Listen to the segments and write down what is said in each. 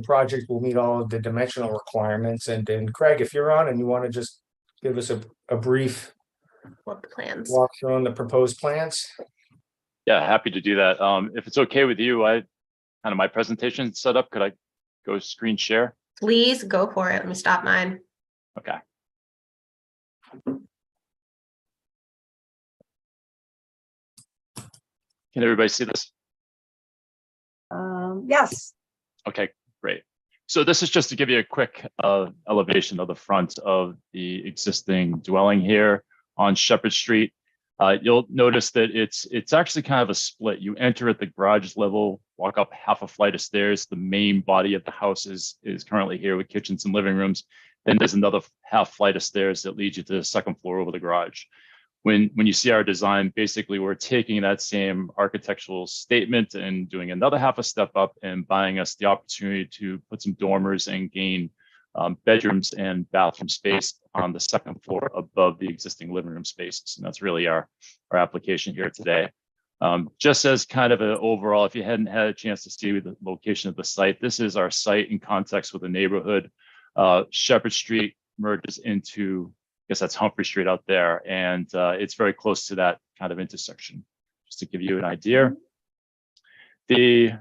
project will meet all of the dimensional requirements. And then Craig, if you're on and you want to just give us a brief plans walkthrough on the proposed plans. Yeah, happy to do that. If it's okay with you, I kind of my presentation set up. Could I go screen share? Please go for it. Let me stop mine. Okay. Can everybody see this? Yes. Okay, great. So this is just to give you a quick elevation of the front of the existing dwelling here on Shepard Street. You'll notice that it's actually kind of a split. You enter at the garage level, walk up half a flight of stairs. The main body of the house is currently here with kitchens and living rooms. Then there's another half flight of stairs that leads you to the second floor over the garage. When you see our design, basically we're taking that same architectural statement and doing another half a step up and buying us the opportunity to put some dormers and gain bedrooms and bathroom space on the second floor above the existing living room spaces. And that's really our application here today. Just as kind of an overall, if you hadn't had a chance to see the location of the site, this is our site in context with the neighborhood. Shepard Street merges into, I guess that's Humphrey Street out there. And it's very close to that kind of intersection, just to give you an idea. The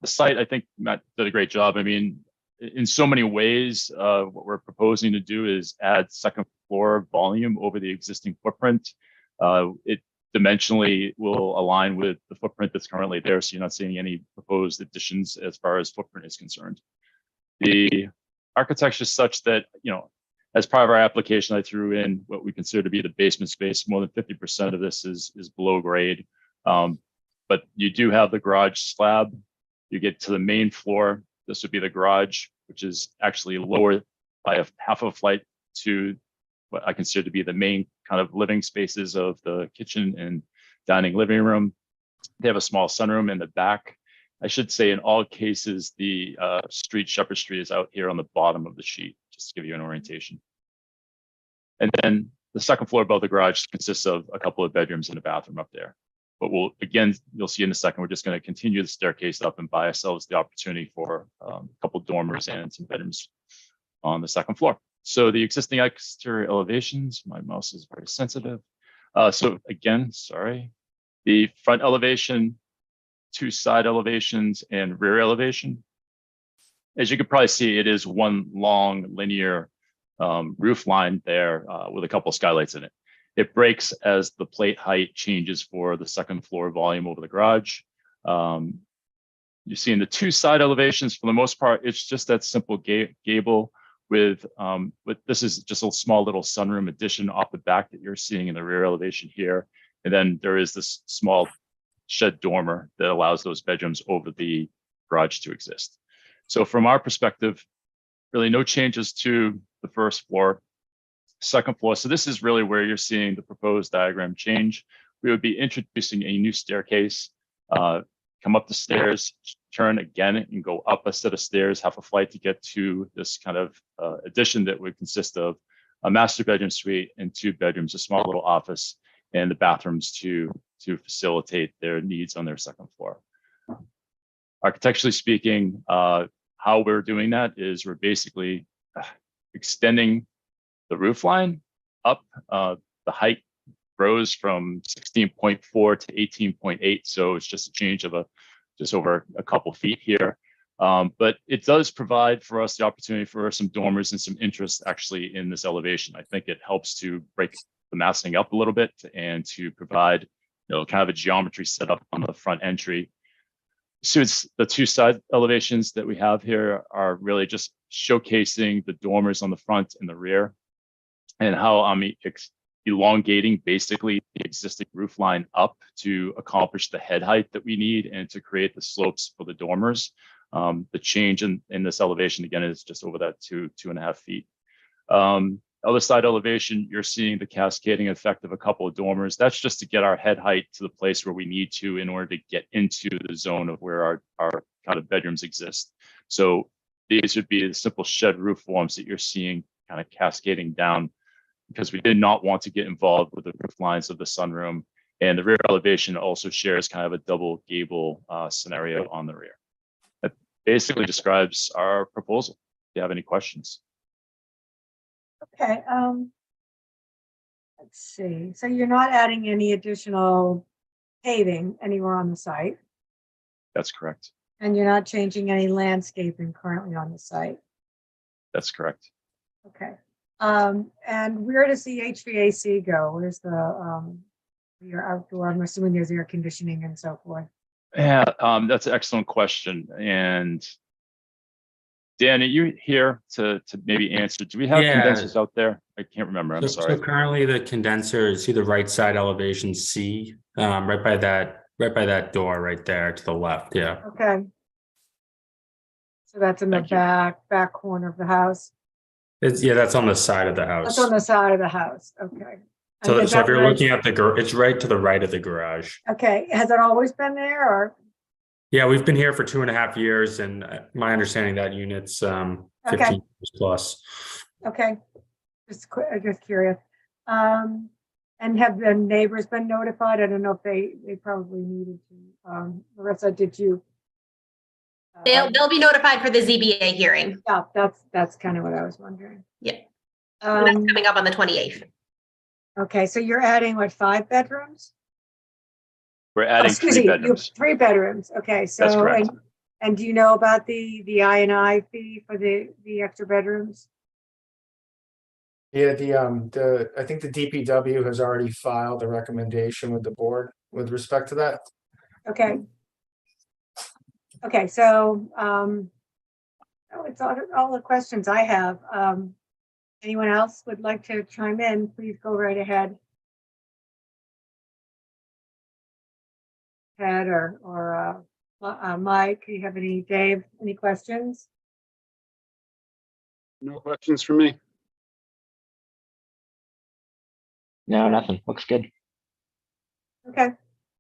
site, I think Matt did a great job. I mean, in so many ways, what we're proposing to do is add second floor volume over the existing footprint. It dimensionally will align with the footprint that's currently there, so you're not seeing any proposed additions as far as footprint is concerned. The architecture is such that, as part of our application, I threw in what we consider to be the basement space. More than 50% of this is below grade, but you do have the garage slab. You get to the main floor. This would be the garage, which is actually lower by half a flight to what I consider to be the main kind of living spaces of the kitchen and dining living room. They have a small sunroom in the back. I should say in all cases, the Shepard Street is out here on the bottom of the sheet, just to give you an orientation. And then the second floor above the garage consists of a couple of bedrooms and a bathroom up there. But you'll see in a second, we're just going to continue the staircase up and buy ourselves the opportunity for a couple of dormers and some bedrooms on the second floor. So the existing exterior elevations, my mouse is very sensitive. So again, sorry, the front elevation, two side elevations and rear elevation. As you can probably see, it is one long linear roof line there with a couple of skylights in it. It breaks as the plate height changes for the second floor volume over the garage. You see in the two side elevations, for the most part, it's just that simple gable with this is just a small little sunroom addition off the back that you're seeing in the rear elevation here. And then there is this small shed dormer that allows those bedrooms over the garage to exist. So from our perspective, really no changes to the first floor. Second floor. So this is really where you're seeing the proposed diagram change. We would be introducing a new staircase, come up the stairs, turn again and go up a set of stairs, half a flight to get to this kind of addition that would consist of a master bedroom suite and two bedrooms, a small little office, and the bathrooms to facilitate their needs on their second floor. Architecturally speaking, how we're doing that is we're basically extending the roof line up. The height grows from 16.4 to 18.8. So it's just a change of just over a couple feet here. But it does provide for us the opportunity for some dormers and some interest actually in this elevation. I think it helps to break the massing up a little bit and to provide, kind of a geometry set up on the front entry. So it's the two side elevations that we have here are really just showcasing the dormers on the front and the rear, and how I'm elongating basically the existing roof line up to accomplish the head height that we need and to create the slopes for the dormers. The change in this elevation, again, is just over that 2.5 feet. Other side elevation, you're seeing the cascading effect of a couple of dormers. That's just to get our head height to the place where we need to in order to get into the zone of where our kind of bedrooms exist. So these would be the simple shed roof forms that you're seeing kind of cascading down, because we did not want to get involved with the roof lines of the sunroom. And the rear elevation also shares kind of a double gable scenario on the rear. basically describes our proposal. If you have any questions. Okay, let's see. So you're not adding any additional paving anywhere on the site, That's correct. and you're not changing any landscaping currently on the site. That's correct. Okay. And where does the HVAC go? Where's your outdoor? I'm assuming there's air conditioning and so forth. Yeah, that's an excellent question. And Dan, are you here to maybe answer? Do we have Yeah. condensers out there? I can't remember. I'm sorry. So currently the condenser is see the right side elevation C, right by that door right there to the left. Yeah. Okay. So that's in the Thank you. back corner of the house. That's on the side of the house. That's on the side of the house. Okay. So, And is so if that you're where- looking at it's right to the right of the garage. Okay, has it always been there or? Yeah, we've been here for 2.5 years, and my understanding that unit's 15 years plus. Okay, just curious. And have the neighbors been notified? I don't know if they probably needed to. Larissa, did you? They'll be notified for the ZBA hearing. Yeah, that's kind of what I was wondering. Yeah. And that's coming up on the 28th. Okay, so you're adding what, 5 bedrooms? We're adding Excuse 3 me, bedrooms. 3 bedrooms. Okay, so That's correct. and do you know about the I&I fee for the extra bedrooms? Yeah, I think the DPW has already filed a recommendation with the board with respect to that. Okay. Okay, so it's all the questions I have. Anyone else would like to chime in? Please go right ahead. Ted or Mike, do you have any? Dave, any questions? No questions for me. No, nothing. Looks good. Okay.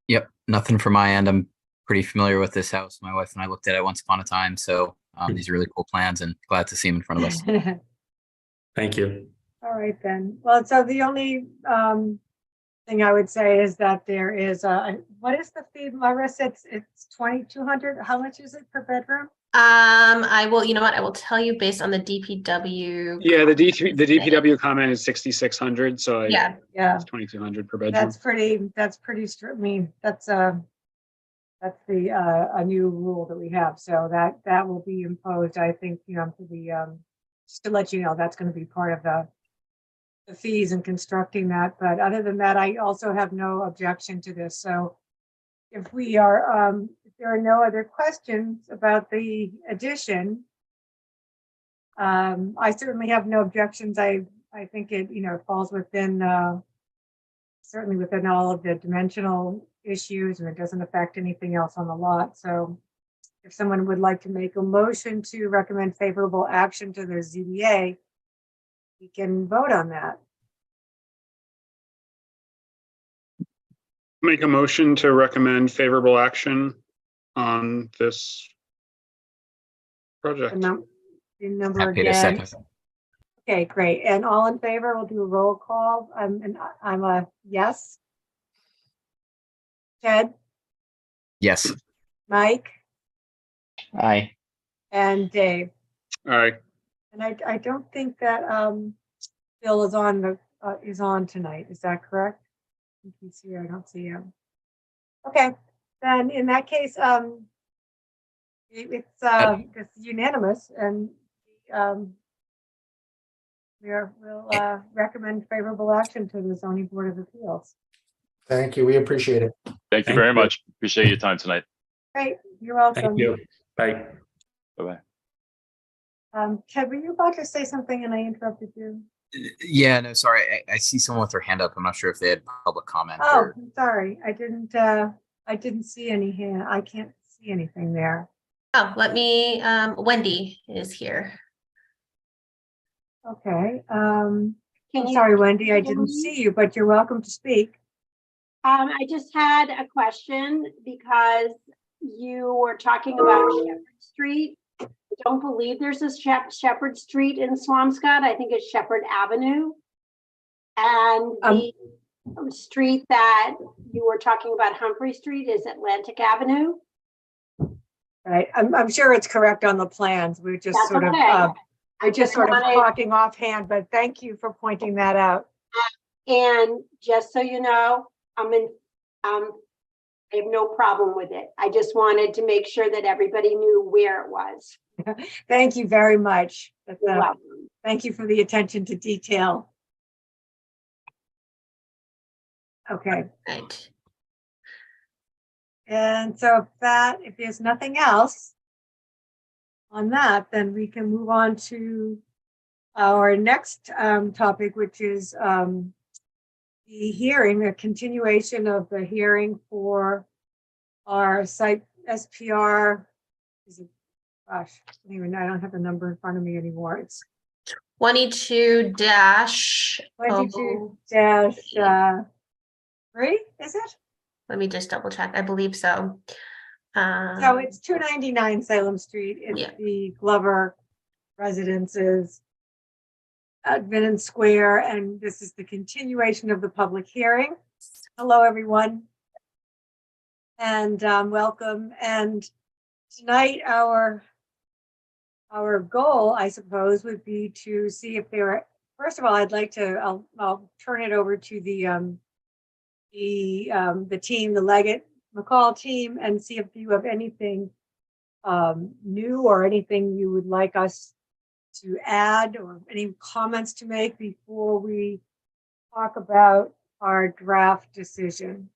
Yep, nothing from my end. I'm pretty familiar with this house. My wife and I looked at it once upon a time. So these are really cool plans and glad to see them in front of us. Thank you. All right then. Well, so the only thing I would say is that there is what is the fee, Larissa? It's 2,200. How much is it per bedroom? I will, you know what, I will tell you based on the DPW. Yeah, the DPW comment is 6,600, so Yeah, Yeah, it's 2,200 per bedroom. that's pretty strict. I mean, that's the a new rule that we have. So that will be imposed, I think, to the just to let you know, that's going to be part of the fees in constructing that. But other than that, I also have no objection to this. So if there are no other questions about the addition, I certainly have no objections. I think it falls within certainly within all of the dimensional issues, and it doesn't affect anything else on the lot. So if someone would like to make a motion to recommend favorable action to the ZBA, we can vote on that. Make a motion to recommend favorable action on this project. The number Happy to again. second. Okay, great. And all in favor, we'll do a roll call. And I'm a yes. Ted, Yes. Mike, Aye. and Dave. All right. And I don't think that Bill is on tonight. Is that correct? I think he's here. I don't see him. Okay, then in that case, it's unanimous, and we'll recommend favorable action to the zoning board of appeals. Thank you. We appreciate it. Thank you Thank very you. much. Appreciate your time tonight. Great, you're welcome. Thank you. Bye. Bye-bye. Ted, were you about to say something and I interrupted you? Yeah, no, sorry. I see someone with their hand up. I'm not sure if they had public comment. Oh, or... sorry. I didn't see any hand. I can't see anything there. oh, let me, Wendy is here. Okay. Can I'm you- sorry, Wendy, I hear didn't me? see you, but you're welcome to speak. I just had a question because you were talking about Shepard Street. I don't believe there's a Shepard Street in Swampscott. I think it's Shepard Avenue. And the street that you were talking about, Humphrey Street, is Atlantic Avenue. Right, I'm sure it's correct on the plans. We're just That's sort of, okay. we're just sort of wanted- talking offhand, but thank you for pointing that out. And just so you know, I have no problem with it. I just wanted to make sure that everybody knew where it was. Thank you very much. You're welcome. Thank you for the attention to detail. Okay, Right. and so if there's nothing else on that, then we can move on to our next topic, which is the hearing, a continuation of the hearing for our site SPR. Is it, gosh, I don't have the number in front of me anymore. It's 22 dash. 22 dash 3, is it? Let me just double check. I believe so. So it's 299 Salem Street. It's Yeah. the Glover residences at Vinnin Square, and this is the continuation of the public hearing. Hello, everyone. And welcome. And tonight, our goal, I suppose, would be to see if there are, first of all, I'll turn it over to the team, the LEGGAT MCCALL team, and see if you have anything new or anything you would like us to add or any comments to make before we talk about our draft decision.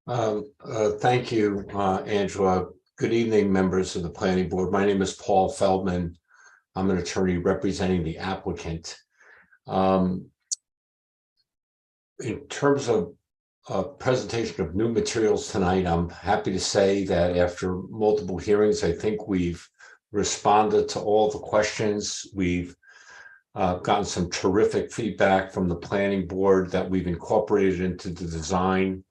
Thank you, Angela. Good evening, members of the planning board. My name is Paul Feldman. I'm an attorney representing the applicant. In terms of presentation of new materials tonight, I'm happy to say that after multiple hearings, I think we've responded to all the questions. We've gotten some terrific feedback from the planning board that we've incorporated into the design.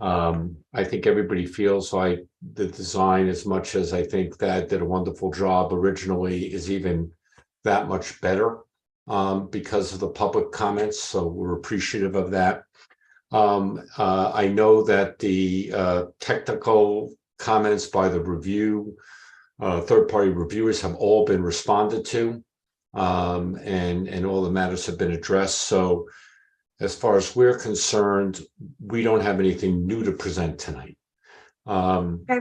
I think everybody feels like the design, as much as I think that did a wonderful job originally, is even that much better because of the public comments. So we're appreciative of that. I know that the technical comments by the third-party reviewers have all been responded to, and all the matters have been addressed. So as far as we're concerned, we don't have anything new to present tonight. Okay.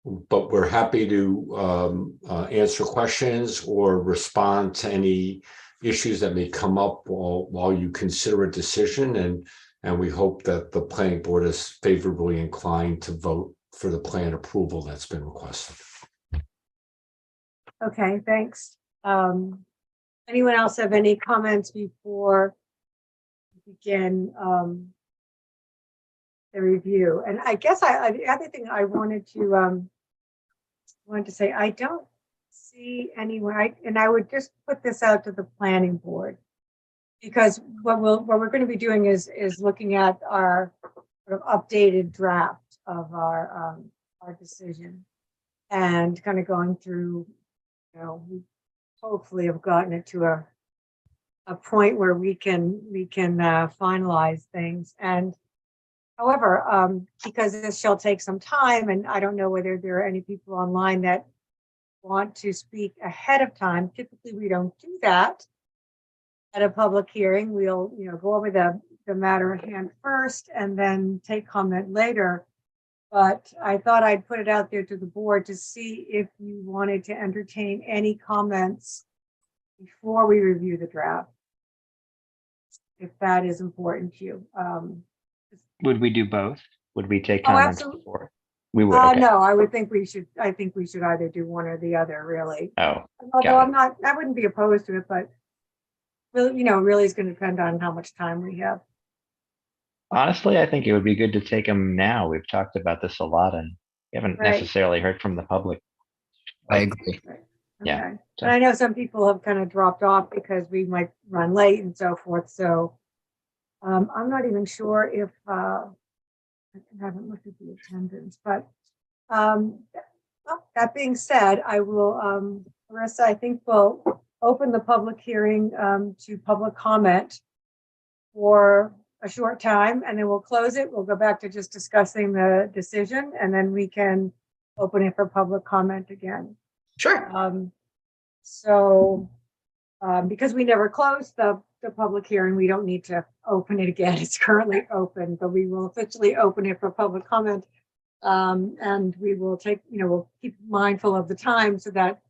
But we're happy to answer questions or respond to any issues that may come up while you consider a decision. And we hope that the planning board is favorably inclined to vote for the plan approval that's been requested. Okay, thanks. Anyone else have any comments before we begin the review? And I guess the other thing I wanted to say, I don't see anyone, and I would just put this out to the planning board, because what we're going to be doing is looking at our sort of updated draft of our decision and kind of going through, we hopefully have gotten it to a point where we can finalize things. And however, because this shall take some time, and I don't know whether there are any people online that want to speak ahead of time. Typically, we don't do that at a public hearing. We'll, go over the matter at hand first and then take comment later. But I thought I'd put it out there to the board to see if you wanted to entertain any comments before we review the draft, if that is important to you. Would we do both? Would we take Oh, comments absolutely. before? We would. Okay. No, I think we should either do one or the other, really. Oh, Although got I wouldn't be opposed to it, but really, really is going to depend on how much time we have. honestly, I think it would be good to take them now. We've talked about this a lot and we haven't Right. necessarily heard from the public. I agree. Yeah, Okay. so- And I know some people have kind of dropped off because we might run late and so forth. So I'm not even sure if I haven't looked at the attendance, but that being said, I will, Marissa, I think we'll open the public hearing to public comment for a short time, and then we'll close it. We'll go back to just discussing the decision, and then we can open it for public comment again. Sure. Because we never closed the public hearing, we don't need to open it again. It's currently open, but we will officially open it for public comment. And we will take, we'll keep mindful of the time so that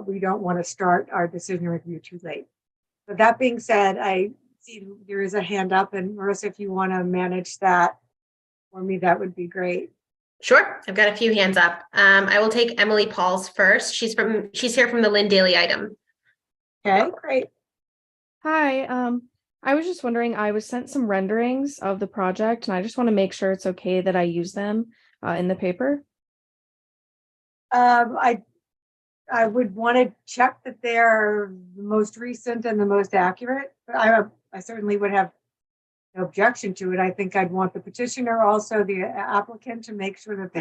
we don't want to start our decision review too late. But that being said, I see there is a hand up, and Marissa, if you want to manage that for me, that would be great. Sure. I've got a few hands up. I will take Emily Paul's first. She's here from the Lynn Daily item. Okay, great. Hi, I was just wondering, I was sent some renderings of the project and I just want to make sure it's okay that I use them in the paper. I would want to check that they're the most recent and the most accurate. But I certainly would have no objection to it. I think I'd want the petitioner, also the applicant, to make sure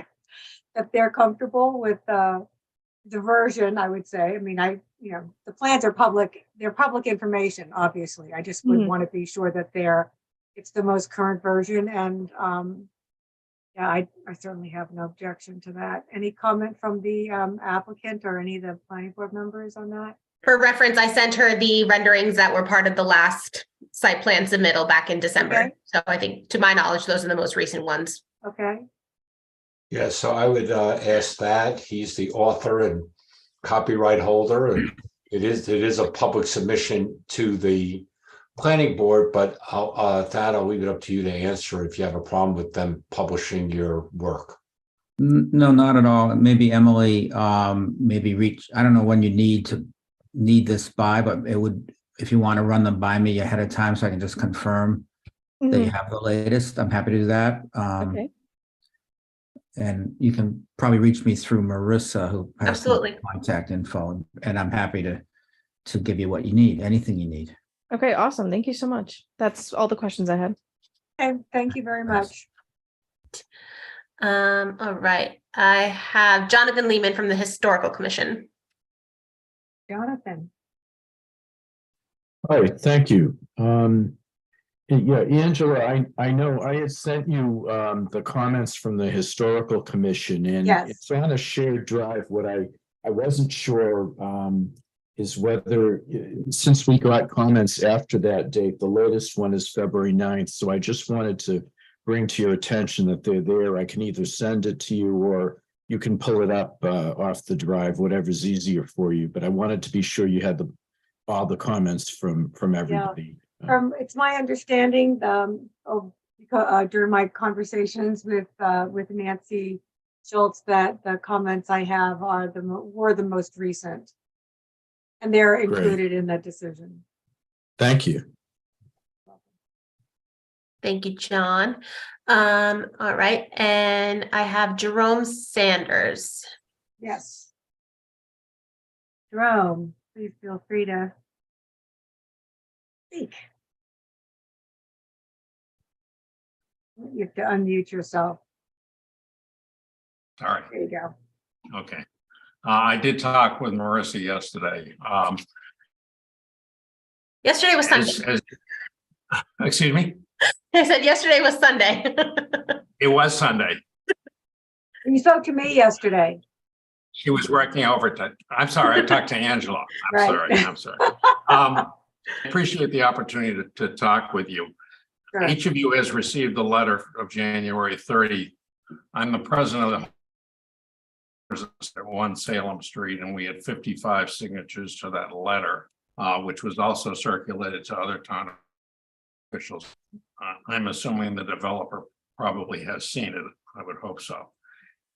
that they're comfortable with the version, I would say. I mean, the plans are public, they're public information, obviously. I just would want to be sure that it's the most current version. And yeah, I certainly have no objection to that. Any comment from the applicant or any of the planning board members on that? For reference, I sent her the renderings that were part of the last site plan submittal back in December. Okay. So I think, to my knowledge, those are the most recent ones. Okay. Yeah, so I would ask that. He's the author and copyright holder, and it is a public submission to the planning board, but I'll leave it up to you to answer if you have a problem with them publishing your work. No, not at all. Maybe Emily, maybe I don't know when you need this by, but it would, if you want to run them by me ahead of time so I can just confirm that you have the latest, I'm happy to do that. Okay. And you can probably reach me through Marissa, who has Absolutely. contact info, and I'm happy to give you what you need, anything you need. Okay, awesome. Thank you so much. That's all the questions I had. Okay, thank you very much. All right. I have Jonathan Lehman from the Historical Commission. Jonathan. Hi, thank you. Yeah, Angela, I know I had sent you the comments from the Historical Commission, and Yes. It's on a shared drive. What I wasn't sure is whether, since we got comments after that date, the latest one is February 9th. So I just wanted to bring to your attention that they're there. I can either send it to you or you can pull it up off the drive, whatever's easier for you. But I wanted to be sure you had all the comments from everybody. It's my understanding during my conversations with Nancy Schultz that the comments I have were the most recent, and they're included in that decision. Thank you. Thank you, John. All right. And I have Jerome Sanders. Yes. Jerome, please feel free to speak. You have to unmute yourself. All right. There you go. Okay. I did talk with Marissa yesterday. Yesterday was Sunday. Excuse me? I said yesterday was Sunday. It was Sunday. You spoke to me yesterday. She was working overtime. I'm sorry, I talked to Angela. I'm sorry. I appreciate the opportunity to talk with you. Sure. Each of you has received the letter of January 30. I'm the president of the at 1 Salem Street, and we had 55 signatures to that letter, which was also circulated to other town officials. I'm assuming the developer probably has seen it. I would hope so.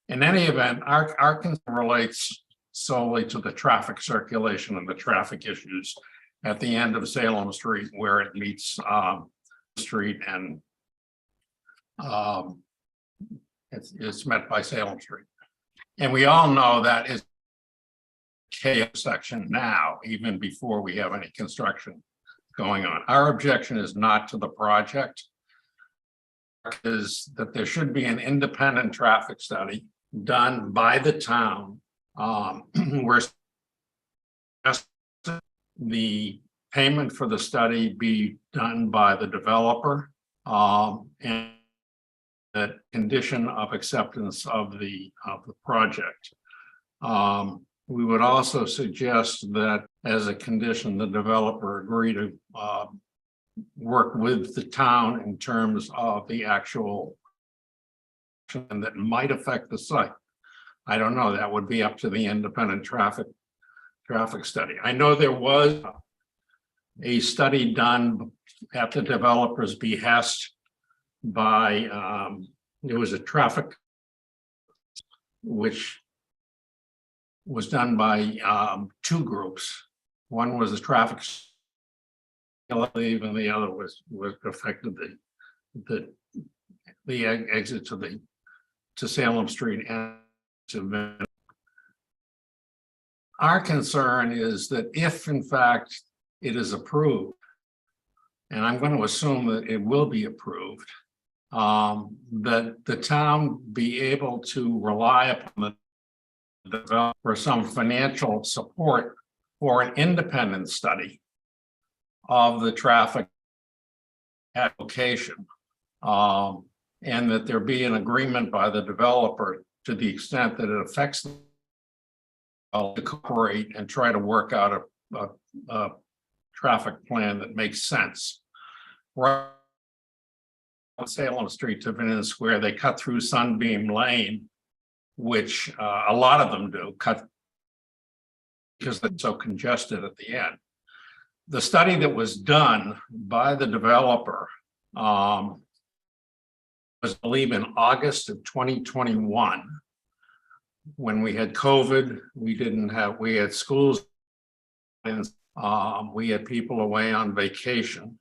In any event, our concern relates solely to the traffic circulation and the traffic issues at the end of Salem Street, where it meets Street and it's met by Salem Street. And we all know that is chaos section now, even before we have any construction going on. Our objection is not to the project, is that there should be an independent traffic study done by the town, where the payment for the study be done by the developer, and that condition of acceptance of the project. We would also suggest that as a condition, the developer agree to work with the town in terms of the actual and that might affect the site. I don't know, that would be up to the independent traffic study. I know there was a study done at the developer's behest by, there was a traffic which was done by two groups. One was the traffic, I believe, and the other was affected the exit to Salem Street and to Vinnin. Our concern is that if in fact it is approved, and I'm going to assume that it will be approved, that the town be able to rely upon the developer for some financial support for an independent study of the traffic application, and that there be an agreement by the developer to the extent that it affects them to cooperate and try to work out a traffic plan that makes sense. Right on Salem Street to Vinnin Square, they cut through Sunbeam Lane, which a lot of them do, cut because they're so congested at the end. The study that was done by the developer was, I believe, in August of 2021. When we had COVID, we had schools, and we had people away on vacation.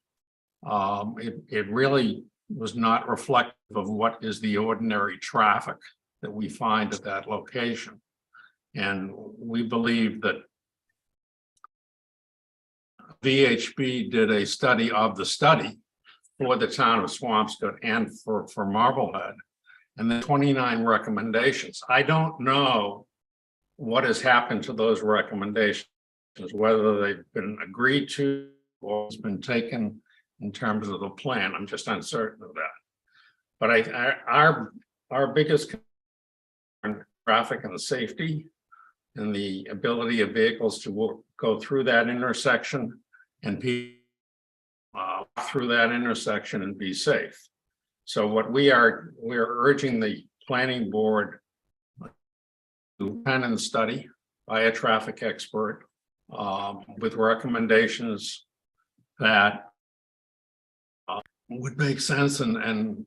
It really was not reflective of what is the ordinary traffic that we find at that location. And we believe that VHB did a study of the study for the town of Swampscott and for Marblehead, and the 29 recommendations. I don't know what has happened to those recommendations, whether they've been agreed to or has been taken in terms of the plan. I'm just uncertain of that. But our biggest concern, traffic and safety, and the ability of vehicles to go through that intersection and through that intersection and be safe. So what we're urging the planning board to plan and study by a traffic expert with recommendations that would make sense and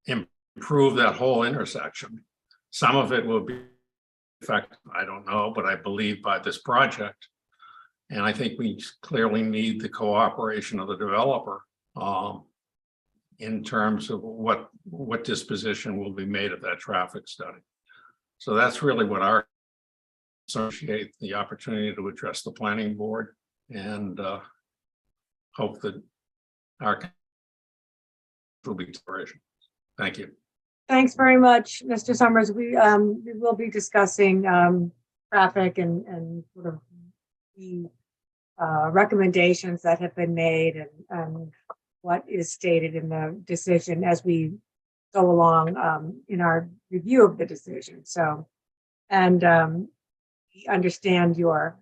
improve that whole intersection. Some of it will be effective, I don't know, but I believe by this project. And I think we clearly need the cooperation of the developer in terms of what disposition will be made of that traffic study. So that's really what our associate the opportunity to address the planning board and hope that our will be inspiration. Thank you. Thanks very much, Mr. Summers. We will be discussing traffic and sort of the recommendations that have been made and what is stated in the decision as we go along in our review of the decision. So, and we understand your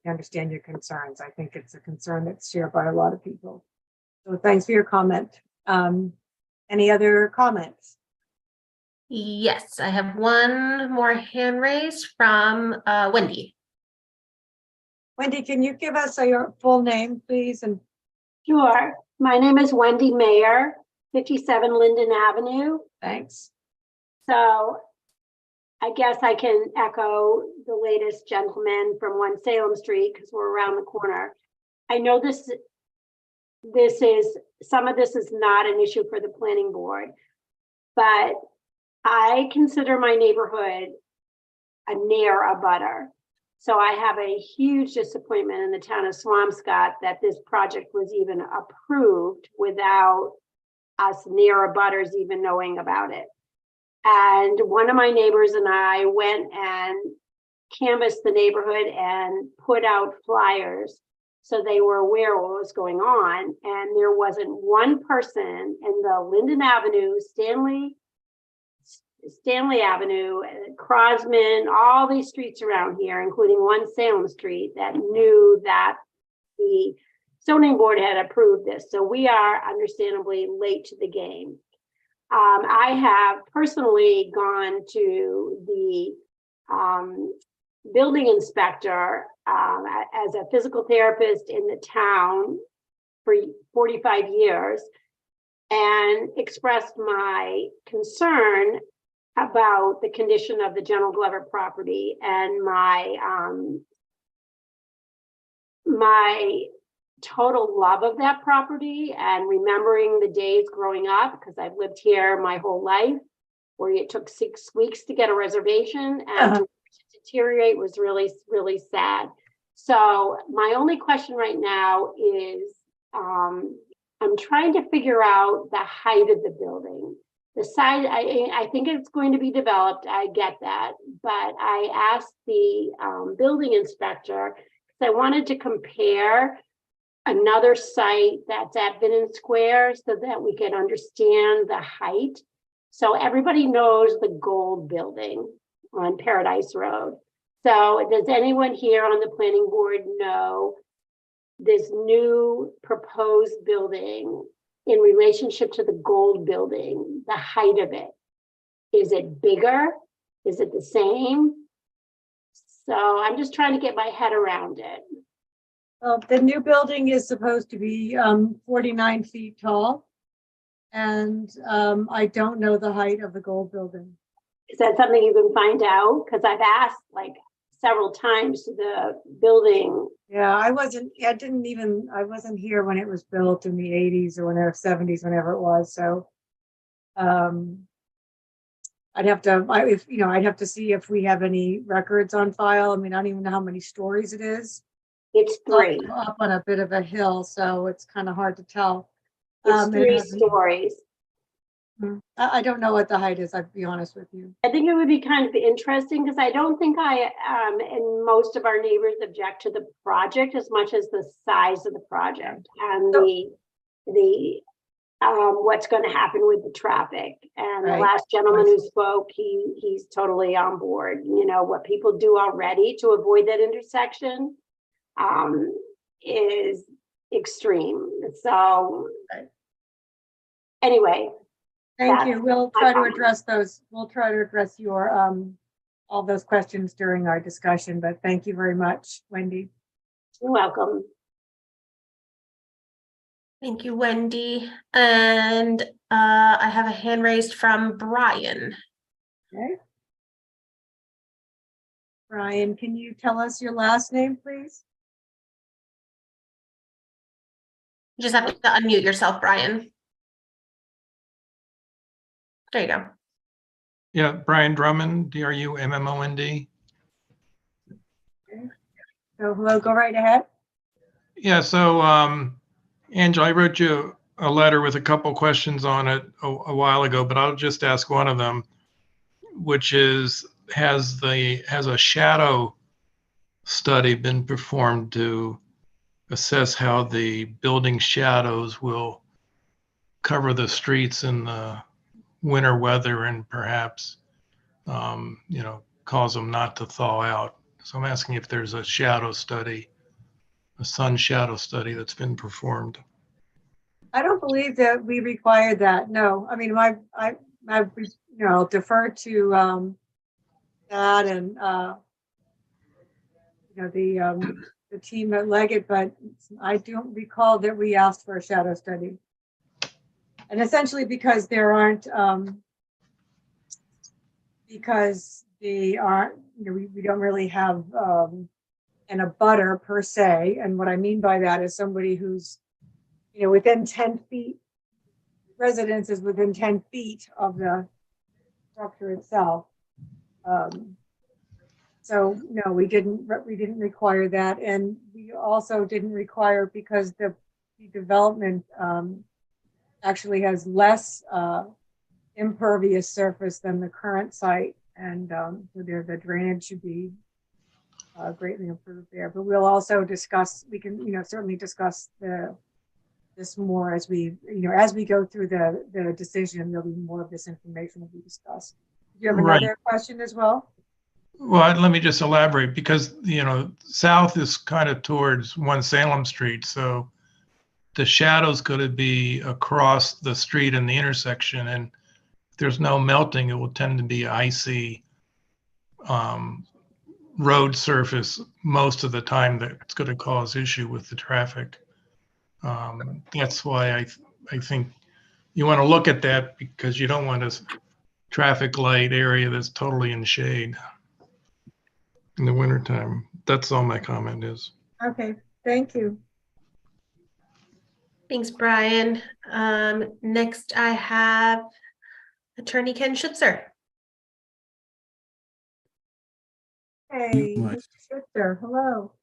concerns. I think it's a concern that's shared by a lot of people. So thanks for your comment. Any other comments? Yes, I have one more hand raised from Wendy. Wendy, can you give us your full name, please? And Sure. My name is Wendy Mayer, 57 Linden Avenue. Thanks. So I guess I can echo the latest gentleman from 1 Salem Street because we're around the corner. I know some of this is not an issue for the planning board, but I consider my neighborhood a near abutter. So I have a huge disappointment in the town of Swampscott that this project was even approved without us near abutters even knowing about it. And one of my neighbors and I went and canvassed the neighborhood and put out flyers So they were aware of what was going on, and there wasn't one person in the Linden Avenue, Stanley Avenue, Crosman, all these streets around here, including one Salem Street, that knew that the zoning board had approved this. So we are understandably late to the game. I have personally gone to the building inspector as a physical therapist in the town for 45 years and expressed my concern about the condition of the General Glover property and my total love of that property, and remembering the days growing up, because I've lived here my whole life, where it took 6 weeks to get a reservation and to deteriorate was really, really sad. So my only question right now is, I'm trying to figure out the height of the building. The side, I think it's going to be developed, I get that, but I asked the building inspector, because I wanted to compare another site that's at Vinnin Square so that we can understand the height. So everybody knows the gold building on Paradise Road. So does anyone here on the planning board know this new proposed building in relationship to the gold building, the height of it? Is it bigger? Is it the same? So I'm just trying to get my head around it. Well, the new building is supposed to be 49 feet tall. And I don't know the height of the gold building. Is that something you can find out? Because I've asked like several times to the building. Yeah, I wasn't here when it was built in the 80s or whenever 70s, whenever it was. So I'd have to see if we have any records on file. I mean, I don't even know how many stories it is. It's 3. Up on a bit of a hill, so it's kind of hard to tell. It's 3 stories. I don't know what the height is, I'll be honest with you. I think it would be kind of interesting because I don't think and most of our neighbors object to the project as much as the size of the project and the what's going to happen with the traffic. And the last gentleman who spoke, he's totally on board. You know, what people do already to avoid that intersection is extreme. So anyway. Thank you. We'll try to address those. We'll try to address your all those questions during our discussion, but thank you very much, Wendy. You're welcome. Thank you, Wendy. And I have a hand raised from Brian. Okay. Brian, can you tell us your last name, please? You just have to unmute yourself, Brian. There you go. Yeah, Brian Drummond, D-R-U-M-M-O-N-D. Okay. So we'll go right ahead. Yeah, so Angela, I wrote you a letter with a couple questions on it a while ago, but I'll just ask one of them, which is, has a shadow study been performed to assess how the building shadows will cover the streets in the winter weather and perhaps, cause them not to thaw out? So I'm asking if there's a shadow study, a sun shadow study that's been performed. I don't believe that we required that. No, I mean, I'll defer to that and the team at Leggett, but I don't recall that we asked for a shadow study. And essentially because there aren't, because they aren't, we don't really have an abutter per se. And what I mean by that is somebody who's, within 10 feet, residence is within 10 feet of the structure itself. So no, we didn't require that. And we also didn't require, because the development actually has less impervious surface than the current site, and so the drainage should be greatly improved there. But we'll also discuss, we can, certainly discuss this more as we go through the decision. There'll be more of this information that we discuss. Do you have another question as well? Well, let me just elaborate, because, south is kind of towards 1 Salem Street. So the shadow's going to be across the street in the intersection. And if there's no melting, it will tend to be icy road surface most of the time. That's going to cause issue with the traffic. That's why I think you want to look at that, because you don't want a traffic light area that's totally in shade in the wintertime. That's all my comment is. Okay, thank you. Thanks, Brian. Next, I have Attorney Ken Schutzer. Hey, Mr. Schutzer, hello.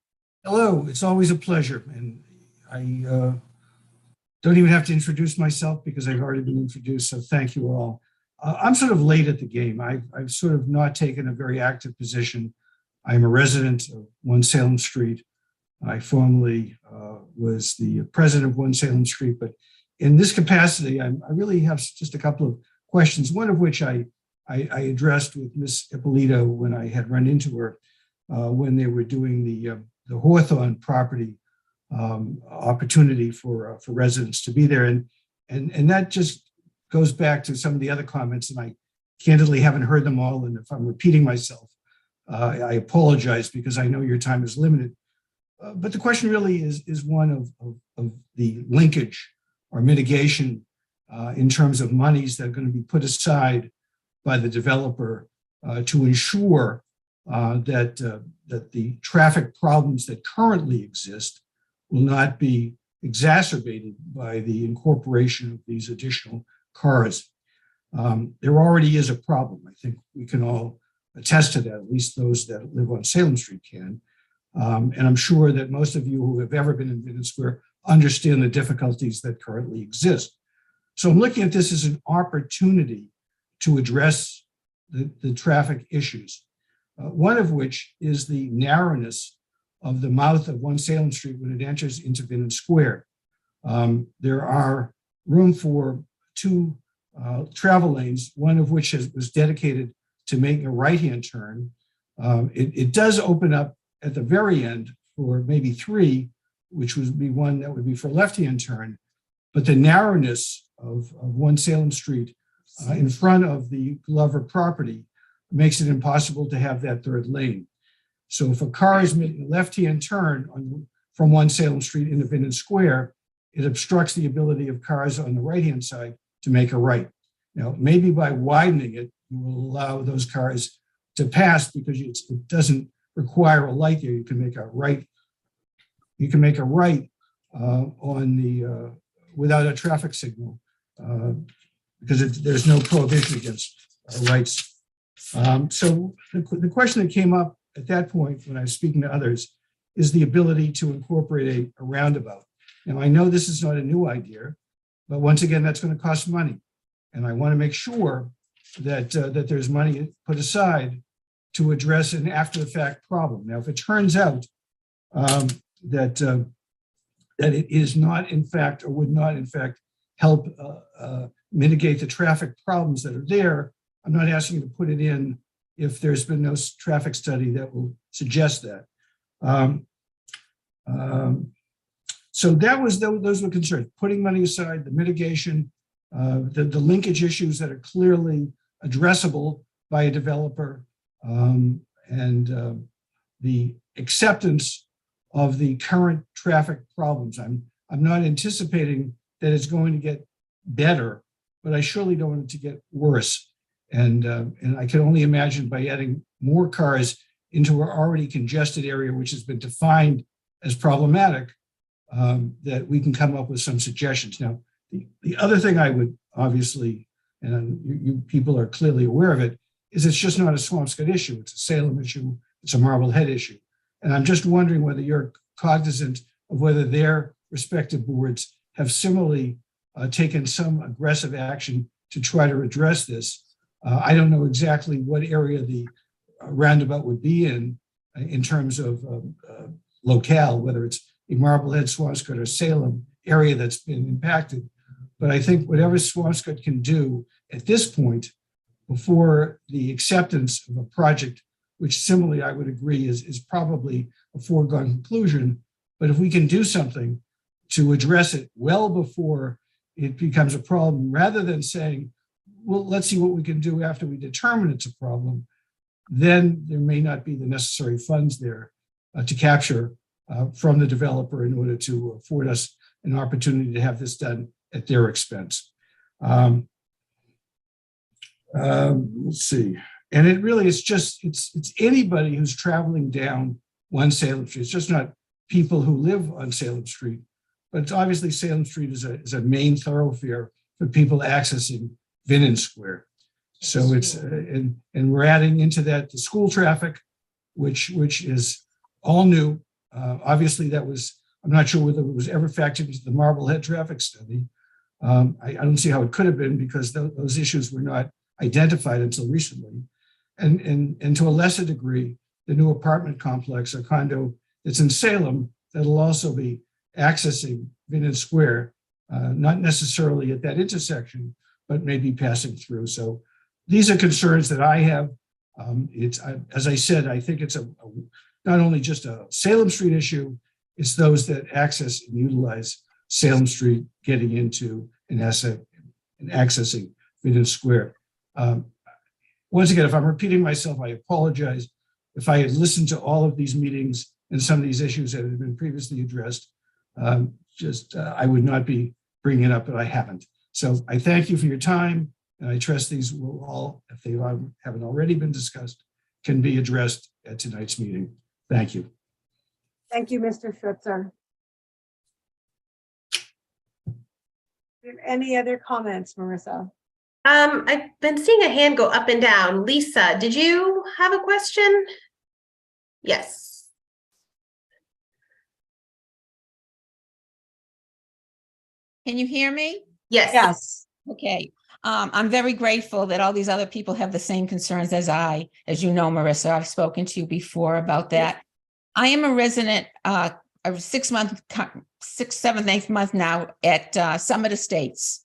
Hello, it's always a pleasure. And I don't even have to introduce myself because I've already been introduced, so thank you all. I'm sort of late at the game. I've sort of not taken a very active position. I'm a resident of 1 Salem Street. I formerly was the president of 1 Salem Street, but in this capacity, I really have just a couple of questions, one of which I addressed with Ms. Ippolito when I had run into her when they were doing the Hawthorne property opportunity for residents to be there. And that just goes back to some of the other comments, and I candidly haven't heard them all. And if I'm repeating myself, I apologize, because I know your time is limited. But the question really is one of the linkage or mitigation in terms of monies that are going to be put aside by the developer to ensure that the traffic problems that currently exist will not be exacerbated by the incorporation of these additional cars. There already is a problem. I think we can all attest to that, at least those that live on Salem Street can. And I'm sure that most of you who have ever been in Vinnin Square understand the difficulties that currently exist. So I'm looking at this as an opportunity to address the traffic issues, one of which is the narrowness of the mouth of 1 Salem Street when it enters into Vinnin Square. There are room for 2 travel lanes, one of which was dedicated to making a right-hand turn. It does open up at the very end for maybe 3, which would be one that would be for left-hand turn. But the narrowness of 1 Salem Street in front of the Glover property makes it impossible to have that 3rd lane. So if a car is making a left-hand turn from 1 Salem Street into Vinnin Square, it obstructs the ability of cars on the right-hand side to make a right. Now, maybe by widening it, you will allow those cars to pass because it doesn't require a light there. You can make a right. You can make a right on the without a traffic signal because there's no prohibition against rights. So the question that came up at that point when I was speaking to others is the ability to incorporate a roundabout. Now, I know this is not a new idea, but once again, that's going to cost money. And I want to make sure that there's money put aside to address an after-the-fact problem. Now, if it turns out that it is not, in fact, or would not, in fact, help mitigate the traffic problems that are there, I'm not asking you to put it in if there's been no traffic study that will suggest that. So those were concerns, putting money aside, the mitigation, the linkage issues that are clearly addressable by a developer, and the acceptance of the current traffic problems. I'm not anticipating that it's going to get better, but I surely don't want it to get worse. And I can only imagine by adding more cars into an already congested area, which has been defined as problematic, that we can come up with some suggestions. Now, the other thing I would obviously, and you people are clearly aware of it, is it's just not a Swampscott issue. It's a Salem issue. It's a Marblehead issue. And I'm just wondering whether you're cognizant of whether their respective boards have similarly taken some aggressive action to try to address this. I don't know exactly what area the roundabout would be in, in terms of locale, whether it's a Marblehead, Swampscott, or Salem area that's been impacted. But I think whatever Swampscott can do at this point, before the acceptance of a project, which similarly I would agree is probably a foregone conclusion, but if we can do something to address it well before it becomes a problem, rather than saying, well, let's see what we can do after we determine it's a problem, then there may not be the necessary funds there to capture from the developer in order to afford us an opportunity to have this done at their expense. Let's see. And it really is just, it's anybody who's traveling down one Salem Street. It's just not people who live on Salem Street, but it's obviously Salem Street is a main thoroughfare for people accessing Vinnin Square. So it's, and we're adding into that the school traffic, which is all new. Obviously that was, I'm not sure whether it was ever factored into the Marblehead traffic study. I don't see how it could have been, because those issues were not identified until recently. And to a lesser degree, the new apartment complex or condo that's in Salem, that'll also be accessing Vinnin Square, not necessarily at that intersection, but maybe passing through. So these are concerns that I have. As I said, I think it's not only just a Salem Street issue, it's those that access and utilize Salem Street getting into and accessing Vinnin Square. Once again, if I'm repeating myself, I apologize. If I had listened to all of these meetings and some of these issues that have been previously addressed, I would not be bringing it up, but I haven't. So I thank you for your time, and I trust these will all, if they haven't already been discussed, can be addressed at tonight's meeting. Thank you. Thank you, Mr. Schutzer. Any other comments, Marissa? I've been seeing a hand go up and down. Lisa, did you have a question? Yes. Can you hear me? Yes. Yes. Okay. I'm very grateful that all these other people have the same concerns as you know, Marissa. I've spoken to you before about that. I am a resident, a 6 month, 6th, 7th, 8th month now at Summit Estates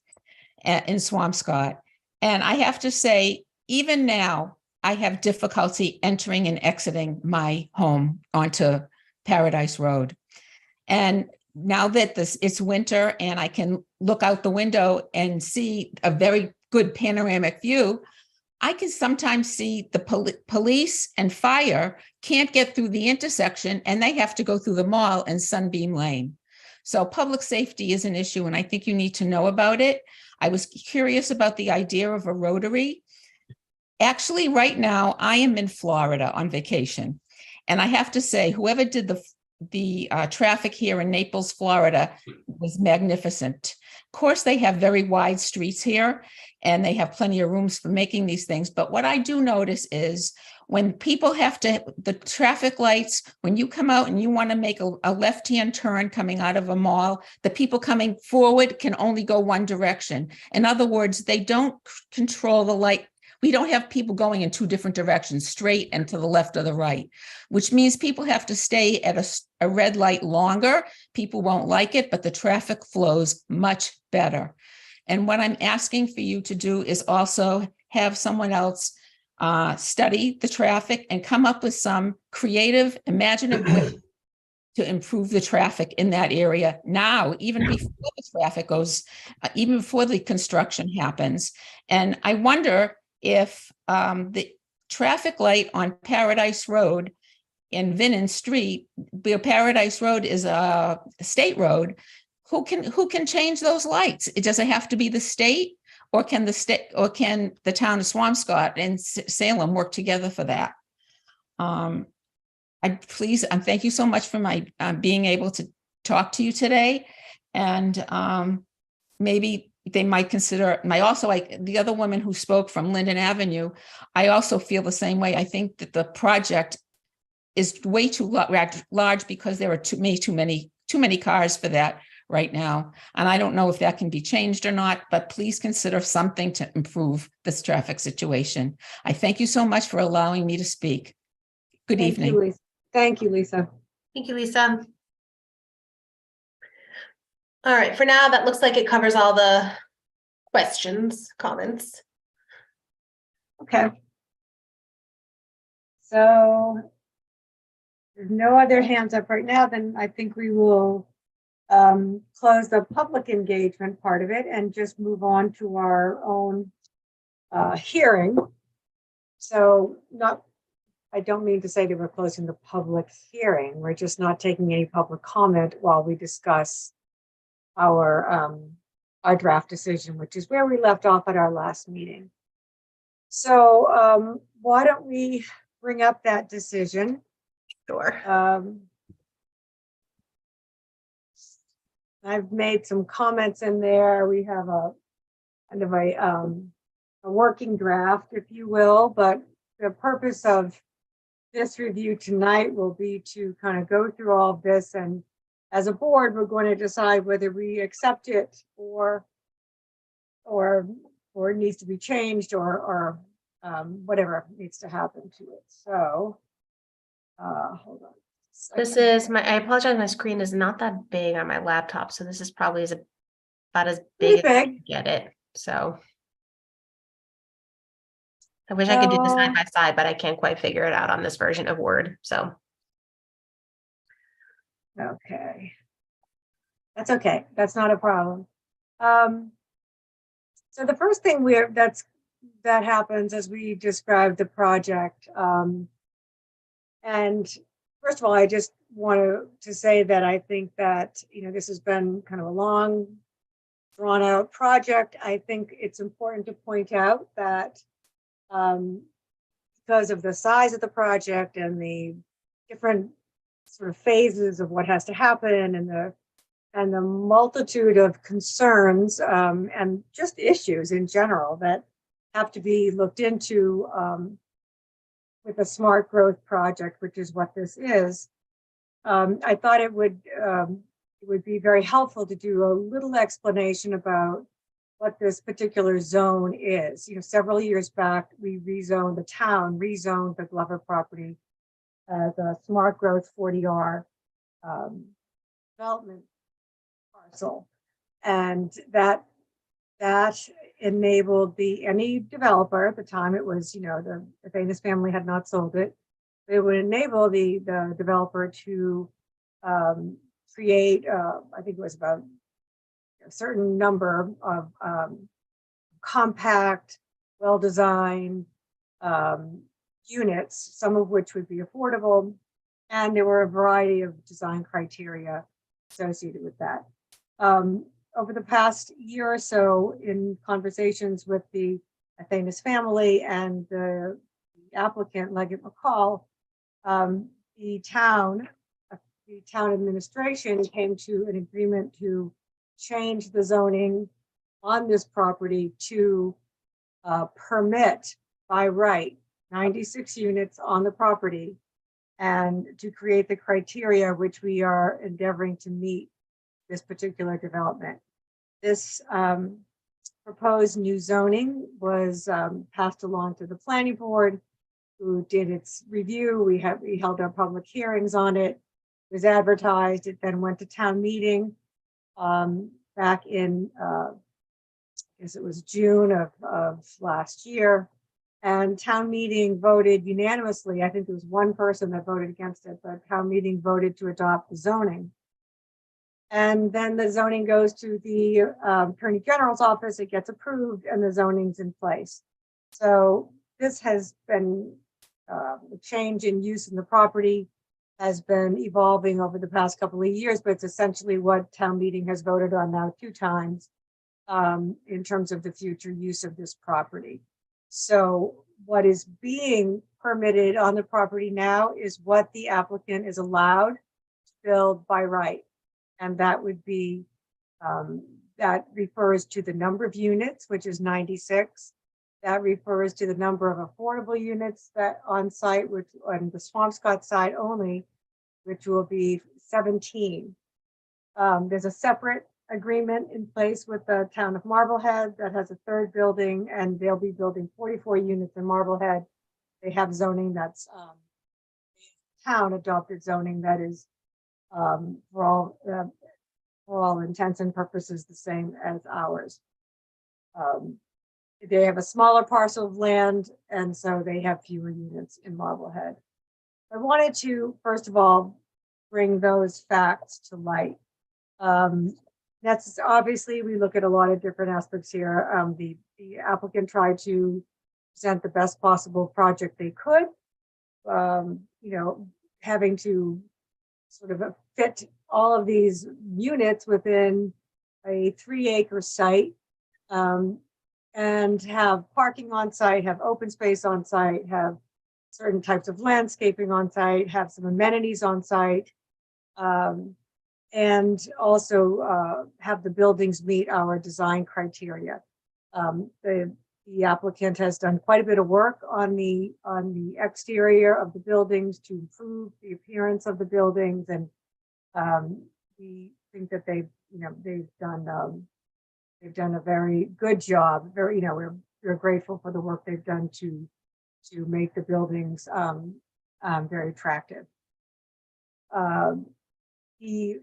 in Swampscott. And I have to say, even now, I have difficulty entering and exiting my home onto Paradise Road. And now that it's winter and I can look out the window and see a very good panoramic view, I can sometimes see the police and fire can't get through the intersection and they have to go through the mall and Sunbeam Lane. So public safety is an issue, and I think you need to know about it. I was curious about the idea of a rotary. Actually, right now, I am in Florida on vacation. And I have to say, whoever did the traffic here in Naples, Florida was magnificent. Of course, they have very wide streets here, and they have plenty of rooms for making these things. But what I do notice is when people the traffic lights, when you come out and you want to make a left-hand turn coming out of a mall, the people coming forward can only go one direction. In other words, they don't control the light. We don't have people going in two different directions, straight and to the left or the right, which means people have to stay at a red light longer. People won't like it, but the traffic flows much better. And what I'm asking for you to do is also have someone else study the traffic and come up with some creative, imaginative way to improve the traffic in that area now, even before the traffic goes, even before the construction happens. And I wonder if the traffic light on Paradise Road in Vinnin Street, where Paradise Road is a state road, who can change those lights? It doesn't have to be the state, or can the town of Swampscott and Salem work together for that? Thank you so much for my being able to talk to you today, and maybe they might consider the other woman who spoke from Linden Avenue. I also feel the same way. I think that the project is way too large because there are too many cars for that right now. And I don't know if that can be changed or not, but please consider something to improve this traffic situation. I thank you so much for allowing me to speak. Good evening. Thank you, Lisa. Thank you, Lisa. All right, for now, that looks like it covers all the questions, comments. Okay. So there's no other hands up right now, then I think we will close the public engagement part of it and just move on to our own hearing. So I don't mean to say that we're closing the public hearing. We're just not taking any public comment while we discuss our draft decision, which is where we left off at our last meeting. So why don't we bring up that decision? Sure. I've made some comments in there. We have a kind of a working draft, if you will, but the purpose of this review tonight will be to kind of go through all of this, and as a board, we're going to decide whether we accept it or it needs to be changed or whatever needs to happen to it. So hold on. This is I apologize, my screen is not that big on my laptop, so this is probably about as big as I can get it. So I wish I could do this side by side, but I can't quite figure it out on this version of Word. So okay, that's okay. That's not a problem. So the first thing that happens as we describe the project, and first of all, I just want to say that I think that, this has been kind of a long, drawn out project. I think it's important to point out that because of the size of the project and the different sort of phases of what has to happen and the multitude of concerns and just issues in general that have to be looked into with a smart growth project, which is what this is. I thought it would be very helpful to do a little explanation about what this particular zone is. Several years back, we rezoned the Glover property as a smart growth 40R development parcel, and that enabled any developer at the time. It was, the Vinnin family had not sold it. It would enable the developer to create, I think it was about a certain number of compact, well-designed units, some of which would be affordable, and there were a variety of design criteria associated with that. Over the past year or so, in conversations with the Vinnin family and the applicant, LEGGAT McCall, the town administration came to an agreement to change the zoning on this property to permit by right 96 units on the property, and to create the criteria which we are endeavoring to meet this particular development. This proposed new zoning was passed along to the planning board, who did its review. We held our public hearings on it. It was advertised. It then went to town meeting back in, I guess it was June of last year. And town meeting voted unanimously. I think there was one person that voted against it, but town meeting voted to adopt the zoning. And then the zoning goes to the Attorney General's office, it gets approved, and the zoning's in place. So this has been, the change in use in the property has been evolving over the past couple of years, but it's essentially what town meeting has voted on now 2 times in terms of the future use of this property. So what is being permitted on the property now is what the applicant is allowed to build by right. And that would be, that refers to the number of units, which is 96. That refers to the number of affordable units that on site, which on the Swampscott side only, which will be 17. There's a separate agreement in place with the town of Marblehead that has a 3rd building, and they'll be building 44 units in Marblehead. They have zoning that's town adopted zoning that is for all intents and purposes the same as ours. They have a smaller parcel of land, and so they have fewer units in Marblehead. I wanted to, first of all, bring those facts to light. That's obviously, we look at a lot of different aspects here. The applicant tried to present the best possible project they could, having to sort of fit all of these units within a 3-acre site, and have parking on site, have open space on site, have certain types of landscaping on site, have some amenities on site, and also have the buildings meet our design criteria. The applicant has done quite a bit of work on the exterior of the buildings to improve the appearance of the buildings, and we think that they've done a very good job. We're grateful for the work they've done to make the buildings very attractive. In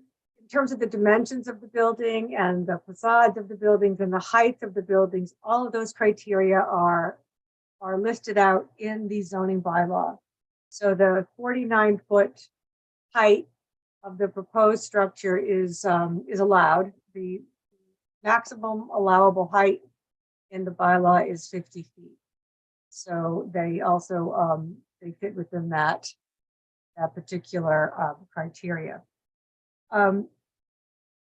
terms of the dimensions of the building and the facades of the buildings and the height of the buildings, all of those criteria are listed out in the zoning bylaw. So the 49-foot height of the proposed structure is allowed. The maximum allowable height in the bylaw is 50 feet. So they also they fit within that particular criteria.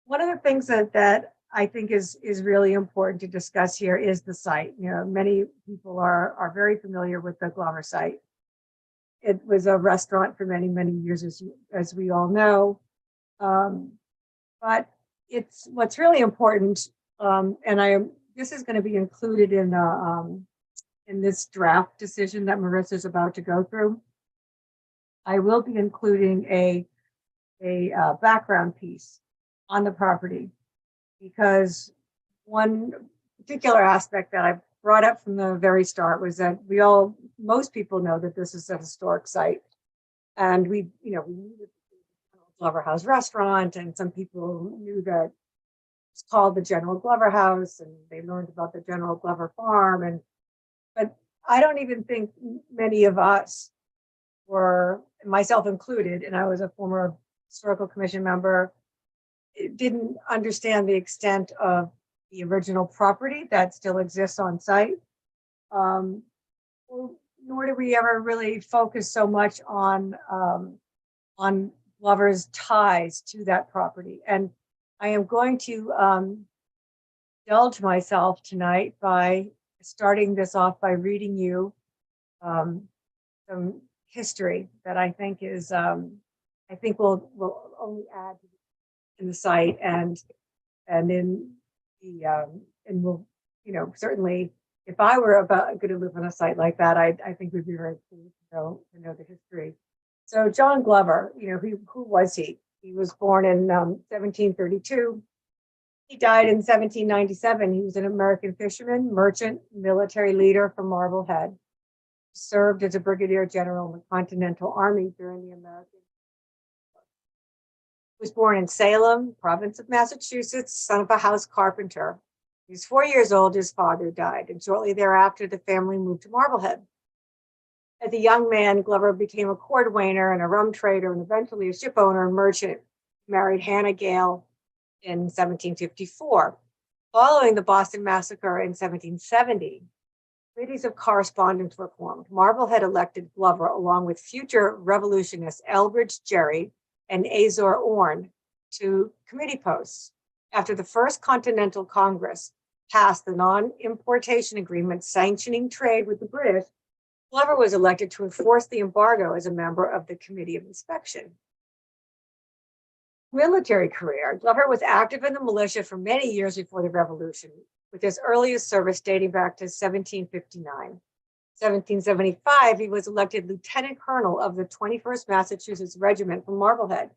One of the things that I think is really important to discuss here is the site. Many people are very familiar with the Glover site. It was a restaurant for many, many years, as we all know. But it's what's really important, and this is going to be included in this draft decision that Marissa's about to go through. I will be including a background piece on the property, because one particular aspect that I brought up from the very start was that most people know that this is a historic site, and we knew the Glover House restaurant, and some people knew that it's called the General Glover House, and they learned about the General Glover Farm, but I don't even think many of us were, myself included, and I was a former historical commission member, didn't understand the extent of the original property that still exists on site. Nor did we ever really focus so much on Glover's ties to that property. And I am going to indulge myself tonight by starting this off by reading you some history that I think is I think will only add in the site and in the and will certainly, if I were going to live on a site like that, I think we'd be very pleased to know the history. So John Glover, who was he? He was born in 1732. He died in 1797. He was an American fisherman, merchant, military leader from Marblehead. He served as a brigadier general in the Continental Army during the American. He was born in Salem, province of Massachusetts, son of a house carpenter. He was 4 years old. His father died, and shortly thereafter, the family moved to Marblehead. As a young man, Glover became a cordwainer and a rum trader, and eventually a ship owner and merchant. He married Hannah Gale in 1754. Following the Boston Massacre in 1770, committees of correspondence were formed. Marblehead elected Glover, along with future revolutionists Elbridge Gerry and Azor Orne, to committee posts. After the First Continental Congress passed the non-importation agreement sanctioning trade with the British, Glover was elected to enforce the embargo as a member of the Committee of Inspection. Military career. Glover was active in the militia for many years before the Revolution, with his earliest service dating back to 1759. 1775, he was elected lieutenant colonel of the 21st Massachusetts Regiment from Marblehead.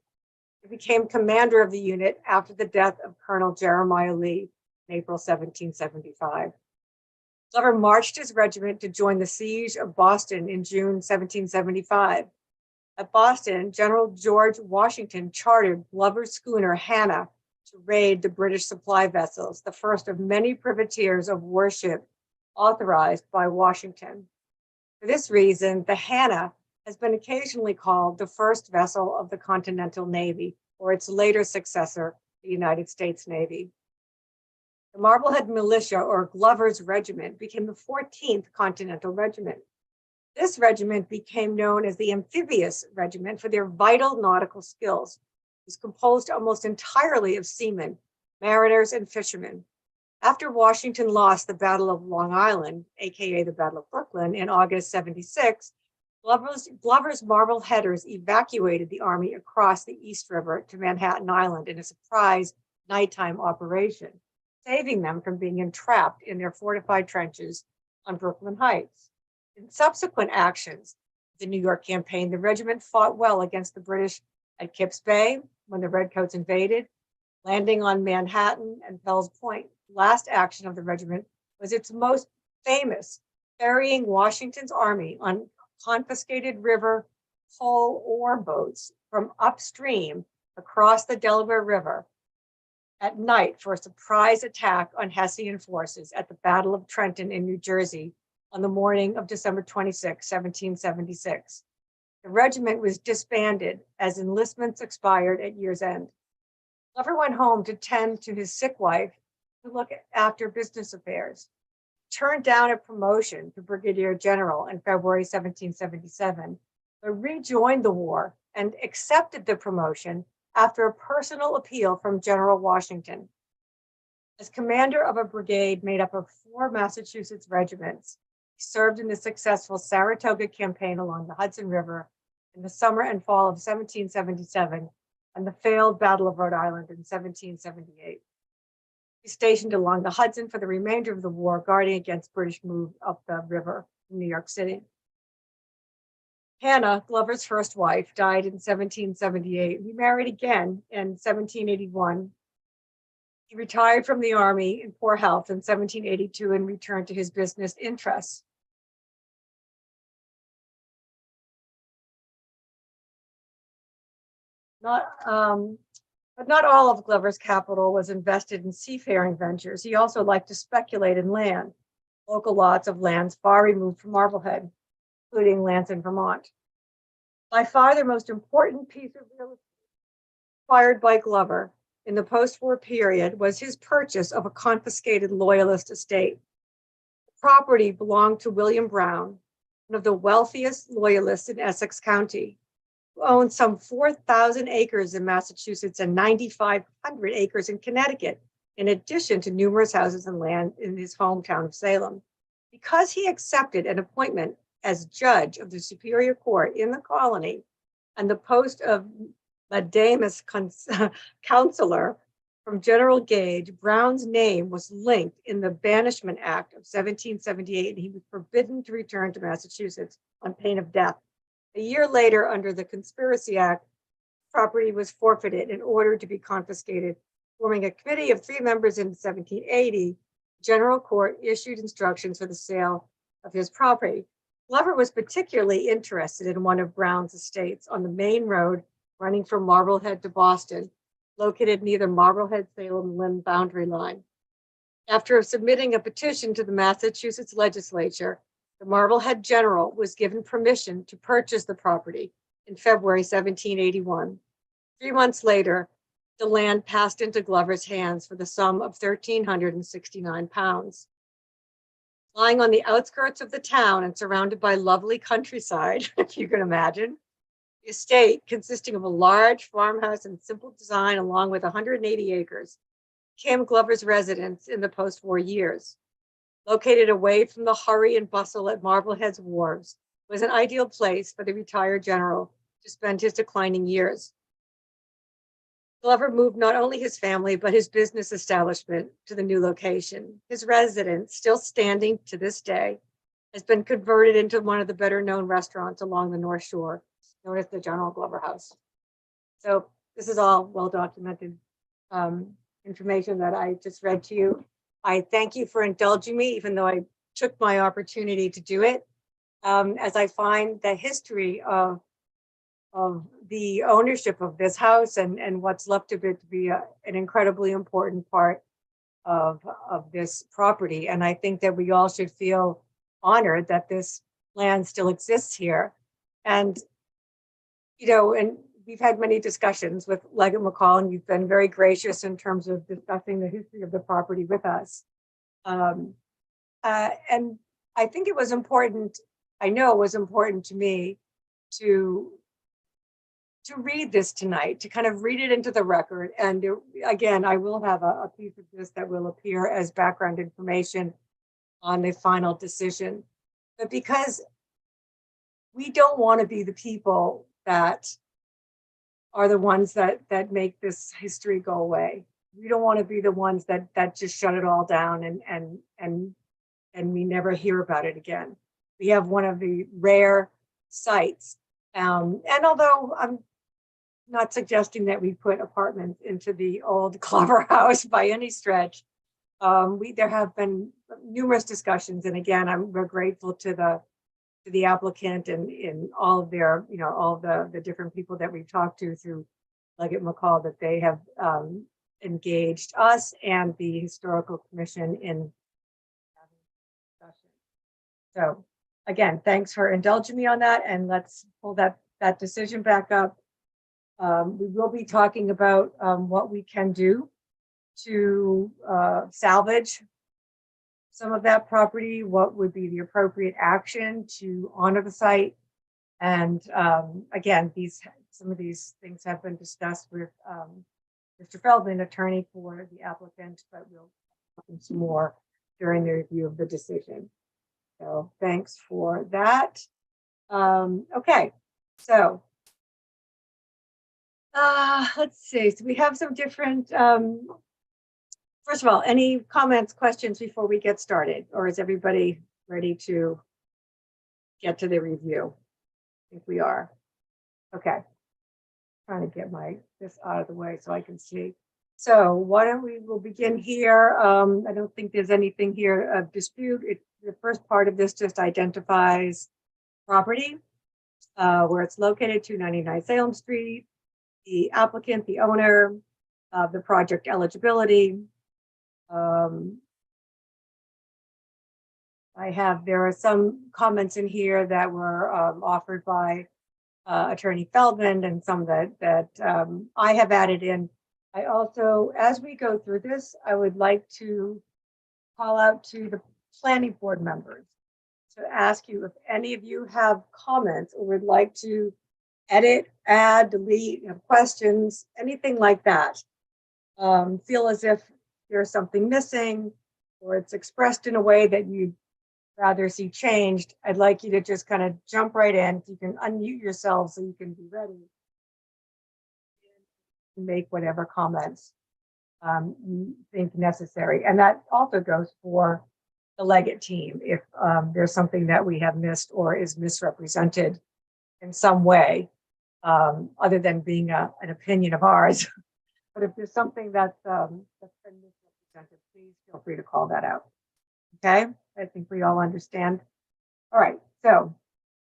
He became commander of the unit after the death of Colonel Jeremiah Lee in April 1775. Glover marched his regiment to join the siege of Boston in June 1775. At Boston, General George Washington chartered Glover's schooner Hannah to raid the British supply vessels, the first of many privateers of warship authorized by Washington. For this reason, the Hannah has been occasionally called the first vessel of the Continental Navy, or its later successor, the United States Navy. The Marblehead Militia, or Glover's Regiment, became the 14th Continental Regiment. This regiment became known as the Amphibious Regiment for their vital nautical skills. It was composed almost entirely of seamen, mariners, and fishermen. After Washington lost the Battle of Long Island, aka the Battle of Brooklyn, in August 76, Glover's Marbleheaders evacuated the army across the East River to Manhattan Island in a surprise nighttime operation, saving them from being entrapped in their fortified trenches on Brooklyn Heights. In subsequent actions, the New York campaign, the regiment fought well against the British at Kips Bay when the Redcoats invaded, landing on Manhattan and Fells Point. The last action of the regiment was its most famous, ferrying Washington's army on confiscated river coal ore boats from upstream across the Delaware River at night for a surprise attack on Hessian forces at the Battle of Trenton in New Jersey on the morning of December 26, 1776. The regiment was disbanded as enlistments expired at year's end. Glover went home to tend to his sick wife to look after business affairs. Turned down a promotion to brigadier general in February 1777, but rejoined the war and accepted the promotion after a personal appeal from General Washington. As commander of a brigade made up of 4 Massachusetts regiments, he served in the successful Saratoga campaign along the Hudson River in the summer and fall of 1777 and the failed Battle of Rhode Island in 1778. He stationed along the Hudson for the remainder of the war, guarding against British move up the river in New York City. Hannah, Glover's first wife, died in 1778. He married again in 1781. He retired from the army in poor health in 1782 and returned to his business interests. But not all of Glover's capital was invested in seafaring ventures. He also liked to speculate in land, local lots of lands far removed from Marblehead, including lands in Vermont. By far the most important piece of real estate acquired by Glover in the post-war period was his purchase of a confiscated Loyalist estate. The property belonged to William Brown, one of the wealthiest Loyalists in Essex County, who owned some 4,000 acres in Massachusetts and 9,500 acres in Connecticut, in addition to numerous houses and land in his hometown of Salem. Because he accepted an appointment as judge of the Superior Court in the colony and the post of Mandamus counselor from General Gage, Brown's name was linked in the Banishment Act of 1778, and he was forbidden to return to Massachusetts on pain of death. A year later, under the Conspiracy Act, property was forfeited in order to be confiscated. Forming a committee of 3 members in 1780, General Court issued instructions for the sale of his property. Glover was particularly interested in one of Brown's estates on the main road running from Marblehead to Boston, located near the Marblehead-Salem-Lynn boundary line. After submitting a petition to the Massachusetts legislature, the Marblehead General was given permission to purchase the property in February 1781. 3 months later, the land passed into Glover's hands for the sum of £1,369. Lying on the outskirts of the town and surrounded by lovely countryside, if you can imagine, the estate, consisting of a large farmhouse and simple design along with 180 acres, became Glover's residence in the post-war years. Located away from the hurry and bustle at Marblehead's wharves, was an ideal place for the retired general to spend his declining years. Glover moved not only his family, but his business establishment to the new location. His residence, still standing to this day, has been converted into one of the better known restaurants along the North Shore, known as the General Glover House. So this is all well-documented information that I just read to you. I thank you for indulging me, even though I took my opportunity to do it. As I find the history of the ownership of this house and what's left of it to be an incredibly important part of this property. And I think that we all should feel honored that this land still exists here. And, you know, and we've had many discussions with Leggett McCall, and you've been very gracious in terms of discussing the history of the property with us. And I think it was important, I know it was important to me to read this tonight, to kind of read it into the record. And again, I will have a piece of this that will appear as background information on the final decision. But because we don't want to be the people that are the ones that make this history go away. We don't want to be the ones that just shut it all down and we never hear about it again. We have one of the rare sites. And although I'm not suggesting that we put apartments into the old Clover House by any stretch, there have been numerous discussions. And again, we're grateful to the applicant and in all of their, you know, all the different people that we've talked to through Leggett McCall, that they have engaged us and the Historical Commission in having discussion. So again, thanks for indulging me on that, and let's pull that decision back up. We will be talking about what we can do to salvage some of that property, what would be the appropriate action to honor the site. And again, some of these things have been discussed with Mr. Feldman, attorney for the applicant, but we'll talk some more during the review of the decision. So thanks for that. Okay, so let's see. So we have some different, first of all, any comments, questions before we get started? Or is everybody ready to get to the review? I think we are. Okay. Trying to get this out of the way so I can see. So why don't we'll begin here. I don't think there's anything here of dispute. The first part of this just identifies property, where it's located, 299 Salem Street, the applicant, the owner, the project eligibility. There are some comments in here that were offered by Attorney Feldman, and some that I have added in. I also, as we go through this, I would like to call out to the planning board members to ask you if any of you have comments or would like to edit, add, delete, have questions, anything like that. Feel as if there's something missing or it's expressed in a way that you'd rather see changed. I'd like you to just kind of jump right in. You can unmute yourself so you can be ready and make whatever comments you think necessary. And that also goes for the Leggett team. If there's something that we have missed or is misrepresented in some way, other than being an opinion of ours. But if there's something that's been misrepresented, please feel free to call that out. Okay, I think we all understand. All right, so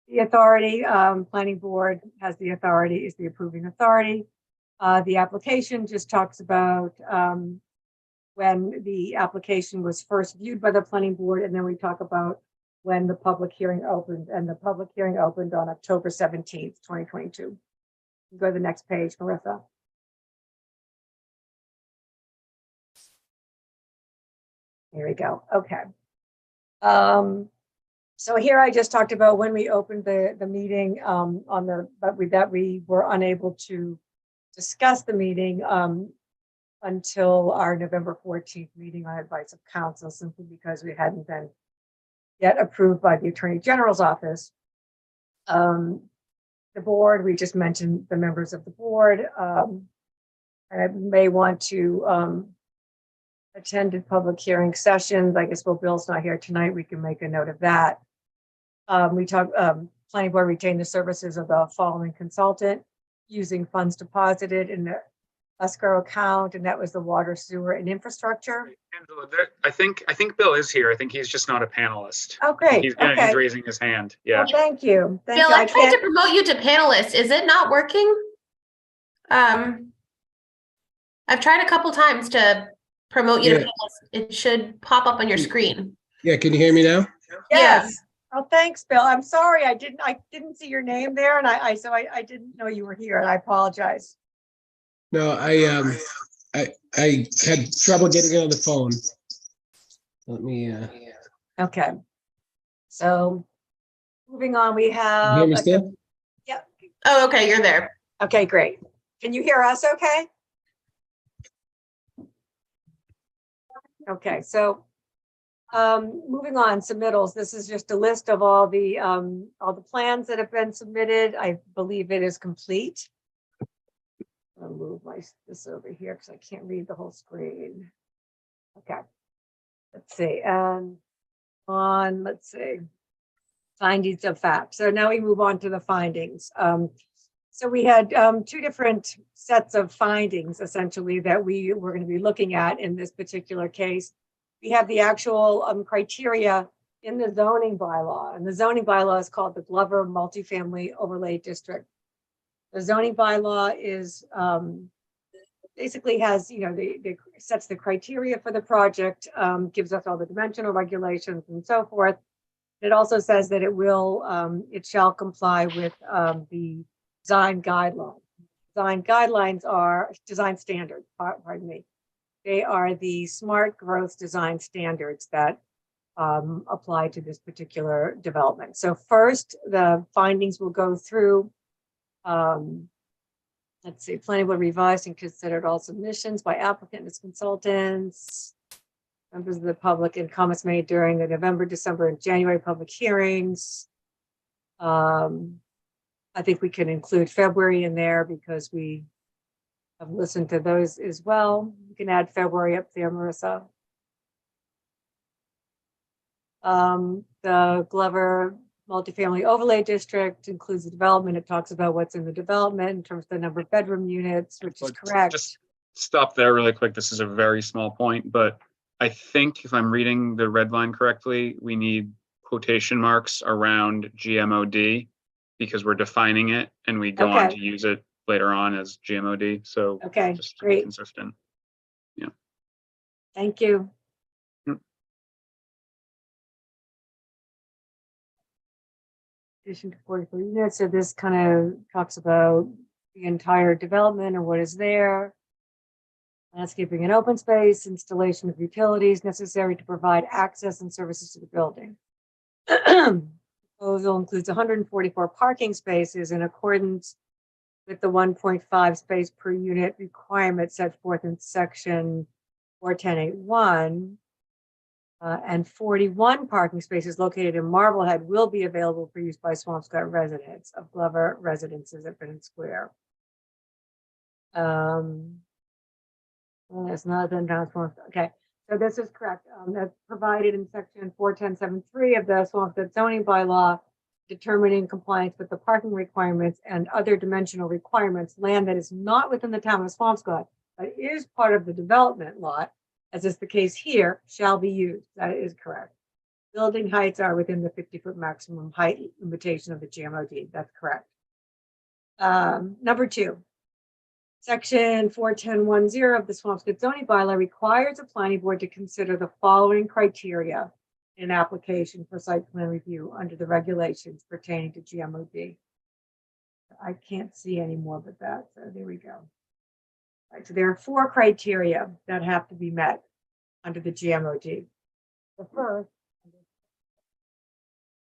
the authority, planning board has the authority, is the approving authority. The application just talks about when the application was first viewed by the planning board, and then we talk about when the public hearing opened, and the public hearing opened on October 17th, 2022. Go to the next page, Marissa. Here we go. Okay. So here I just talked about when we opened the meeting that we were unable to discuss the meeting until our November 14th meeting on advice of counsel, simply because we hadn't been yet approved by the Attorney General's office. The board, we just mentioned the members of the board. I may want to attended public hearing sessions. I guess, well, Bill's not here tonight. We can make a note of that. We talk, planning board retained the services of the following consultant using funds deposited in the escrow account, and that was the water, sewer, and infrastructure. Angela, I think Bill is here. I think he's just not a panelist. Oh, great. He's Okay. raising his hand. Yeah. Well, thank you. Thank Bill, you. I tried to promote you to panelist. Is it not working? I've tried a couple times to promote you to panelist. It should pop up on your screen. Yeah, can you hear me now? Yes. Oh, thanks, Bill. I'm sorry. I didn't see your name there, and I didn't know you were here, and I apologize. No, I had trouble getting it on the phone. Let me Okay. So moving on, we have. hear me still? Yeah. Oh, okay, you're there. Okay, great. Can you hear us okay? Okay, so moving on, submittals. This is just a list of all the plans that have been submitted. I believe it is complete. I'll move this over here because I can't read the whole screen. Okay. Let's see. Let's see. Findings of fact. So now we move on to the findings. So we had two different sets of findings, essentially, that we were going to be looking at in this particular case. We have the actual criteria in the zoning bylaw, and the zoning bylaw is called the Glover Multifamily Overlay District. The zoning bylaw is basically has, the sets the criteria for the project, gives us all the dimensional regulations and so forth. It also says that it shall comply with the design guidelines. Design guidelines are design standards, pardon me. They are the smart growth design standards that apply to this particular development. So first, the findings will go through, let's see, planning board revised and considered all submissions by applicant and its consultants, members of the public, and comments made during the November, December, and January public hearings. I think we can include February in there because we have listened to those as well. You can add February up there, Marissa. The Glover Multifamily Overlay District includes the development. It talks about what's in the development in terms of the number of bedroom units, which is correct. Just stop there really quick. This is a very small point, but I think if I'm reading the red line correctly, we need quotation marks around GMOD because we're defining it and we go on to use it later on as GMOD. So just to be consistent. Yeah. Thank you. Addition to 44 units. So this kind of talks about the entire development and what is there. Landscaping and open space, installation of utilities necessary to provide access and services to the building. Proposal includes 144 parking spaces in accordance with the 1.5 space per unit requirement set forth in section 410.8.1. And 41 parking spaces located in Marblehead will be available for use by Swampscott residents of Glover residences at Vinnin Square. Well, it's not been transformed. Okay, so this is correct. That's provided in section 410.7.3 of the Swampscott Zoning Bylaw, determining compliance with the parking requirements and other dimensional requirements. Land that is not within the town of Swampscott, but is part of the development lot, as is the case here, shall be used. That is correct. Building heights are within the 50-foot maximum height limitation of the GMOD. That's correct. Number 2. Section 410.10 of the Swampscott Zoning Bylaw requires a planning board to consider the following criteria in application for site plan review under the regulations pertaining to GMOD. I can't see any more but that, so there we go. All right, so there are 4 criteria that have to be met under the GMOD. The first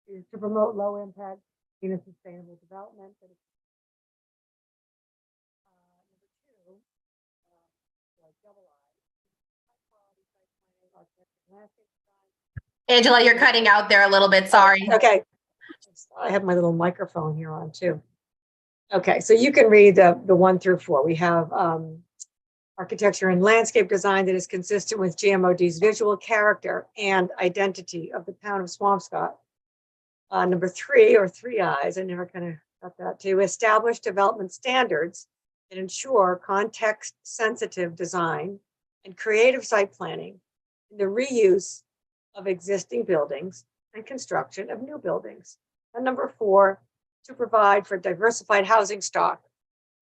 is to promote low impact in a sustainable development. Angela, you're cutting out there a little bit. Sorry. Okay. I have my little microphone here on too. Okay, so you can read the 1 through 4. We have architecture and landscape design that is consistent with GMOD's visual character and identity of the town of Swampscott. Number 3, or 3 I's, I never kind of got that, to establish development standards and ensure context-sensitive design and creative site planning in the reuse of existing buildings and construction of new buildings. And number 4, to provide for diversified housing stock,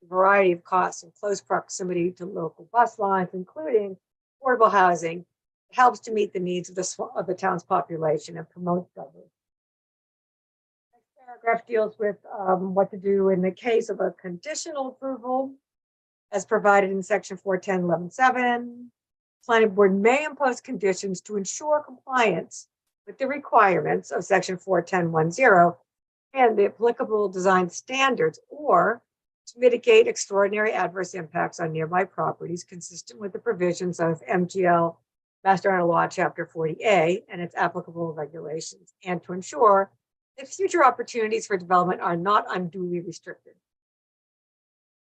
a variety of costs in close proximity to local bus lines, including affordable housing, helps to meet the needs of the town's population and promote diversity. Next paragraph deals with what to do in the case of a conditional approval, as provided in section 410.11.7. Planning board may impose conditions to ensure compliance with the requirements of section 410.10 and the applicable design standards, or to mitigate extraordinary adverse impacts on nearby properties consistent with the provisions of MGL Master General Law, Chapter 40A, and its applicable regulations, and to ensure that future opportunities for development are not unduly restricted.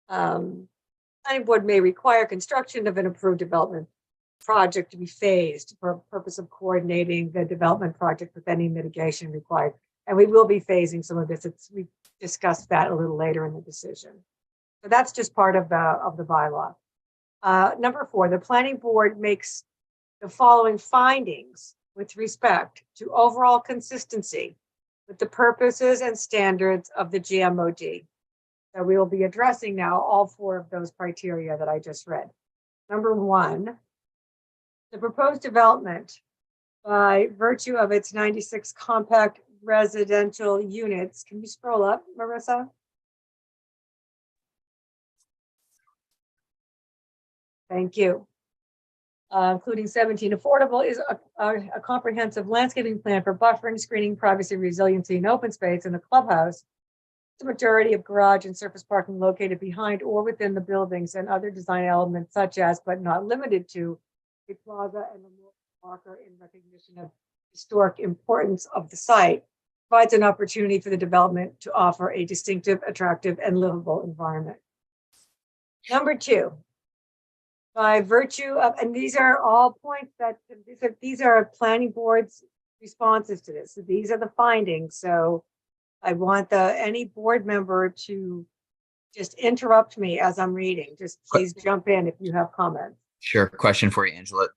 Planning board may require construction of an approved development project to be phased for purpose of coordinating the development project with any mitigation required. And we will be phasing some of this. We discussed that a little later in the decision. So that's just part of the bylaw. Number 4, the planning board makes the following findings with respect to overall consistency with the purposes and standards of the GMOD. So we will be addressing now all 4 of those criteria that I just read. Number 1, the proposed development, by virtue of its 96 compact residential units. Can you scroll up, Marissa? Thank you. Including 17 affordable, is a comprehensive landscaping plan for buffering, screening, privacy, resiliency, and open space in the clubhouse. The majority of garage and surface parking located behind or within the buildings, and other design elements such as, but not limited to, a plaza and a marker in recognition of historic importance of the site, provides an opportunity for the development to offer a distinctive, attractive, and livable environment. Number 2, by virtue of, and these are all points that, these are planning board's responses to this. So these are the findings. So I want any board member to just interrupt me as I'm reading. Just please jump in if you have comments. Sure. Question for you, Angela.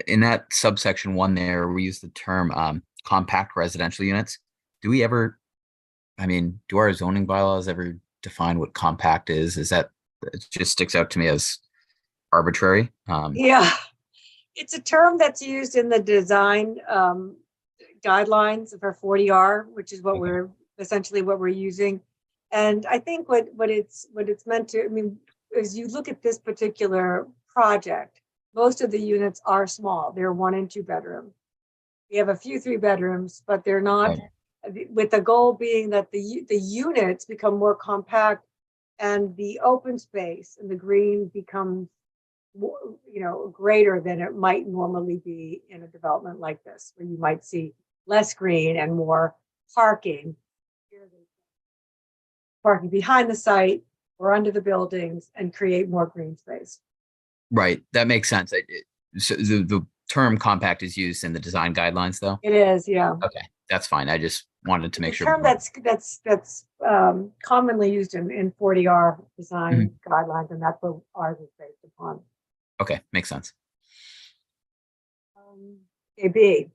In that subsection 1 there, we use the term compact residential units. Do we ever, do our zoning bylaws ever define what compact is? Is that, it just sticks out to me as arbitrary? Yeah, it's a term that's used in the design guidelines for 40R, which is what we're essentially what we're using. And I think what it's meant to, as you look at this particular project, most of the units are small. They're 1 and 2 bedroom. We have a few 3 bedrooms, but they're not, with the goal being that the units become more compact and the open space and the green becomes more, greater than it might normally be in a development like this, where you might see less green and more parking behind the site or under the buildings, and create more green space. Right. That makes sense. So the term compact is used in the design guidelines, though? It is, yeah. Okay, that's fine. I just wanted to make sure. Term that's commonly used in 40R design guidelines, and that's what ours is based upon. Okay, makes sense. AB,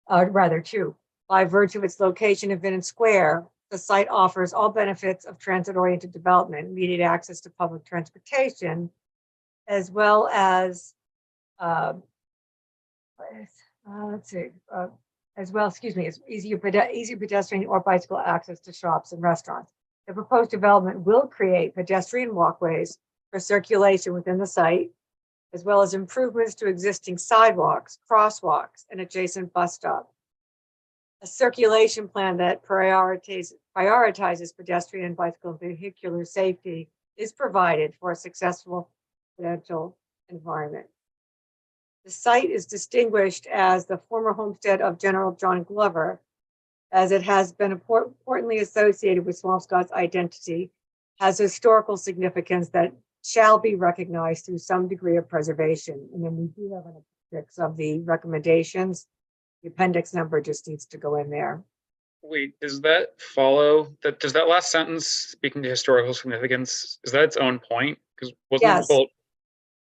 rather 2, by virtue of its location in Vinnin Square, the site offers all benefits of transit-oriented development, immediate access to public transportation, as well as easier pedestrian or bicycle access to shops and restaurants. The proposed development will create pedestrian walkways for circulation within the site, as well as improvements to existing sidewalks, crosswalks, and adjacent bus stop. A circulation plan that prioritizes pedestrian and bicycle and vehicular safety is provided for a successful residential environment. The site is distinguished as the former homestead of General John Glover, as it has been importantly associated with Swampscott's identity, has historical significance that shall be recognized through some degree of preservation. And then we do have an appendix of the recommendations. The appendix number just needs to go in there. Wait, does that follow that? Does that last sentence, speaking to historical significance, is that its own point? Because Yes.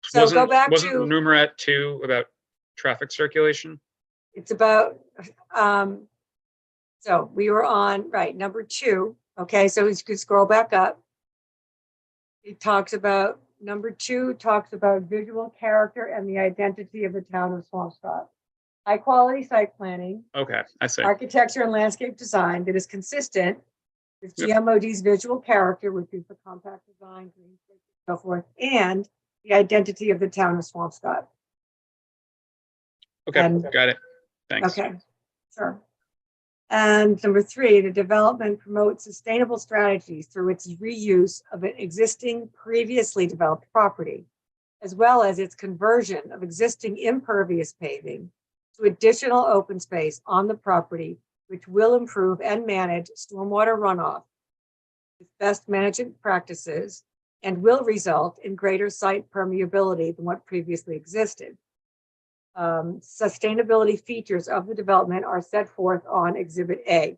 So go back wasn't to, numerat 2 about traffic circulation? it's about, so we were on, right, number 2. Okay, so you can scroll back up. It talks about, number 2 talks about visual character and the identity of the town of Swampscott. High quality site planning, Okay, I see. architecture and landscape design that is consistent with GMOD's visual character, which is the compact design, green space, and so forth, and the identity of the town of Swampscott. Okay, And- got it. Thanks. Okay, sure. And number 3, the development promotes sustainable strategies through its reuse of an existing previously developed property, as well as its conversion of existing impervious paving to additional open space on the property, which will improve and manage stormwater runoff with best management practices and will result in greater site permeability than what previously existed. Sustainability features of the development are set forth on Exhibit A.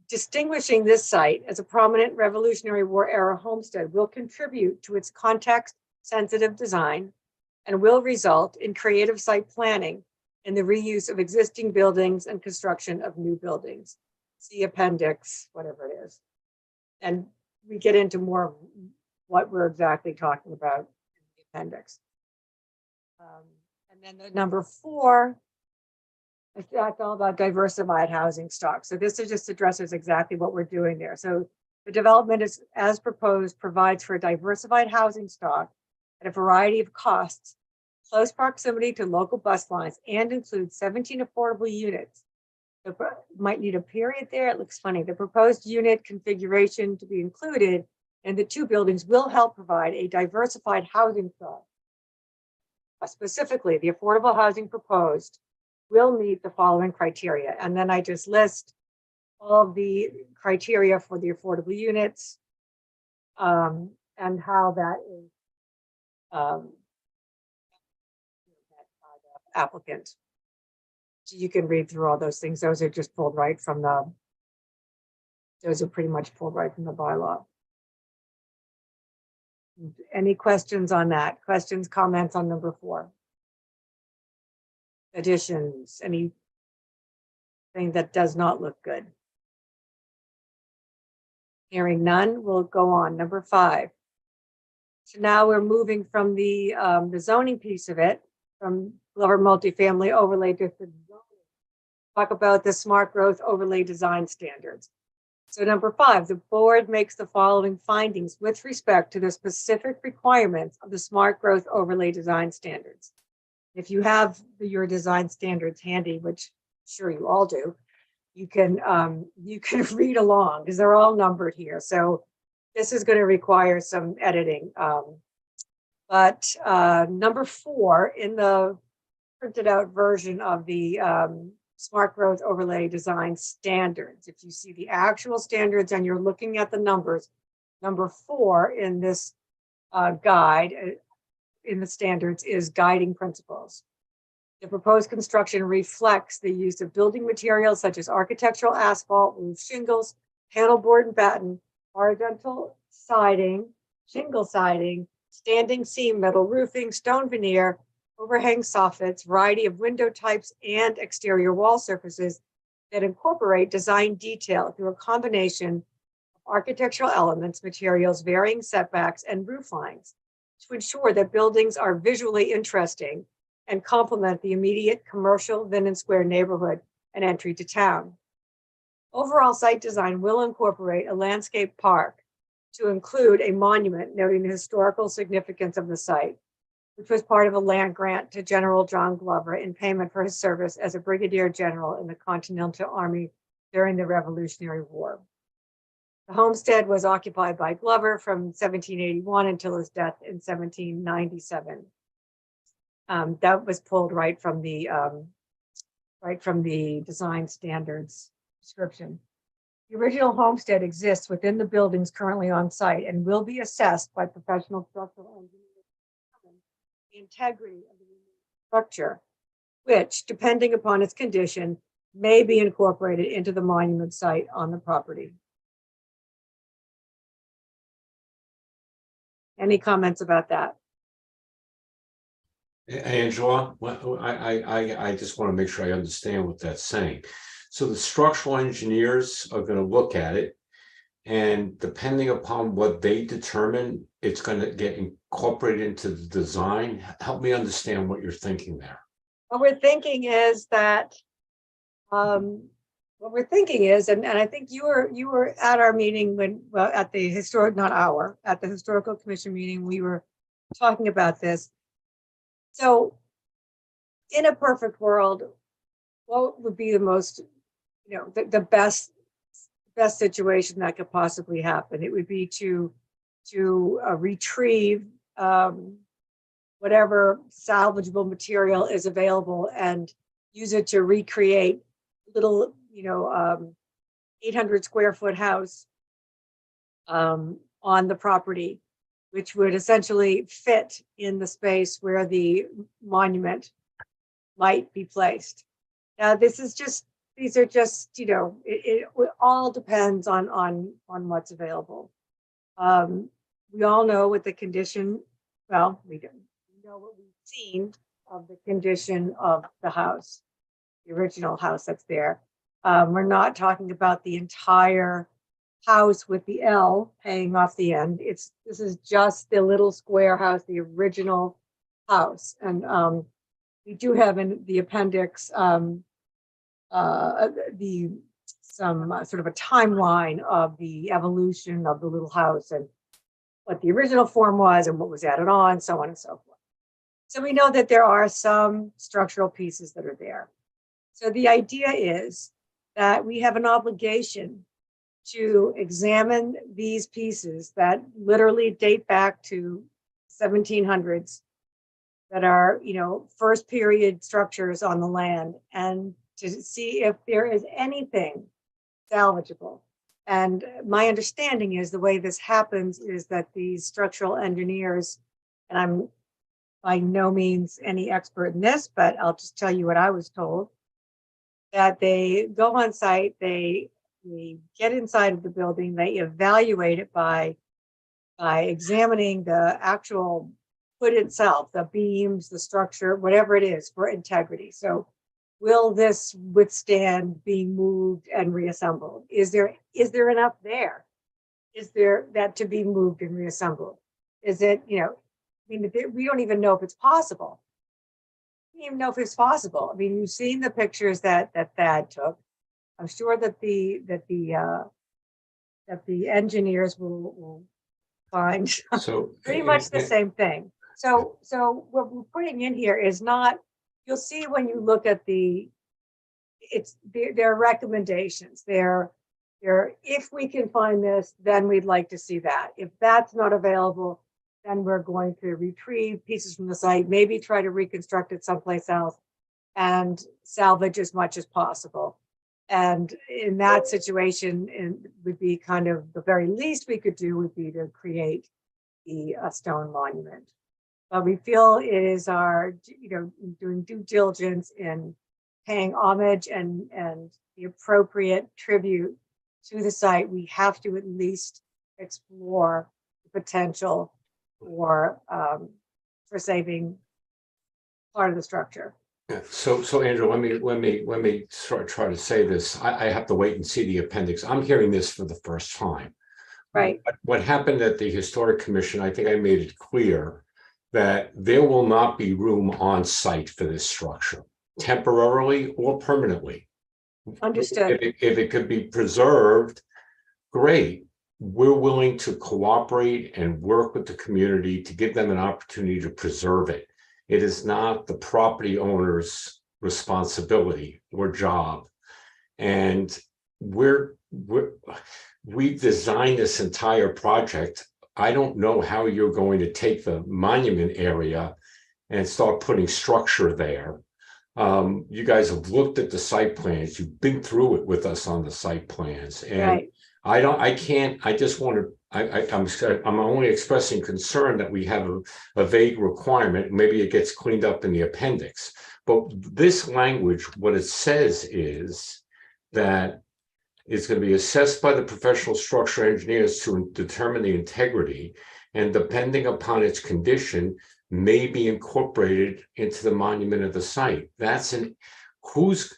Distinguishing this site as a prominent Revolutionary War era homestead will contribute to its context-sensitive design and will result in creative site planning and the reuse of existing buildings and construction of new buildings. See appendix, whatever it is. And we get into more of what we're exactly talking about in the appendix. And then the number 4, that's all about diversified housing stock. So this is just addresses exactly what we're doing there. So the development is, as proposed, provides for a diversified housing stock at a variety of costs, close proximity to local bus lines, and includes 17 affordable units. Might need a period there. It looks funny. The proposed unit configuration to be included in the 2 buildings will help provide a diversified housing stock. Specifically, the affordable housing proposed will meet the following criteria. And then I just list all of the criteria for the affordable units and how that is applicant. So you can read through all those things. Those are just pulled right from the, those are pretty much pulled right from the bylaw. Any questions on that? Questions, comments on number 4? Additions, anything that does not look good? Hearing none, we'll go on. Number 5. So now we're moving from the zoning piece of it, from Glover Multifamily Overlay District zoning. Talk about the smart growth overlay design standards. So number 5, the board makes the following findings with respect to the specific requirements of the smart growth overlay design standards. If you have your design standards handy, which I'm sure you all do, you can read along because they're all numbered here. So this is going to require some editing. But number 4 in the printed out version of the smart growth overlay design standards. If you see the actual standards and you're looking at the numbers, number 4 in this guide in the standards is guiding principles. The proposed construction reflects the use of building materials such as architectural asphalt, roof shingles, panel board and batten, horizontal siding, shingle siding, standing seam metal roofing, stone veneer, overhang soffits, variety of window types, and exterior wall surfaces that incorporate design detail through a combination of architectural elements, materials, varying setbacks, and roof lines to ensure that buildings are visually interesting and complement the immediate commercial Vinnin Square neighborhood and entry to town. Overall site design will incorporate a landscape park to include a monument noting the historical significance of the site, which was part of a land grant to General John Glover in payment for his service as a brigadier general in the Continental Army during the Revolutionary War. The homestead was occupied by Glover from 1781 until his death in 1797. That was pulled right from the design standards description. The original homestead exists within the buildings currently on site and will be assessed by professional structural engineers. The integrity of the structure, which, depending upon its condition, may be incorporated into the monument site on the property. Any comments about that? Angela, I just want to make sure I understand what that's saying. So the structural engineers are going to look at it, and depending upon what they determine, it's going to get incorporated into the design. Help me understand what you're thinking there. What we're thinking is that, and I think you were at our meeting when, well, at the at the historical commission meeting, we were talking about this. So in a perfect world, what would be the most, the best situation that could possibly happen? It would be to retrieve whatever salvageable material is available and use it to recreate little, 800 square foot house on the property, which would essentially fit in the space where the monument might be placed. Now, these are just, it all depends on what's available. We all know what the condition, well, we know what we've seen of the condition of the house, the original house that's there. We're not talking about the entire house with the L hanging off the end. This is just the little square house, the original house. And we do have in the appendix some sort of a timeline of the evolution of the little house and what the original form was and what was added on, so on and so forth. So we know that there are some structural pieces that are there. So the idea is that we have an obligation to examine these pieces that literally date back to 1700s, that are, first period structures on the land, and to see if there is anything salvageable. And my understanding is the way this happens is that these structural engineers, and I'm by no means any expert in this, but I'll just tell you what I was told, that they go on site, they get inside of the building, they evaluate it by examining the actual foot itself, the beams, the structure, whatever it is, for integrity. So will this withstand being moved and reassembled? Is there enough there? Is there that to be moved and reassembled? Is it, we don't even know if it's possible. We don't even know if it's possible. I mean, you've seen the pictures that Thad took. I'm sure that the engineers will find pretty much the same thing. So what we're putting in here is not, you'll see when you look at their recommendations. They're if we can find this, then we'd like to see that. If that's not available, then we're going to retrieve pieces from the site, maybe try to reconstruct it someplace else and salvage as much as possible. And in that situation, it would be kind of the very least we could do would be to create a stone monument. But we feel it is our, doing due diligence in paying homage and the appropriate tribute to the site. We have to at least explore the potential for saving part of the structure. Yeah. So Andrew, let me try to say this. I have to wait and see the appendix. I'm hearing this for the first time. Right. What happened at the Historic Commission, I think I made it clear that there will not be room on site for this structure, temporarily or permanently. Understood. If it could be preserved, great. We're willing to cooperate and work with the community to give them an opportunity to preserve it. It is not the property owner's responsibility or job. And we designed this entire project. I don't know how you're going to take the monument area and start putting structure there. You guys have looked at the site plans. You've been through it with us on the site plans. And right. I'm only expressing concern that we have a vague requirement. Maybe it gets cleaned up in the appendix, But this language, what it says is that it's going to be assessed by the professional structural engineers to determine the integrity, and depending upon its condition, may be incorporated into the monument of the site. That's who's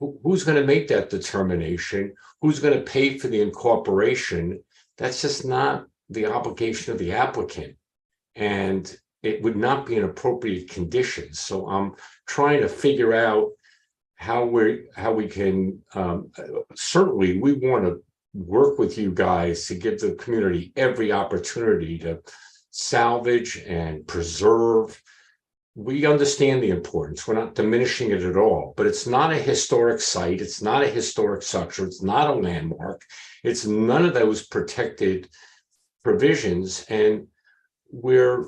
going to make that determination? Who's going to pay for the incorporation? That's just not the obligation of the applicant, and it would not be an appropriate condition. So I'm trying to figure out how we can, certainly we want to work with you guys to give the community every opportunity to salvage and preserve. We understand the importance. We're not diminishing it at all, but it's not a historic site. It's not a historic structure. It's not a landmark. It's none of those protected provisions. And we're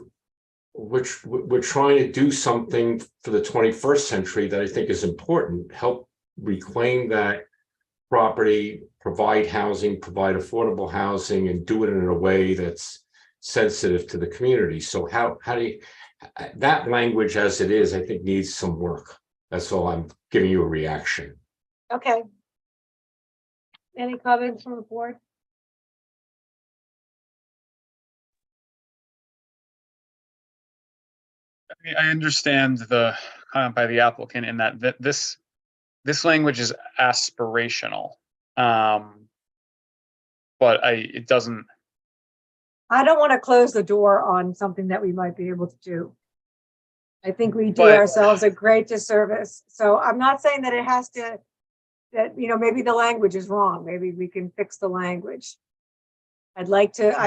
trying to do something for the 21st century that I think is important. Help reclaim that property, provide housing, provide affordable housing, and do it in a way that's sensitive to the community. So how do you, that language as it is, I think needs some work. That's all. I'm giving you a reaction. Okay. Any comments from the board? I understand the comment by the applicant in that this language is aspirational, but it doesn't. I don't want to close the door on something that we might be able to do. I think we do ourselves a great disservice. So I'm not saying that it has to, that, you know, maybe the language is wrong. Maybe we can fix the language. I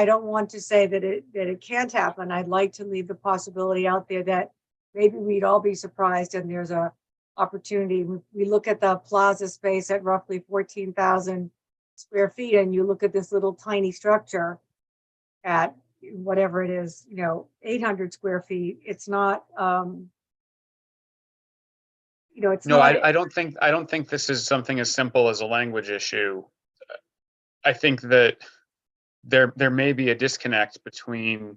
don't want to say that it can't happen. I'd like to leave the possibility out there that maybe we'd all be surprised and there's a opportunity. We look at the plaza space at roughly 14,000 square feet, and you look at this little tiny structure at whatever it is, 800 square feet. It's not, it's no, not. I don't think this is something as simple as a language issue. I think that there may be a disconnect between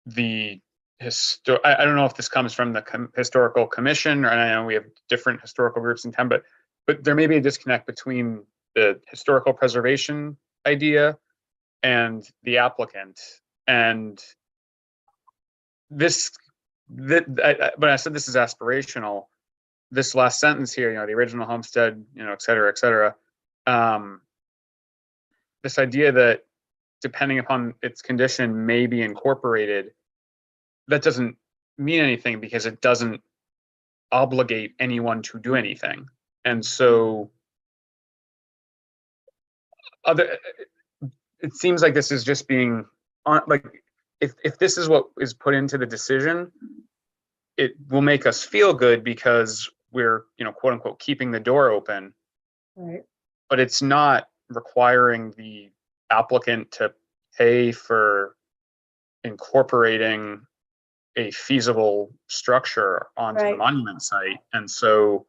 the I don't know if this comes from the historical commission, or I know we have different historical groups in town, but there may be a disconnect between the historical preservation idea and the applicant. And when I said this is aspirational, this last sentence here, the original homestead, et cetera, et cetera. This idea that depending upon its condition may be incorporated, that doesn't mean anything because it doesn't obligate anyone to do anything. And so it seems like this is just being on, like, if this is what is put into the decision, it will make us feel good because we're, quote unquote, keeping the door open. Right. But it's not requiring the applicant to pay for incorporating a feasible structure onto the monument site. And so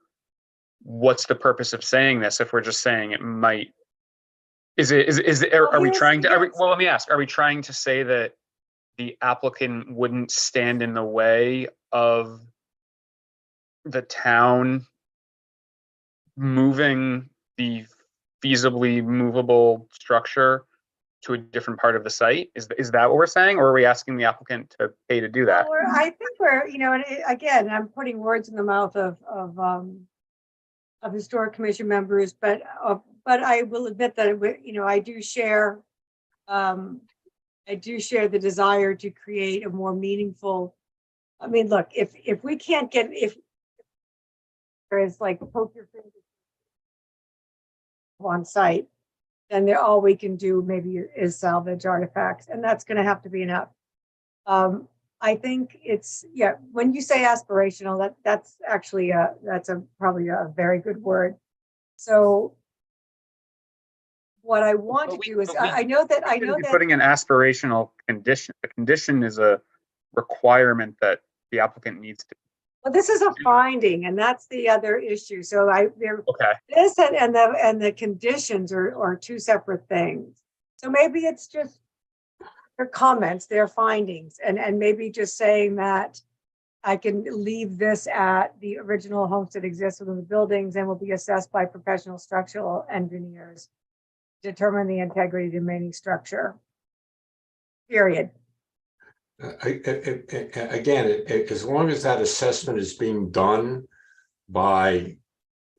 what's the purpose of saying this if we're just saying it might? Are we trying to, well, let me ask, are we trying to say that the applicant wouldn't stand in the way of the town moving the feasibly movable structure to a different part of the site? Is that what we're saying, or are we asking the applicant to pay to do that? I think we're, again, I'm putting words in the mouth of historic commission members, but I will admit that I do share the desire to create a more meaningful. I mean, look, if we can't get, if there is like poke your fingers on site, then all we can do maybe is salvage artifacts, and that's going to have to be enough. I think it's, when you say aspirational, that's actually probably a very good word. So what I want to do is, I know that putting an aspirational condition. The condition is a requirement that the applicant needs to. Well, this is a finding, and that's the other issue. So this and the conditions are two separate things. So maybe it's just their comments, their findings, and maybe just saying that I can leave this at the original homestead exists within the buildings and will be assessed by professional structural engineers. Determine the integrity of the remaining structure. Period. Again, as long as that assessment is being done by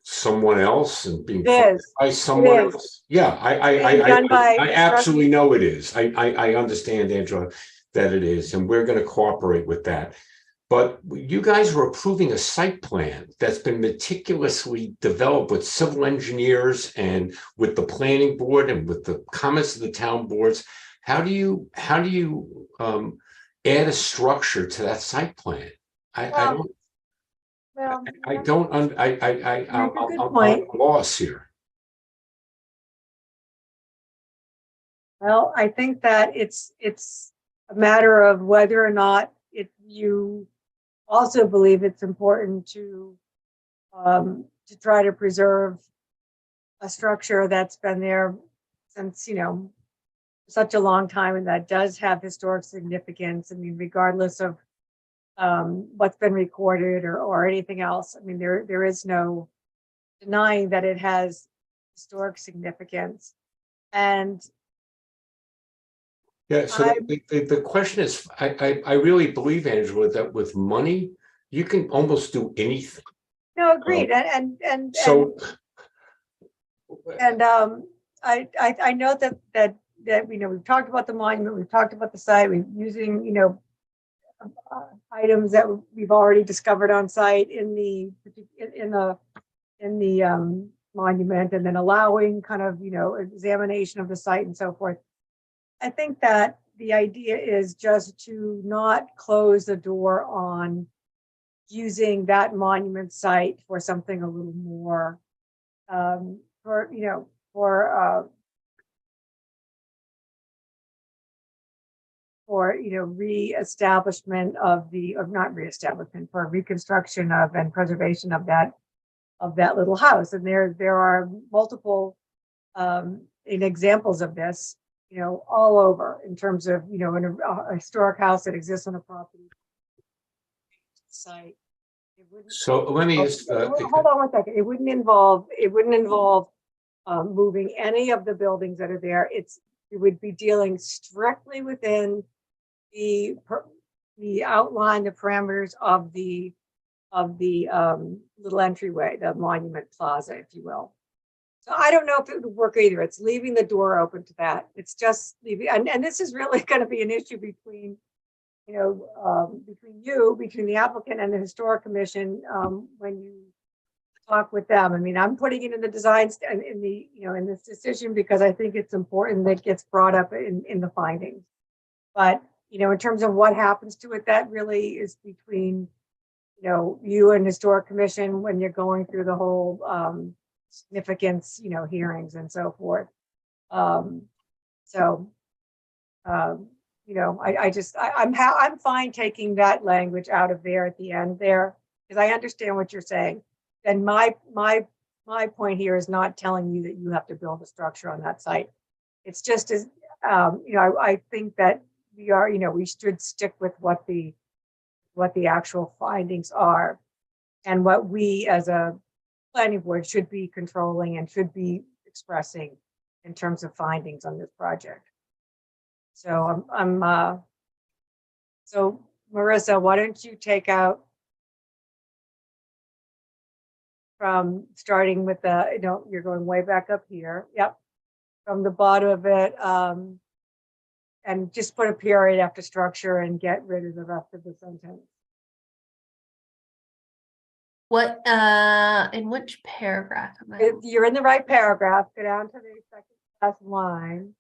someone else and being It funded is. by someone It is. else. Yeah, Being done by I absolutely know it is. I understand, Angela, that it is, and we're going to cooperate with that. But you guys were approving a site plan that's been meticulously developed with civil engineers and with the planning board and with the comments of the town boards. How do you add a structure to that site plan? I'm lost here. Well, I think that it's a matter of whether or not you also believe it's important to try to preserve a structure that's been there since, such a long time, and that does have historic significance. I mean, regardless of what's been recorded or anything else. I mean, there is no denying that it has historic significance. And yeah, so the question is, I really believe, Angela, that with money, you can almost do anything. no, agreed. I know that we've talked about the monument, we've talked about the site, we're using, items that we've already discovered on site in the monument, and then allowing kind of, examination of the site and so forth. I think that the idea is just to not close the door on using that monument site for something a little more, for reestablishment of not reestablishment, for reconstruction of and preservation of that little house. And there are multiple examples of this, all over, in terms of, in a historic house that exists on a property site. So let me just hold on one second. It wouldn't involve moving any of the buildings that are there. It would be dealing strictly within the outline, the parameters of the little entryway, the monument plaza, if you will. So I don't know if it would work either. It's leaving the door open to that. It's just leaving, and this is really going to be an issue between between the applicant and the historic commission when you talk with them. I mean, I'm putting it in the designs and in this decision because I think it's important that it gets brought up in the findings. But in terms of what happens to it, that really is between you and historic commission when you're going through the whole significance, hearings and so forth. I'm fine taking that language out of there at the end there, because I understand what you're saying. And my point here is not telling you that you have to build a structure on that site. It's just as I think that we should stick with what the actual findings are, and what we as a planning board should be controlling and should be expressing in terms of findings on this project. So so Marissa, why don't you take out from starting with you're going way back up here. Yep. From the bottom of it, and just put a period after structure and get rid of the rest of the sentence. What, in which paragraph am I? You're in the right paragraph. Go down to the second last line.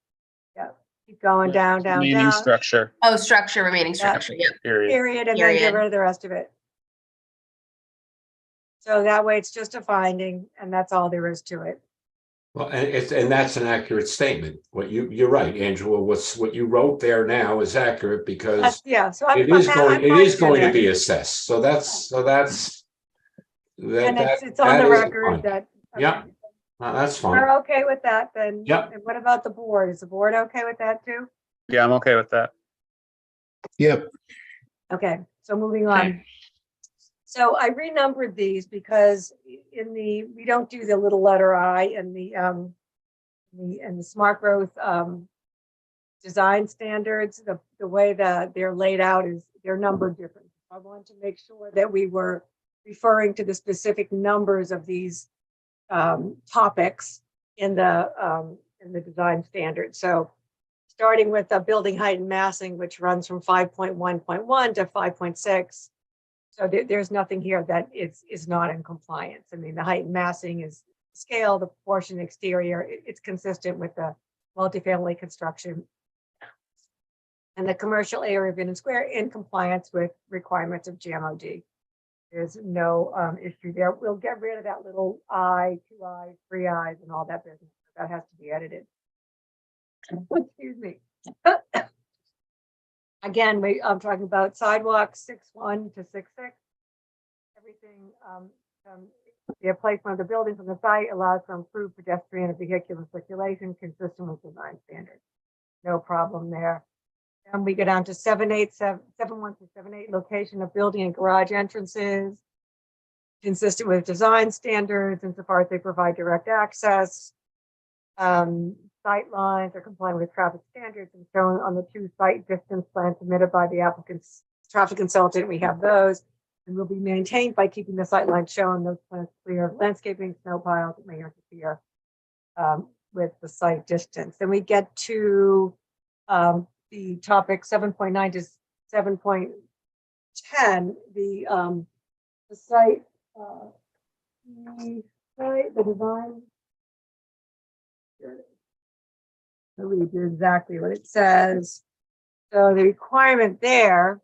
Yep. Keep going down. Remaining structure. Oh, structure, remaining structure. Yep. Period, and then get rid of the rest of it. So that way it's just a finding, and that's all there is to it. Well, and that's an accurate statement. You're right, Angela. What you wrote there now is accurate, because it is going to be assessed. So that's it's on the record that. Yeah, that's fine. We're okay with that then. Yeah. And what about the board? Is the board okay with that too? Yeah, I'm okay with that. Yep. Okay, so moving on. So I renumbered these because we don't do the little letter I in the smart growth design standards. The way that they're laid out is they're numbered different. I wanted to make sure that we were referring to the specific numbers of these topics in the design standard. So starting with the building height and massing, which runs from 5.1.1 to 5.6. So there's nothing here that is not in compliance. I mean, the height and massing is scale, the proportion exterior, it's consistent with the multifamily construction. And the commercial area of Vinnin Square in compliance with requirements of GMOD. There's no issue there. We'll get rid of that little I, 2 I's, 3 I's, and all that business. That has to be edited. Excuse me. Again, I'm talking about sidewalks 6.1 to 6.6. Everything, the placement of the buildings on the site allows for improved pedestrian and vehicular circulation consistent with design standards. No problem there. And we go down to 7.1 to 7.8 location of building and garage entrances, consistent with design standards insofar as they provide direct access. Sight lines are complying with traffic standards and shown on the 2 site distance plans submitted by the applicant's traffic consultant. We have those and will be maintained by keeping the sight lines shown. Those plans clear of landscaping, snow piles that may interfere with the site distance. Then we get to the topic 7.9 to 7.10, the site, the design. I'll read you exactly what it says. So the requirement there,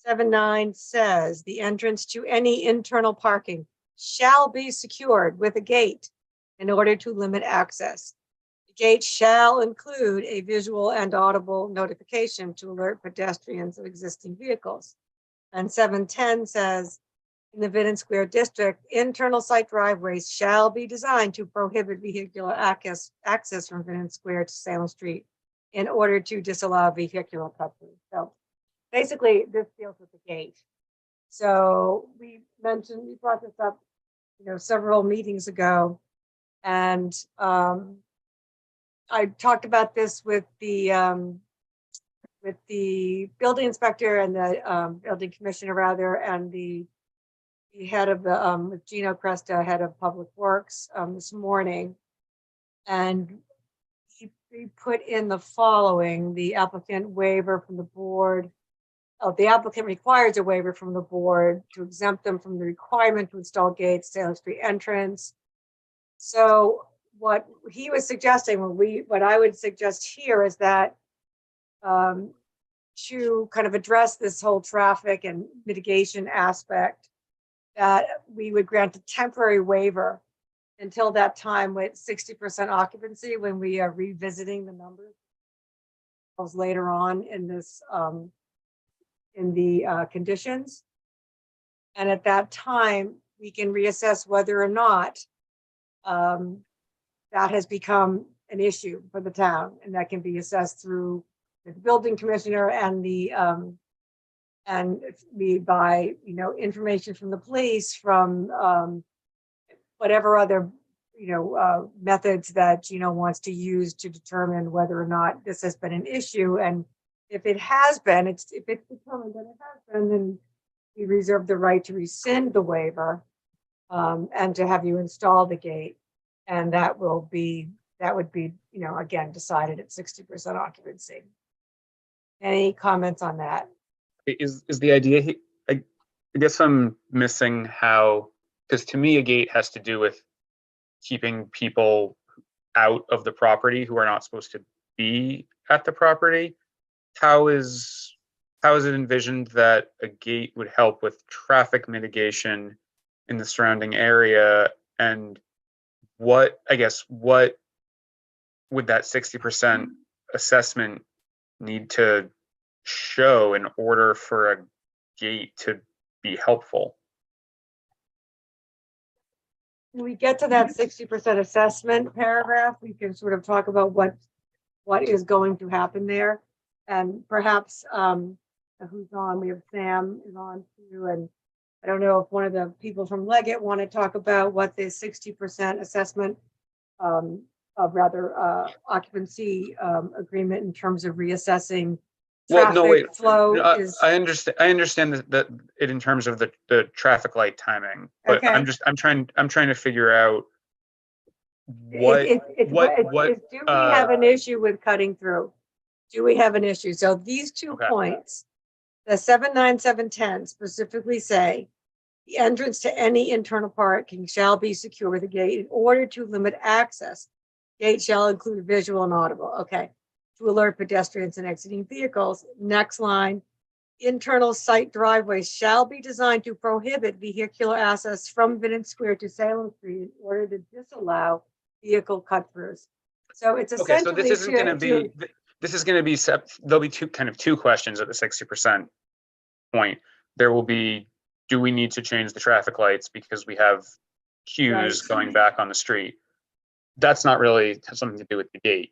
7.9 says the entrance to any internal parking shall be secured with a gate in order to limit access. The gate shall include a visual and audible notification to alert pedestrians of existing vehicles. And 7.10 says in the Vinnin Square district, internal site driveways shall be designed to prohibit vehicular access from Vinnin Square to Salem Street in order to disallow vehicular cut-through. So basically, this deals with the gate. So we brought this up, several meetings ago, and I talked about this with the building inspector and the building commissioner rather, and the head of the with Gino Cresta, head of Public Works, this morning, and he put in the following: the applicant waiver from the board. The applicant requires a waiver from the board to exempt them from the requirement to install gates, Salem Street entrance. So what he was suggesting, what I would suggest here is that to kind of address this whole traffic and mitigation aspect, that we would grant a temporary waiver until that time with 60% occupancy when we are revisiting the numbers later on in this in the conditions. And at that time, we can reassess whether or not that has become an issue for the town, and that can be assessed through the building commissioner and by information from the police, from whatever other methods that Gino wants to use to determine whether or not this has been an issue. And if it has been, if it's determined that it has been, then we reserve the right to rescind the waiver and to have you install the gate, and that would be again decided at 60% occupancy. Any comments on that? Is the idea, I guess I'm missing how, because to me a gate has to do with keeping people out of the property who are not supposed to be at the property. How is it envisioned that a gate would help with traffic mitigation in the surrounding area? And what would that 60% assessment need to show in order for a gate to be helpful? When we get to that 60% assessment paragraph, we can sort of talk about what is going to happen there. And perhaps who's on, we have Sam is on too, and I don't know if one of the people from Leggett want to talk about what the 60% assessment occupancy agreement in terms of reassessing Well, no, wait. traffic flow is. I understand that it in terms of the traffic light timing, but Okay. I'm trying to figure out what do we have an issue with cutting through? Do we have an issue? So these 2 points, the 7, 9, 7, 10 specifically say the entrance to any internal parking shall be secure with a gate in order to limit access. Gate shall include visual and audible. Okay. To alert pedestrians and exiting vehicles. Next line, internal site driveways shall be designed to prohibit vehicular access from Vinnin Square to Salem Street in order to disallow vehicle cut-throughs. So it's okay. So essentially this isn't going to be. This is going to be. There'll be two questions at the 60% point. There will be, do we need to change the traffic lights because we have queues going back on the street? That's not really something to do with the gate.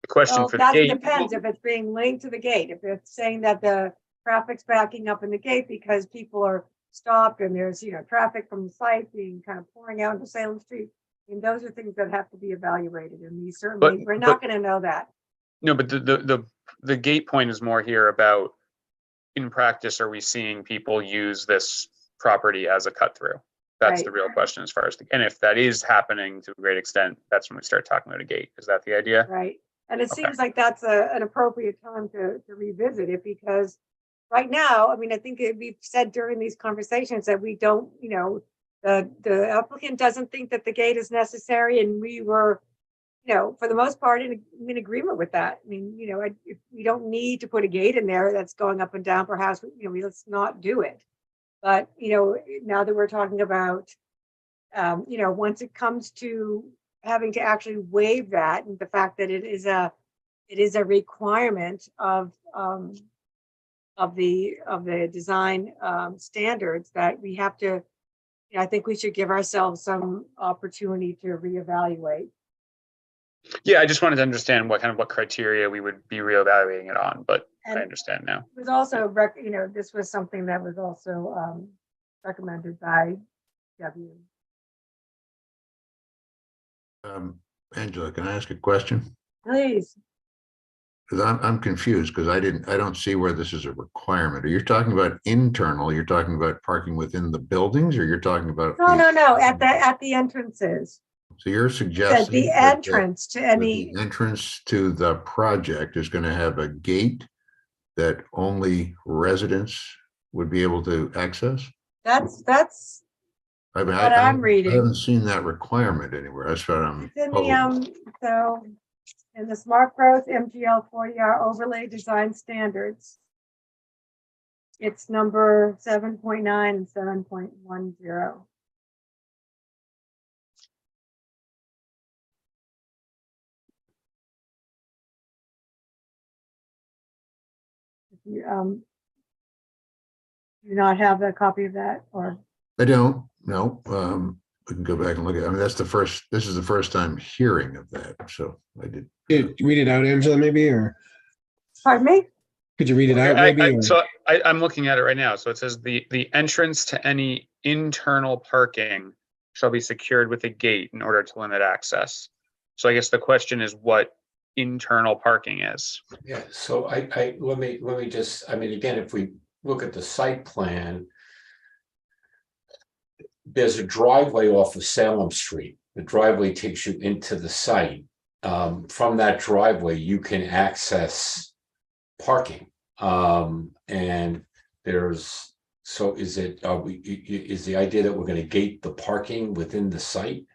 The question for the gate depends if it's being linked to the gate. If it's saying that the traffic's backing up in the gate because people are stopped and there's traffic from the site being kind of pouring out into Salem Street, and those are things that have to be evaluated. And we certainly we're not going to know that. No, but the gate point is more here about, in practice, are we seeing people use this property as a cut through? That's Right. the real question as far as and if that is happening to a great extent, that's when we start talking about a gate. Is that the idea? Right. And it Okay. seems like that's an appropriate time to revisit it, because right now, I mean, I think we've said during these conversations that we don't, the applicant doesn't think that the gate is necessary, and we were, for the most part in agreement with that. I mean, if we don't need to put a gate in there that's going up and down, perhaps, let's not do it. But, now that we're talking about, once it comes to having to actually waive that, and the fact that it is a requirement of the design standards, that we have to, I think we should give ourselves some opportunity to reevaluate. Yeah, I just wanted to understand what criteria we would be reevaluating it on, but I understand now. It was also, this was something that was also recommended by W. Angela, can I ask a question? Please. Because I'm confused, because I don't see where this is a requirement. Are you talking about internal? You're talking about parking within the buildings, or you're talking about? No, at the entrances. So you're suggesting the entrance to any the entrance to the project is going to have a gate that only residents would be able to access? That's I mean, what I'm reading. I haven't seen that requirement anywhere. That's what I'm. It's in the so in the Smart Growth MGL 40R overlay design standards, it's number 7.9 and 7.10. You do not have a copy of that, or? I don't. No. We can go back and look at it. I mean, this is the first time hearing of that. So I did. Could you read it out, Angela, maybe, or? Pardon me? Could you read it out, maybe? I'm looking at it right now. So it says the entrance to any internal parking shall be secured with a gate in order to limit access. So I guess the question is what internal parking is. Yeah, so let me just, I mean, again, if we look at the site plan, there's a driveway off of Salem Street. The driveway takes you into the site. From that driveway, you can access parking. And there's, so is the idea that we're going to gate the parking within the site?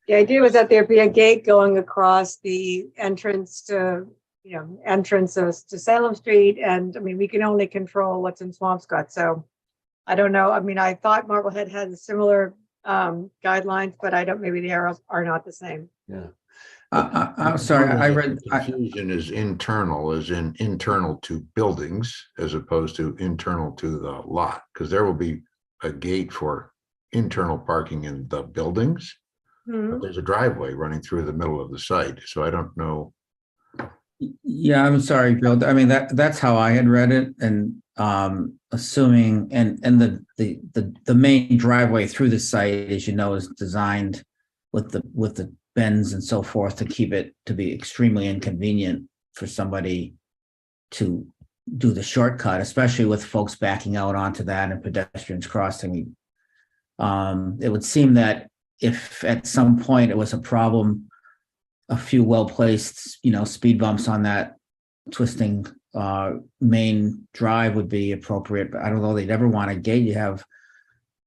The idea was that there'd be a gate going across the entrance to, to Salem Street. And I mean, we can only control what's in Swampscott. So I don't know. I mean, I thought Marblehead had similar guidelines, but maybe the arrows are not the same. Yeah. I'm sorry, I read. Confusion is internal, as in internal to buildings, as opposed to internal to the lot, because there will be a gate for internal parking in the buildings. But there's a driveway running through the middle of the site, so I don't know. Yeah, I'm sorry, Bill. I mean, that's how I had read it, and assuming, and the main driveway through the site, as you know, is designed with the bends and so forth to keep it to be extremely inconvenient for somebody to do the shortcut, especially with folks backing out onto that and pedestrians crossing. It would seem that if at some point it was a problem, a few well-placed, speed bumps on that twisting main drive would be appropriate, but I don't know they'd ever want a gate. You have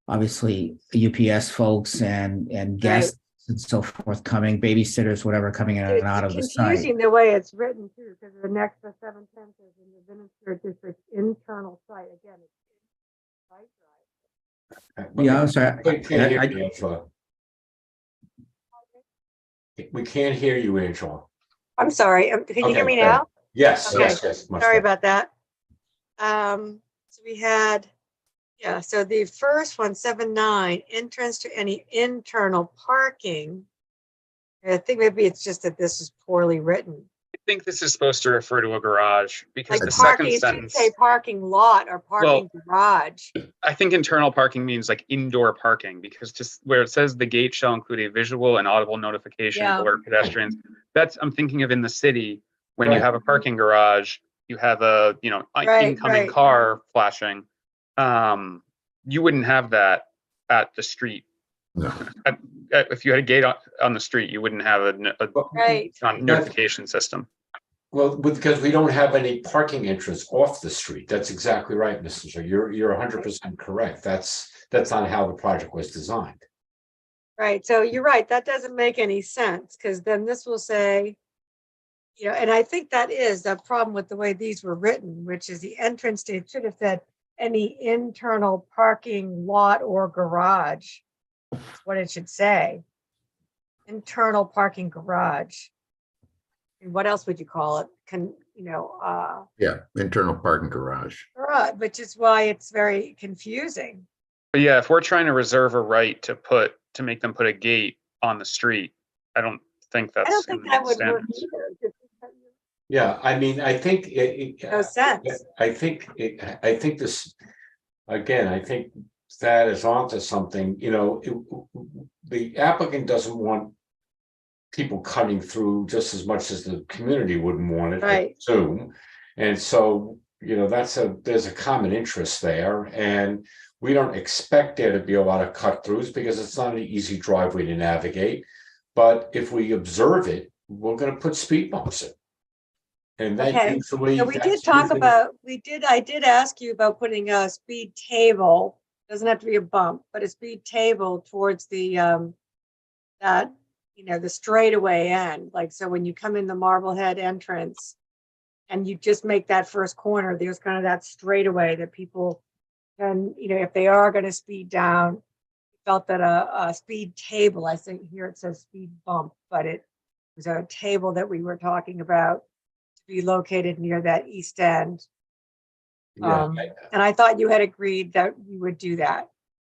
obviously UPS folks and guests and so forth coming, babysitters, whatever, coming in and out of the site. Confusing the way it's written too, because the next to 7/10 is in the Vinnin District internal site. Again, it's site drive. Yeah, I'm sorry. We can't hear you, Angela. We can't hear you, Angela. I'm sorry. Can you hear me now? Yes, Okay. yes. much Sorry better. about that. So we had, so the first one, 7-9, entrance to any internal parking. I think maybe it's just that this is poorly written. I think this is supposed to refer to a garage because Like the parking, second it should sentence, say parking lot or parking garage. I think internal parking means like indoor parking because just where it says the gate shall include a visual and audible notification Yeah. to alert pedestrians. That's, I'm thinking of in the city, when you Right. have a parking garage, you have a, incoming car flashing. You wouldn't have that at the street. No. If you had a gate on the street, you wouldn't have a notification system. Well, because we don't have any parking entrance off the street. That's exactly right, Mr. Chair. You're 100% correct. That's not how the project was designed. Right, so you're right, that doesn't make any sense, because then this will say, and I think that is the problem with the way these were written, which is the entrance to, it should have said any internal parking lot or garage. That's what it should say. Internal parking garage. And what else would you call it? Yeah, internal parking garage. Garage, which is why it's very confusing. But yeah, if we're trying to reserve a right to make them put a gate on the street, I don't think that's. I don't think that would work either. Yeah, I mean, I think No sense. I think this, again, I think that is onto something, the applicant doesn't want people cutting through just as much as the community wouldn't want it, I assume. And so, there's a common interest there, and we don't expect there to be a lot of cut throughs because it's not an easy driveway to navigate. But if we observe it, we're going to put speed bumps in. And that usually, so we did talk about, I did ask you about putting a speed table, doesn't have to be a bump, but a speed table towards the, the straightaway end. Like, so when you come in the Marblehead entrance and you just make that first corner, there's kind of that straightaway that people can, if they are going to speed down, felt that a speed table, I think here it says speed bump, but it was a table that we were talking about to be located near that east end. And I thought you had agreed that you would do that.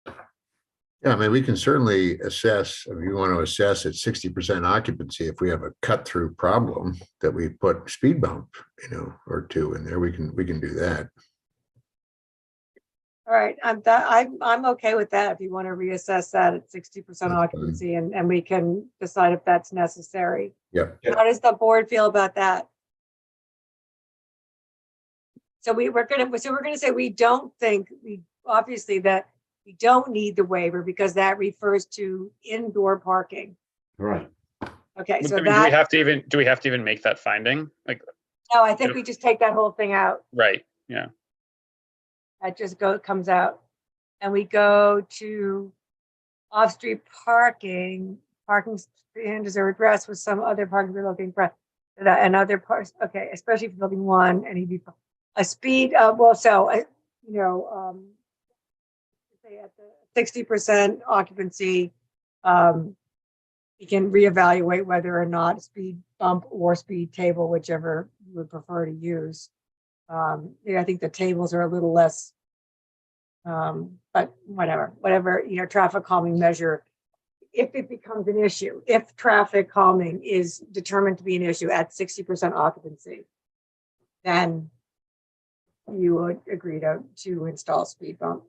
Yeah, I mean, we can certainly assess, if you want to assess at 60% occupancy, if we have a cut through problem that we put speed bump, or two in there, we can do that. All right, I'm okay with that. If you want to reassess that at 60% occupancy, and we can decide if that's necessary. Yeah. How does the board feel about that? So we're gonna say we don't think, obviously that we don't need the waiver because that refers to indoor parking. Right. Okay, so do that, we have to even make that finding? Like, no, I think we just take that whole thing out. right, yeah. That just comes out. And we go to off-street parking standards are addressed with some other parking we're looking for. And other parts, okay, especially for building one, and a speed, say at the 60% occupancy, you can reevaluate whether or not speed bump or speed table, whichever you would prefer to use. I think the tables are a little less, but whatever, traffic calming measure. If it becomes an issue, if traffic calming is determined to be an issue at 60% occupancy, then you would agree to install speed bump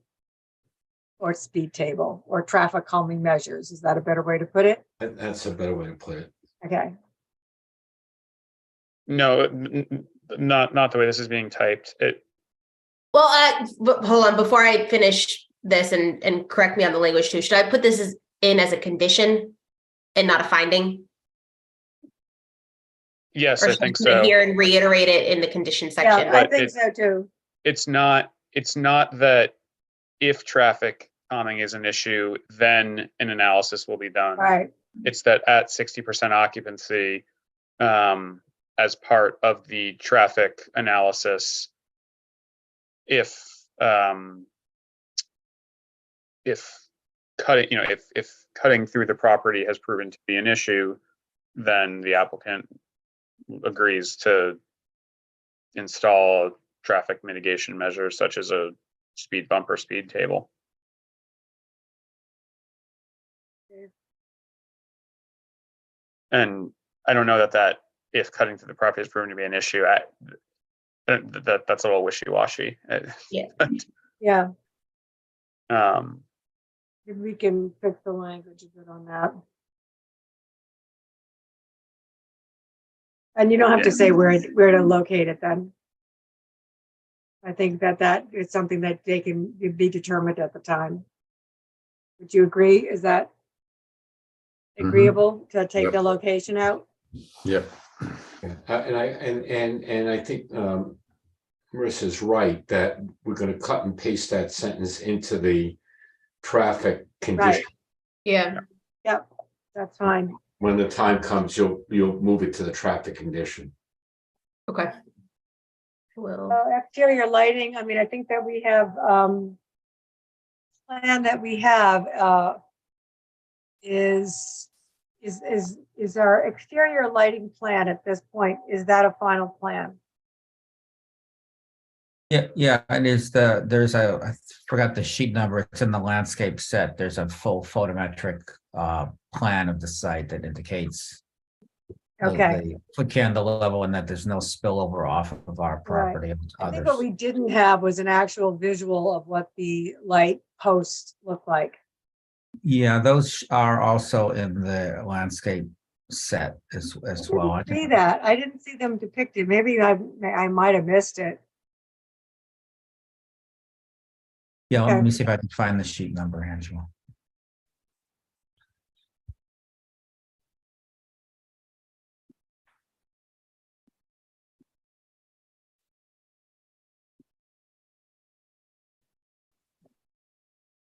or speed table or traffic calming measures. Is that a better way to put it? That's a better way to put it. Okay. No, not the way this is being typed. Well, hold on, before I finish this and correct me on the language too, should I put this in as a condition and not a finding? Yes, Or I should think put it so. here and reiterate it in the condition Yeah, section? I think so too. It's not that if traffic calming is an issue, then an analysis will be done. Right. It's that at 60% occupancy, as part of the traffic analysis, if cutting, if cutting through the property has proven to be an issue, then the applicant agrees to install traffic mitigation measures such as a speed bump or speed table. And I don't know that if cutting through the property has proven to be an issue, that's a little wishy-washy. Yeah. Yeah. Maybe we can fix the language a bit on that. And you don't have to say where to locate it then. I think that is something that they can be determined at the time. Would you agree? Is that agreeable to take the location out? Yep. And I think Marissa's right that we're going to cut and paste that sentence into the traffic condition. Right. Yeah. Yep. That's fine. When the time comes, you'll move it to the traffic condition. Okay. Well, Exterior lighting. I mean, I think that we have plan that we have is our exterior lighting plan at this point. Is that a final plan? Yeah, and I forgot the sheet number. It's in the landscape set. There's a full photometric plan of the site that indicates Okay. the foot candle level and that there's no spillover off of our property. I think what we didn't have was an actual visual of what the light posts look like. Yeah, those are also in the landscape set as well. I didn't see that. I didn't see them depicted. Maybe I might have missed it. Yeah, Okay. let me see if I can find the sheet number, Angela.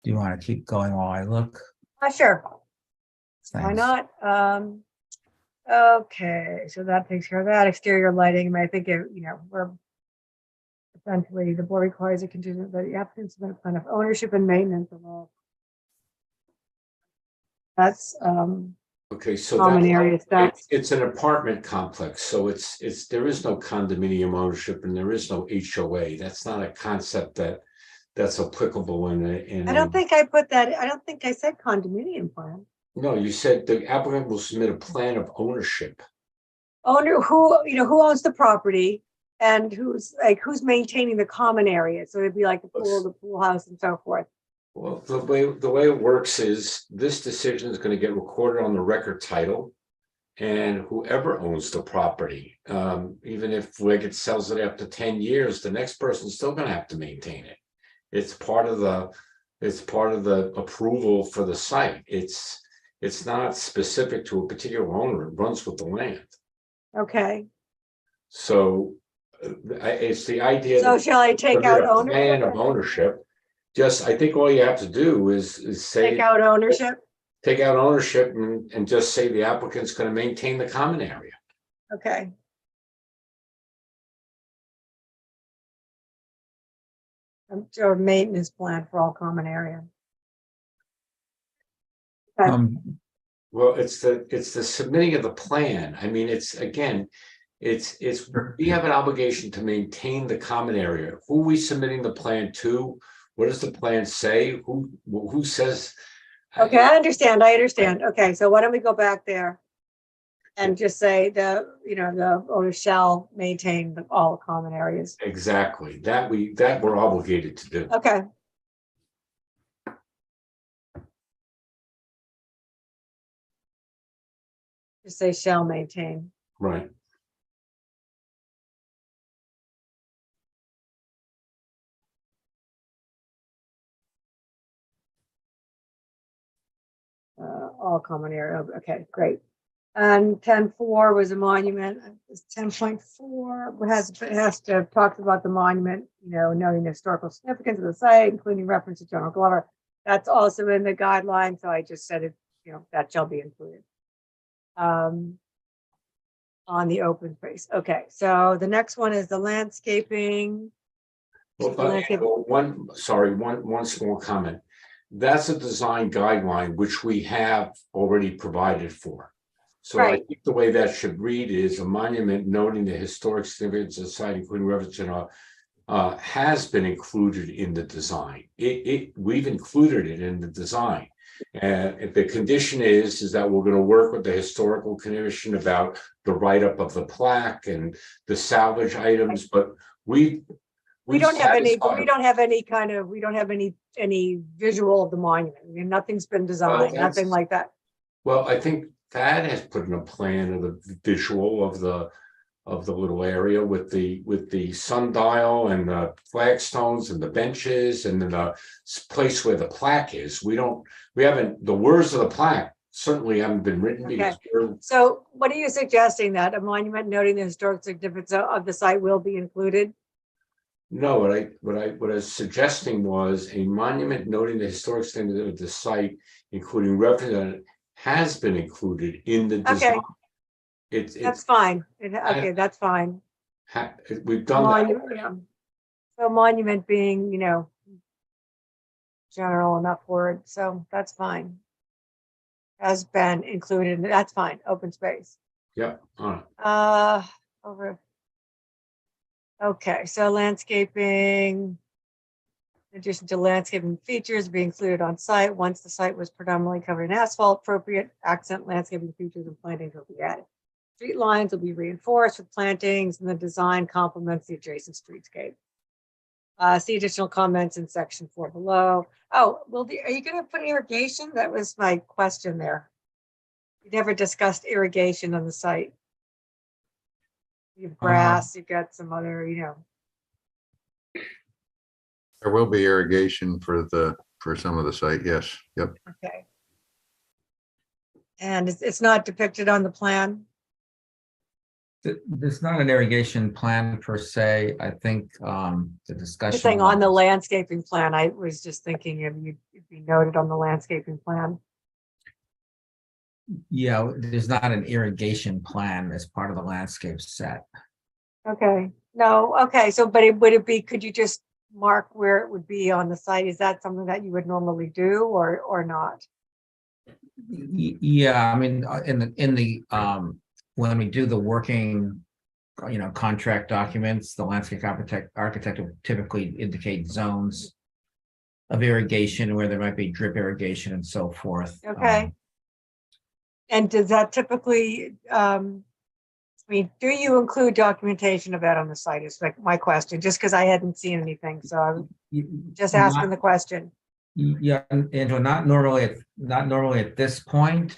Do you want to keep going while I look? Sure. Why Thanks. not? Okay, so that takes care of that. Exterior lighting. I think we're essentially the board requires a contingent that the applicants submit a plan of ownership and maintenance of all. That's Okay, so common areas. it's an apartment complex, so there is no condominium ownership and there is no HOA. That's not a concept that's applicable in I don't think I put that. I don't think I said condominium plan. No, you said the applicant will submit a plan of ownership. Owner who owns the property and who's maintaining the common area. So it'd be like the pool house and so forth. Well, the way it works is this decision is going to get recorded on the record title, and whoever owns the property, even if LEGGAT sells it after 10 years, the next person's still going to have to maintain it. It's part of the approval for the site. It's not specific to a particular owner. It runs with the land. Okay. So it's the idea. So shall I take out ownership? Plan of ownership. Just, I think all you have to do is say. Take out ownership? Take out ownership and just say the applicant's going to maintain the common area. Okay. Or maintenance plan for all common area. Well, it's the submitting of the plan. I mean, we have an obligation to maintain the common area. Who are we submitting the plan to? What does the plan say? Who says? Okay, I understand. Okay, so why don't we go back there? And just say the owner shall maintain all common areas. Exactly. That we're obligated to do. Okay. Just say shall maintain. Right. All common area. Okay, great. And 10.4 was a monument. 10.4 has to talk about the monument, knowing the historical significance of the site, including reference to General Glover. That's also in the guidelines. So I just said it, that shall be included. On the open space. Okay, so the next one is the landscaping. One small comment. That's a design guideline which we have already provided for. So I think the way that should read is a monument noting the historic significance of the site, including reference to has been included in the design. We've included it in the design. And if the condition is that we're going to work with the historical commission about the write-up of the plaque and the salvage items, but we don't have any visual of the monument. I mean, nothing's been designed, nothing like that. Well, I think Thad has put in a plan of the visual of the little area with the sundial and the flagstones and the benches and then the place where the plaque is. The words of the plaque certainly haven't been written. Okay. So what are you suggesting, that a monument noting the historic significance of the site will be included? No, what I was suggesting was a monument noting the historic significance of the site, including reference, has been included in the design. That's fine. That's fine. We've done that. Yeah. So monument being, general enough word, so that's fine. Has been included. That's fine. Open space. Yep. All right. Over. Okay, so landscaping. In addition to landscaping features be included on site, once the site was predominantly covered in asphalt, appropriate accent landscaping features and plantings will be added. Street lines will be reinforced with plantings, and the design complements the adjacent streetscape. See additional comments in section 4 below. Oh, are you going to put irrigation? That was my question there. You never discussed irrigation on the site. You have grass, you've got some other, There will be irrigation for some of the site, yes, yep. Okay. And it's not depicted on the plan? There's not an irrigation plan per se. I think the discussion. Saying on the landscaping plan, I was just thinking if you'd be noted on the landscaping plan. Yeah, there's not an irrigation plan as part of the landscape set. Okay, no, okay, so would it be, could you just mark where it would be on the site? Is that something that you would normally do or not? Yeah, I mean, in the when we do the working, contract documents, the landscape architect will typically indicate zones of irrigation where there might be drip irrigation and so forth. Okay. And does that typically, do you include documentation of that on the site is like my question, just because I hadn't seen anything. So I'm just asking the question. Yeah, Angela, not normally at this point,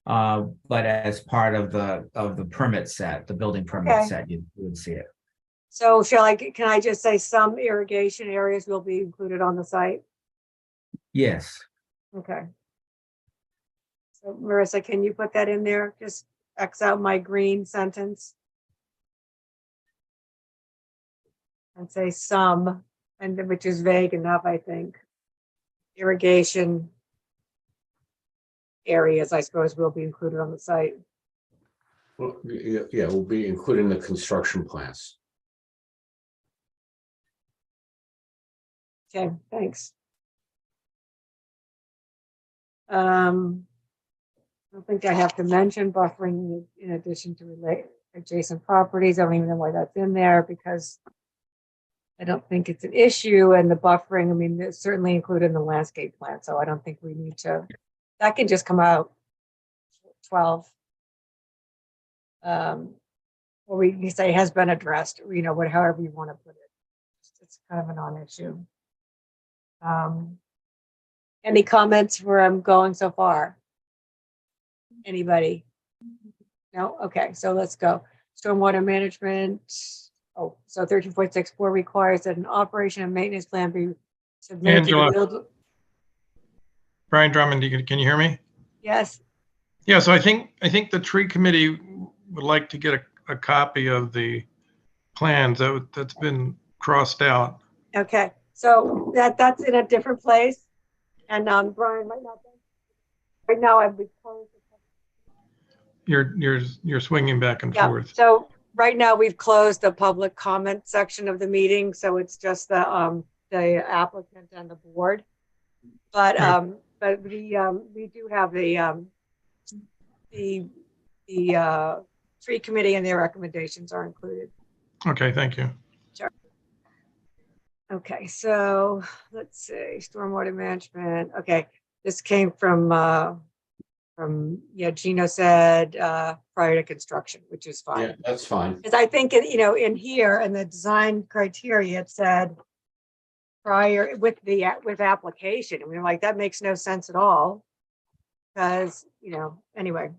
but as part of the permit set, the building permit set, you would see it. So can I just say some irrigation areas will be included on the site? Yes. Okay. So Marissa, can you put that in there? Just X out my green sentence. And say some, and which is vague enough, I think. Irrigation areas, I suppose, will be included on the site. Well, yeah, we'll be including the construction plans. Okay, thanks. I don't think I have to mention buffering in addition to relate adjacent properties. I don't even know why that's in there because I don't think it's an issue. And the buffering, I mean, it's certainly included in the landscape plan. So I don't think we need to, that can just come out 12. or we can say has been addressed, you know, however you want to put it. It's kind of a non-issue. Any comments where I'm going so far? Anybody? No? Okay, so let's go. Stormwater management. Oh, so 13.64 requires that an operation and maintenance plan be submitted to the Angela. Brian Drummond, can you hear me? Yes. Yeah, so I think the tree committee would like to get a copy of the plans that's been crossed out. Okay, so that's in a different place, and Brian might not be. Right now, I've been closed. You're swinging back and Yeah. forth. So right now we've closed the public comment section of the meeting, so it's just the applicant and the board. But we do have the tree committee and their recommendations are included. Okay, thank you. Sure. Okay, so let's see, stormwater management. Okay, this came from Gino said prior to construction, which is fine. Yeah, that's fine. Because I think, in here in the design criteria, it said prior with application. And we were like, that makes no sense at all. Because, anyway.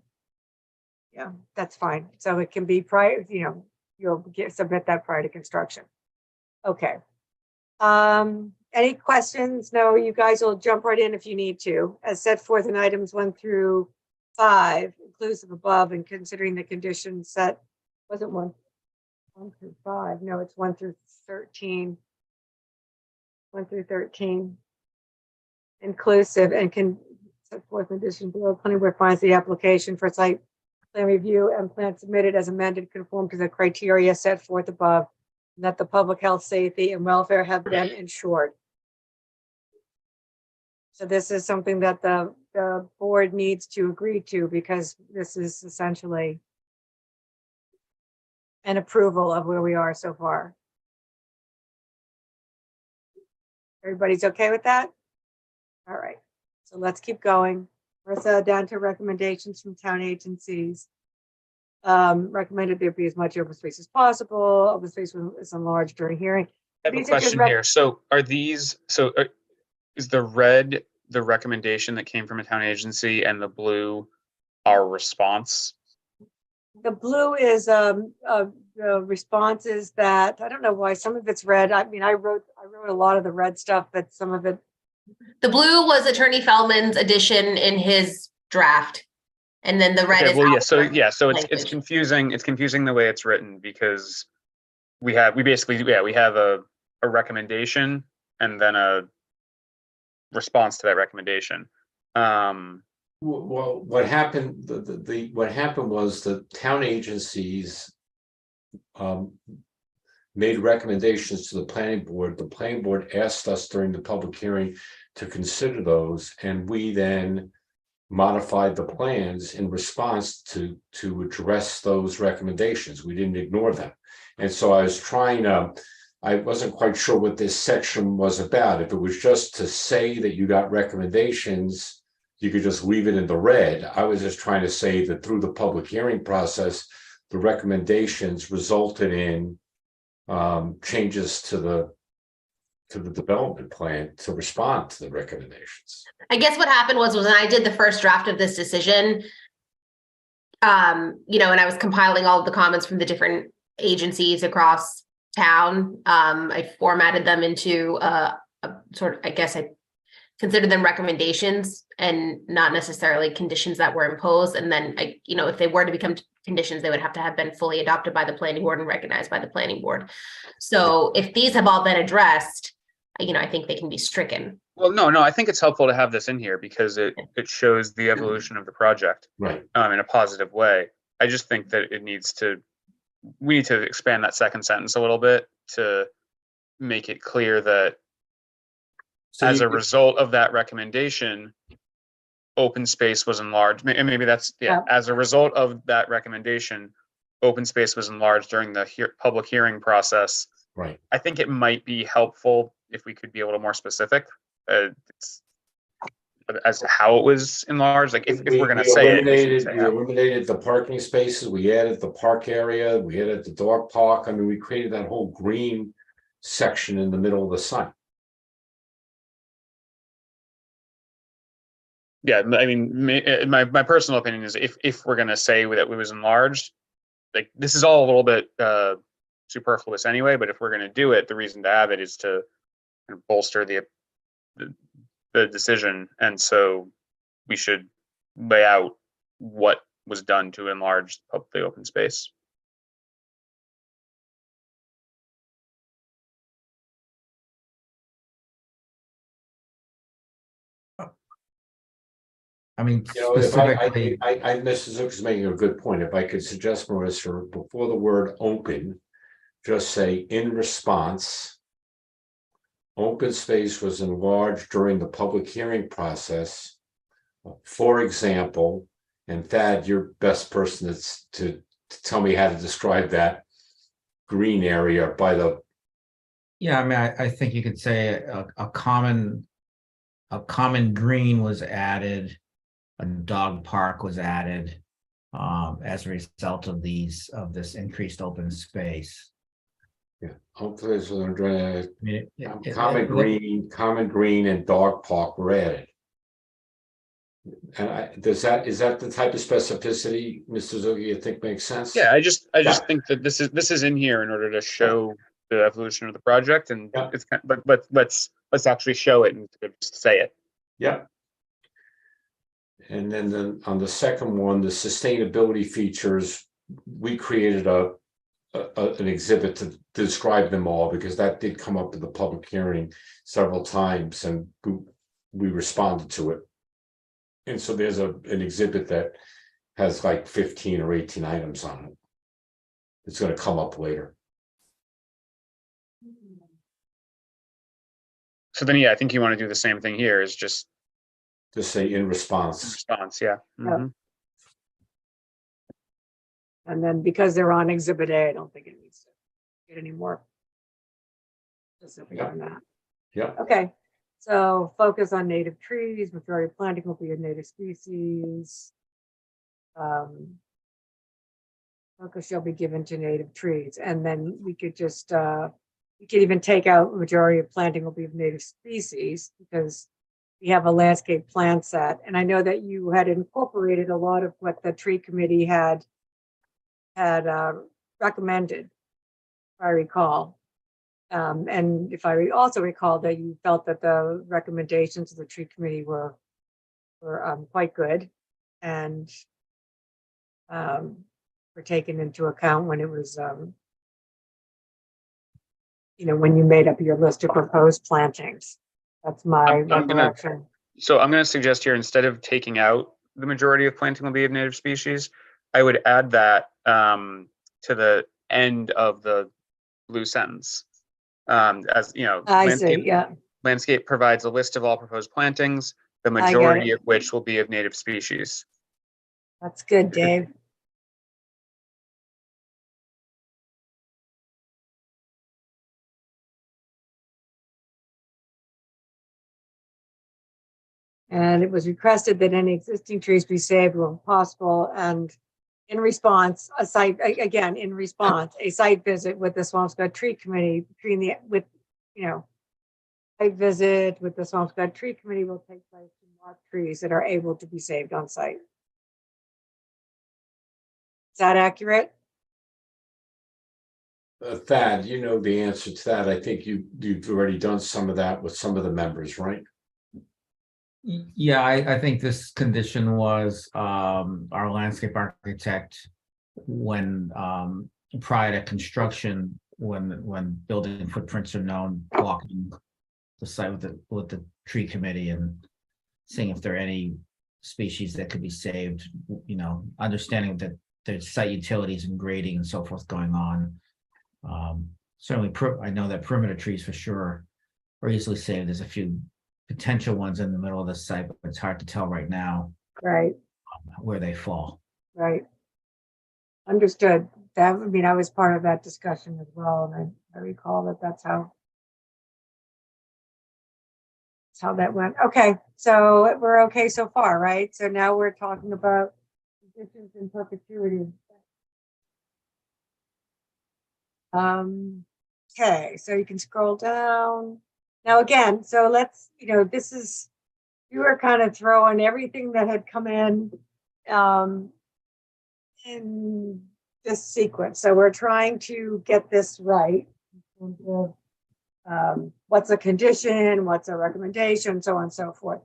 Yeah, that's fine. So it can be prior, you'll submit that prior to construction. Okay. Any questions? No, you guys will jump right in if you need to. As set forth in items 1 through 5, inclusive above, and considering the conditions set, wasn't 1 through 5. No, it's 1 through 13. 1 through 13. Inclusive and can set forth in addition below. Planning board finds the application for site plan review and plan submitted as amended conform to the criteria set forth above, and that the public health, safety, and welfare have been ensured. So this is something that the board needs to agree to, because this is essentially an approval of where we are so far. Everybody's okay with that? All right, so let's keep going. Marissa, down to recommendations from town agencies. Recommended there be as much open space as possible. Open space is enlarged during hearing. I have a question here. So is the red the recommendation that came from a town agency and the blue our response? The blue is the responses that, I don't know why some of it's red. I mean, I wrote a lot of the red stuff, but some of it. The blue was Attorney Feldman's addition in his draft. And then the red Okay, is. well, so language. it's confusing. It's confusing the way it's written, because we basically have a recommendation and then a response to that recommendation. Well, what happened? What happened was the town agencies made recommendations to the planning board. The planning board asked us during the public hearing to consider those, and we then modified the plans in response to address those recommendations. We didn't ignore them. And so I wasn't quite sure what this section was about. If it was just to say that you got recommendations, you could just leave it in the red. I was just trying to say that through the public hearing process, the recommendations resulted in changes to the development plan to respond to the recommendations. I guess what happened was when I did the first draft of this decision, and I was compiling all of the comments from the different agencies across town. I formatted them into a sort of, I guess I considered them recommendations and not necessarily conditions that were imposed. And then if they were to become conditions, they would have to have been fully adopted by the planning board and recognized by the planning board. So if these have all been addressed, I think they can be stricken. Well, no, I think it's helpful to have this in here because it shows the evolution of the project, right, in a positive way. I just think that we need to expand that second sentence a little bit to make it clear that as a result of that recommendation, open space was enlarged. And maybe that's, as a result of that recommendation, open space was enlarged during the public hearing process. Right. I think it might be helpful if we could be a little more specific. as to how it was enlarged? Like if we're gonna We say it, we should eliminated, say we how. eliminated the parking spaces, we added the park area, we added the dog park. I mean, we created that whole green section in the middle of the site. Yeah, I mean, my personal opinion is if we're gonna say that it was enlarged, like this is all a little bit superfluous anyway. But if we're gonna do it, the reason to have it is to kind of bolster the decision, and so we should lay out what was done to enlarge the open space. I mean, You know, if I, specifically, Mr. Zook is making a good point. If I could suggest, Marissa, before the word open, just say in response. Open space was enlarged during the public hearing process. For example, and Thad, you're best person to tell me how to describe that green area by the. yeah, I mean, I think you could say a common green was added, a dog park was added as a result of this increased open space. Yeah, hopefully, so they're I mean, common green and dog park were added. And is that the type of specificity, Mr. Zugi, you think makes sense? Yeah, I just think that this is in here in order to show the evolution of the project, and it's kind of, but let's actually show it and just say it. Yeah. And then on the second one, the sustainability features, we created an exhibit to describe them all, because that did come up in the public hearing several times, and we responded to it. And so there's an exhibit that has like 15 or 18 items on it. It's going to come up later. So then, yeah, I think you want to do the same thing here, is just say in response. Yeah. Yep. And then because they're on Exhibit A, I don't think it needs to get any more specific on that. Yeah. Okay, so focus on native trees, majority of planting will be a native species. Focus shall be given to native trees, and then we could just, we could even take out majority of planting will be of native species, because we have a landscape plan set. And I know that you had incorporated a lot of what the tree committee had recommended, if I recall. And if I also recall that you felt that the recommendations of the tree committee were quite good and were taken into account when it was, when you made up your list of proposed plantings. That's my recollection. So I'm going to suggest here, instead of taking out the majority of planting will be of native species, I would add that to the end of the blue sentence. As you know, landscape provides a list of all proposed plantings, the majority of which will be of native species. That's good, Dave. And it was requested that any existing trees be saved when possible. And in response, a site visit with the Swampscott Tree Committee site visit with the Swampscott Tree Committee will take place to mark trees that are able to be saved on site. Is that accurate? Thad, you know the answer to that. I think you've already done some of that with some of the members, right? Yeah, I think this condition was our landscape architect when prior to construction, when building footprints are known, walking the site with the tree committee and seeing if there are any species that could be saved, understanding that there's site utilities and grading and so forth going on. Certainly, I know that perimeter trees for sure are easily saved. There's a few potential ones in the middle of the site, but it's hard to tell right now where they fall. Right. Understood. I was part of that discussion as well, and I recall that's how. That's how that went. Okay, so we're okay so far, right? So now we're talking about conditions in perpetuity. Okay, so you can scroll down. Now again, so let's, this is, you were kind of throwing everything that had come in this sequence. So we're trying to get this right. What's a condition, what's a recommendation, so on and so forth.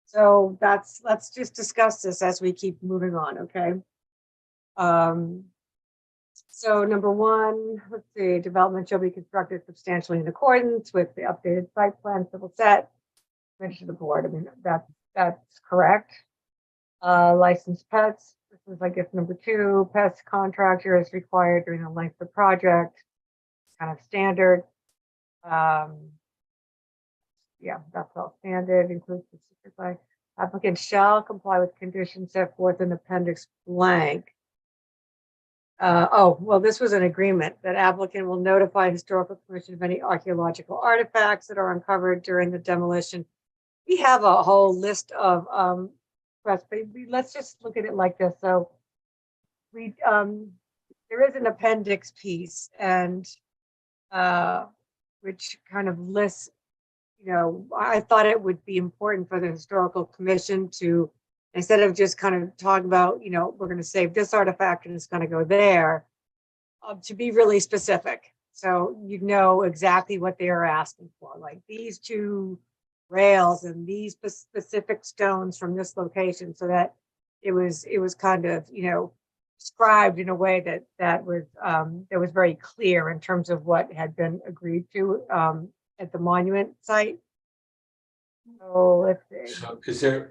So let's just discuss this as we keep moving on, okay? So number one, let's see, development shall be constructed substantially in accordance with the updated site plan civil set. Mention the board. I mean, that's correct. Licensed pets. This is, I guess, number two. Pest contractor is required during the length of the project. Kind of standard. Yeah, that's all standard. Includes the secret by applicant shall comply with conditions set forth in appendix blank. Well, this was an agreement that applicant will notify historical commission of any archaeological artifacts that are uncovered during the demolition. We have a whole list of but let's just look at it like this. So we there is an appendix piece, and which kind of lists, I thought it would be important for the historical commission to, instead of just kind of talking about, we're going to save this artifact and it's going to go there, to be really specific. So you know exactly what they are asking for, like these two rails and these specific stones from this location, so that it was kind of, described in a way that was very clear in terms of what had been agreed to at the monument site. So let's see. So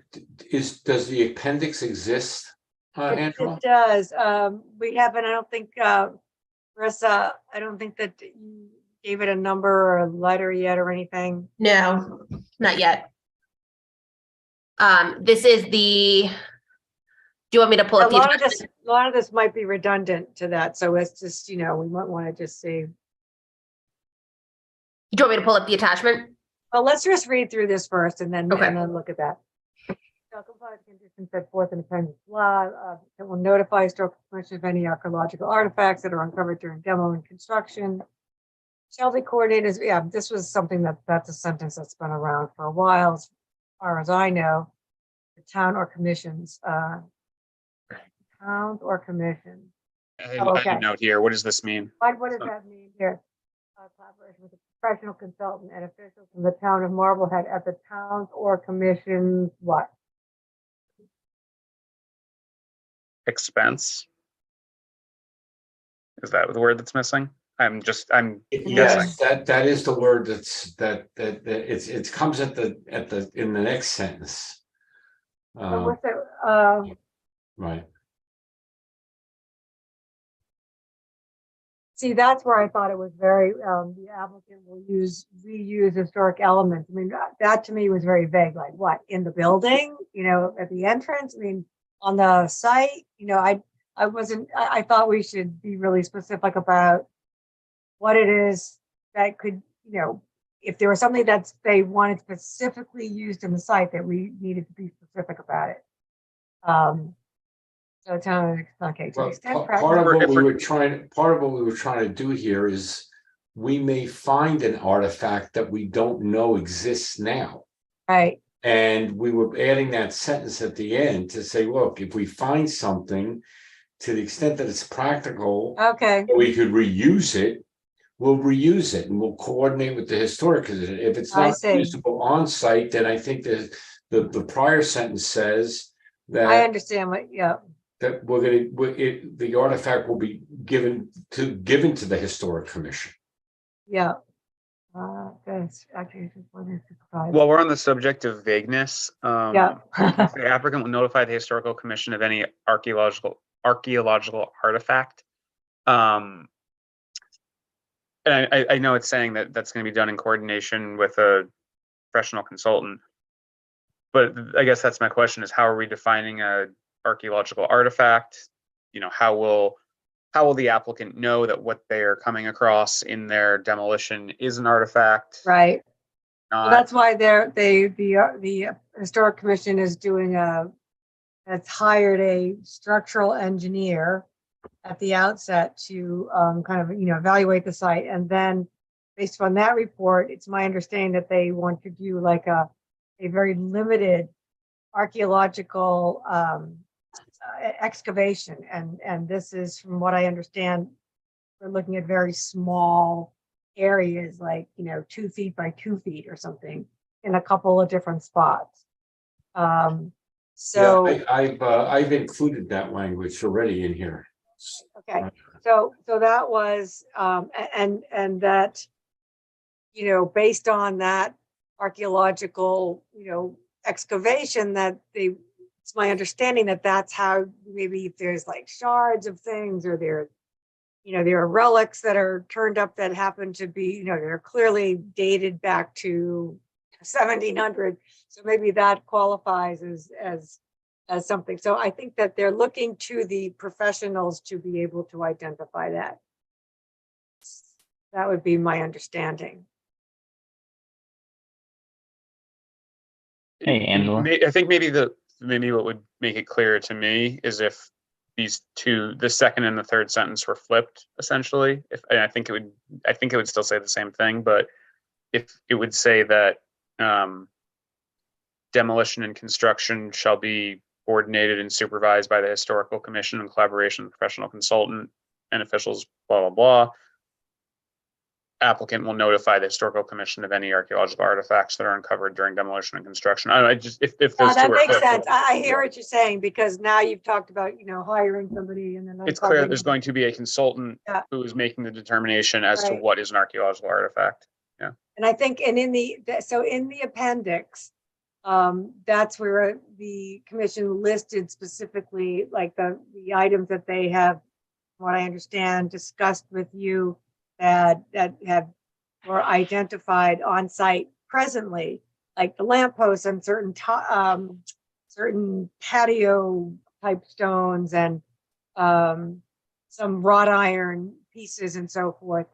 does the appendix exist, Angela? It does. We haven't, I don't think, Marissa, I don't think that you gave it a number or a letter yet or anything. No, not yet. This is the, do you want me to pull up A the lot of this might be redundant to that. So it's just, we might want to just see. Do you want me to pull up the attachment? Well, let's just read through this first and then, Okay. and then look at that. Shall comply with conditions set forth in appendix law. It will notify historical commission of any archaeological artifacts that are uncovered during demo and construction. Shall be coordinated. Yeah, this was something that's a sentence that's been around for a while, as far as I know. The town or commissions, towns or commissions. I have a note here. What does this mean? What does that mean here? Collaboration with a professional consultant and officials from the town of Marblehead at the towns or commissions, what? Expense. Is that the word that's missing? I'm guessing. Yes, that is the word it comes in the next sentence. What's it? Right. See, that's where I thought it was very, the applicant will reuse historic elements. I mean, that to me was very vague, like what, in the building, at the entrance, I mean, on the site, I thought we should be really specific about what it is that could, if there was something that they wanted specifically used in the site, that we needed to be specific about it. So okay, to the extent part of what we were trying to do here is we may find an artifact that we don't know exists now. Right. And we were adding that sentence at the end to say, look, if we find something, to the extent that it's practical, okay, we could reuse it, we'll reuse it and we'll coordinate with the historic. Because if it's not usable on site, then I think that the prior sentence says that I understand what, yeah. That the artifact will be given to the historic commission. Yeah. Well, we're on the subject of vagueness. Yeah. The applicant will notify the historical commission of any archaeological artifact. And I know it's saying that that's going to be done in coordination with a professional consultant, but I guess that's my question: is how are we defining a archaeological artifact? How will the applicant know that what they're coming across in their demolition is an artifact? Right. So that's why the Historic Commission is doing has hired a structural engineer at the outset to kind of, evaluate the site. And then based on that report, it's my understanding that they want to do like a very limited archaeological excavation. And this is, from what I understand, we're looking at very small areas, like 2 feet by 2 feet or something, in a couple of different spots. So I've included that language already in here. okay, so that was and that, based on that archaeological excavation, that it's my understanding that that's how, maybe if there's like shards of things, or there are relics that are turned up that happen to be, they're clearly dated back to 1700. So maybe that qualifies as something. So I think that they're looking to the professionals to be able to identify that. That would be my understanding. Hey, Angela. I think maybe what would make it clearer to me is if the second and the third sentence were flipped, essentially. I think it would still say the same thing, but if it would say that demolition and construction shall be coordinated and supervised by the Historical Commission in collaboration with professional consultant and officials, blah, blah, blah. Applicant will notify the Historical Commission of any archaeological artifacts that are uncovered during demolition and construction. I don't know, if those that two are makes flipped, sense. I hear what you're saying, because now you've talked about, hiring somebody, and then it's clear that there's going to be a consultant who is making the determination as to Right. what is an archaeological artifact. Yeah. And I think, and in the appendix, that's where the commission listed specifically, like the items that they have, what I understand, discussed with you, that were identified on site presently, like the lampposts and certain patio type stones, and some wrought iron pieces and so forth.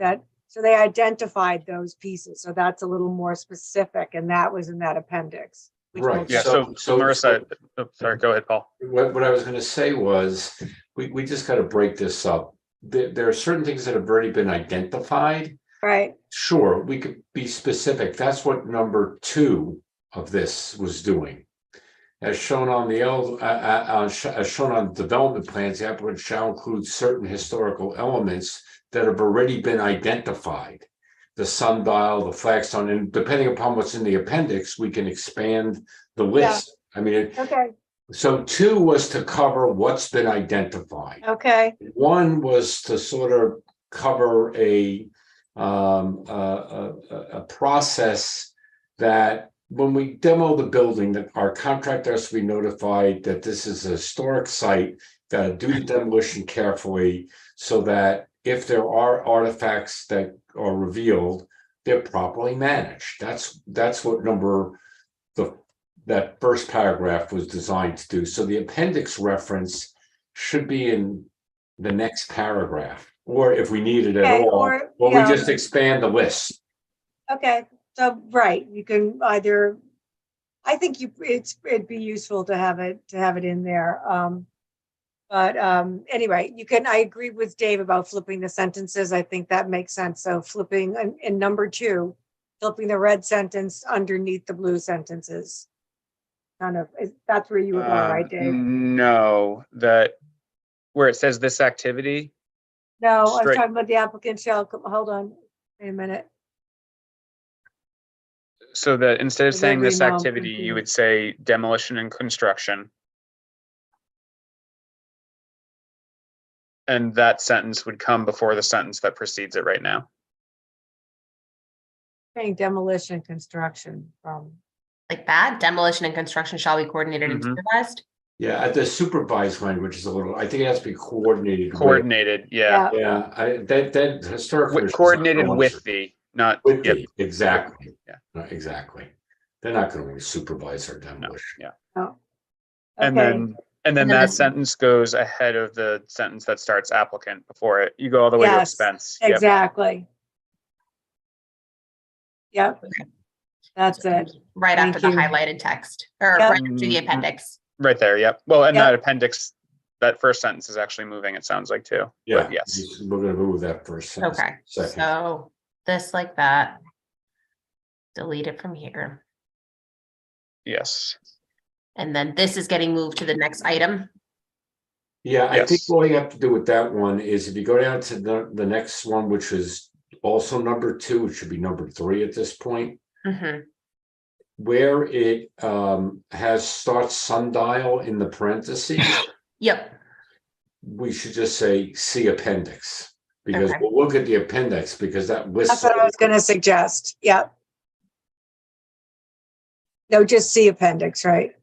So they identified those pieces. So that's a little more specific, and that was in that appendix. Right. Yeah. So Marissa, sorry, go ahead, Paul. What I was going to say was, we just got to break this up. There are certain things that have already been identified. Right. Sure, we could be specific. That's what number 2 of this was doing. As shown on as shown on development plans, the applicant shall include certain historical elements that have already been identified. The sundial, the flagstone, and depending upon what's in the appendix, we can expand the list. I mean, Okay. so 2 was to cover what's been identified. Okay. 1 was to sort of cover a process that when we demo the building, that our contractor has to be notified that this is a historic site, got to do the demolition carefully, so that if there are artifacts that are revealed, they're properly managed. That's what that first paragraph was designed to do. So the appendix reference should be in the next paragraph, or if we need it at all, we just expand the list. Okay. So, right, you can either, I think it'd be useful to have it in there. But anyway, I agree with Dave about flipping the sentences. I think that makes sense. So flipping in number 2, flipping the red sentence underneath the blue sentences. Kind of, that's where you would go, right, Dave? No, that where it says this activity. No, I was straight- talking about the applicant shall, hold on a minute. So that instead of saying this Delivery activity, non-compete. you would say demolition and construction. And that sentence would come before the sentence that precedes it right now. Saying demolition construction from. Like that, demolition and construction shall be coordinated and Mhm. supervised. Yeah, the supervised language is a little, I think it has to be coordinated. Coordinated, yeah. Yeah, that historical. Coordinated with the, not. With Yep. the, exactly. Yeah. Exactly. They're not going to supervise our demolition. Yeah. Oh. And Okay. then And then that this- sentence goes ahead of the sentence that starts applicant before it. You go all the way to Yes, expense. Yep. exactly. Yep. That's it. Right Thank after the you. highlighted text, or Yep. right after the appendix. Right there, yep. Well, and Yep. that appendix, that first sentence is actually moving, it sounds like too. Yeah, But yes, we're gonna move that first sentence. Okay, Second. so this like that. Delete it from here. yes. And then this is getting moved to the next item. Yeah, I think Yes. all you have to do with that one is if you go down to the next one, which is also number 2, it should be number 3 at this point, Mhm. where it has starts sundial in the parentheses, Yep, we should just say see appendix. Because Okay. we'll look at the appendix because that lists. That's what I was gonna suggest. Yep. No, just see appendix, right?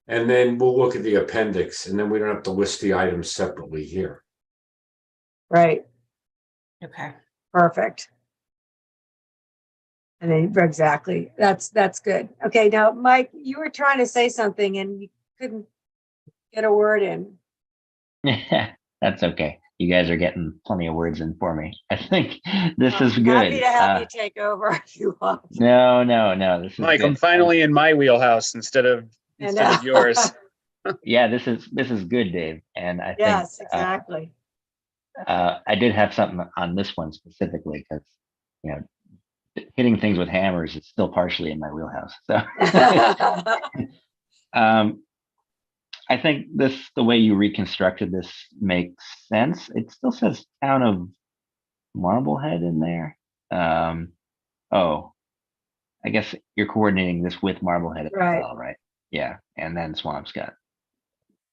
And then we'll look at the appendix and then we don't have to list the items separately here. Right, okay. perfect. And then, exactly, that's good. Okay, now, Mike, you were trying to say something and you couldn't get a word in. That's okay. You guys are getting plenty of words in for me. I think this is I'm good. Happy to have you take over if you want. No. This is Mike, good. I'm finally in my wheelhouse instead of yours. Yeah, this is good, Dave. And I Yes, think exactly. I did have something on this one specifically because hitting things with hammers is still partially in my wheelhouse. So I think the way you reconstructed this makes sense. It still says town of Marblehead in there. Oh, I guess you're coordinating this with Marblehead as Right. well, right? Yeah, and then Swampscott.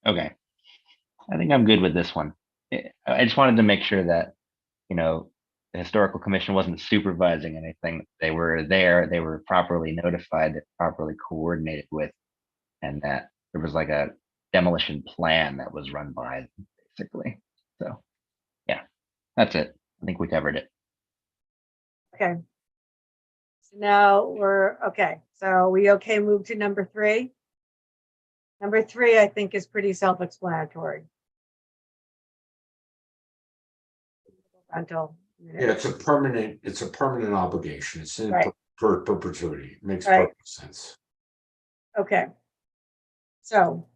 Okay, I think I'm good with this one. I just wanted to make sure that the historical commission wasn't supervising anything. They were there. They were properly notified, properly coordinated with, and that there was like a demolition plan that was run by them, basically. So yeah, that's it. I think we covered it. Okay. So now we're, okay, so we okay, move to number 3? Number 3, I think, is pretty self-explanatory. Rental. Yeah, it's a permanent obligation. It's in Right. perpetuity. It makes Right. perfect sense. Okay. So,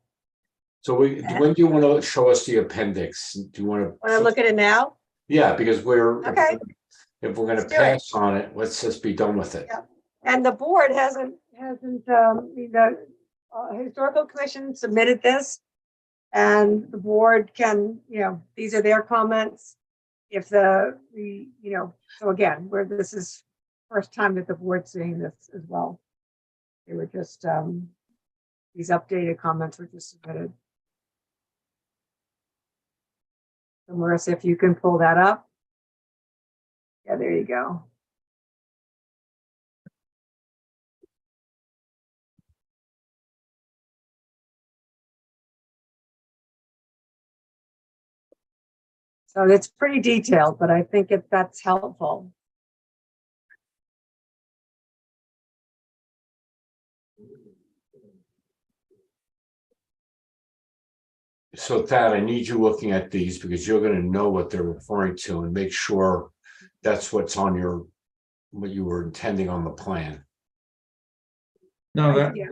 So when do you want to show us the appendix? Do you want want to look at it now? Yeah, because Okay. if we're gonna Let's do it. pass on it, let's just be done with it. Yeah. And the board hasn't, historical commission submitted this. And the board can, these are their comments. If so again, this is first time that the board's seeing this as well. They were just, these updated comments were just submitted. So Marissa, if you can pull that up. Yeah, there you go. So it's pretty detailed, but I think that's helpful. So Thad, I need you looking at these because you're gonna know what they're referring to and make sure that's what's on what you were intending on the plan. No, Yeah.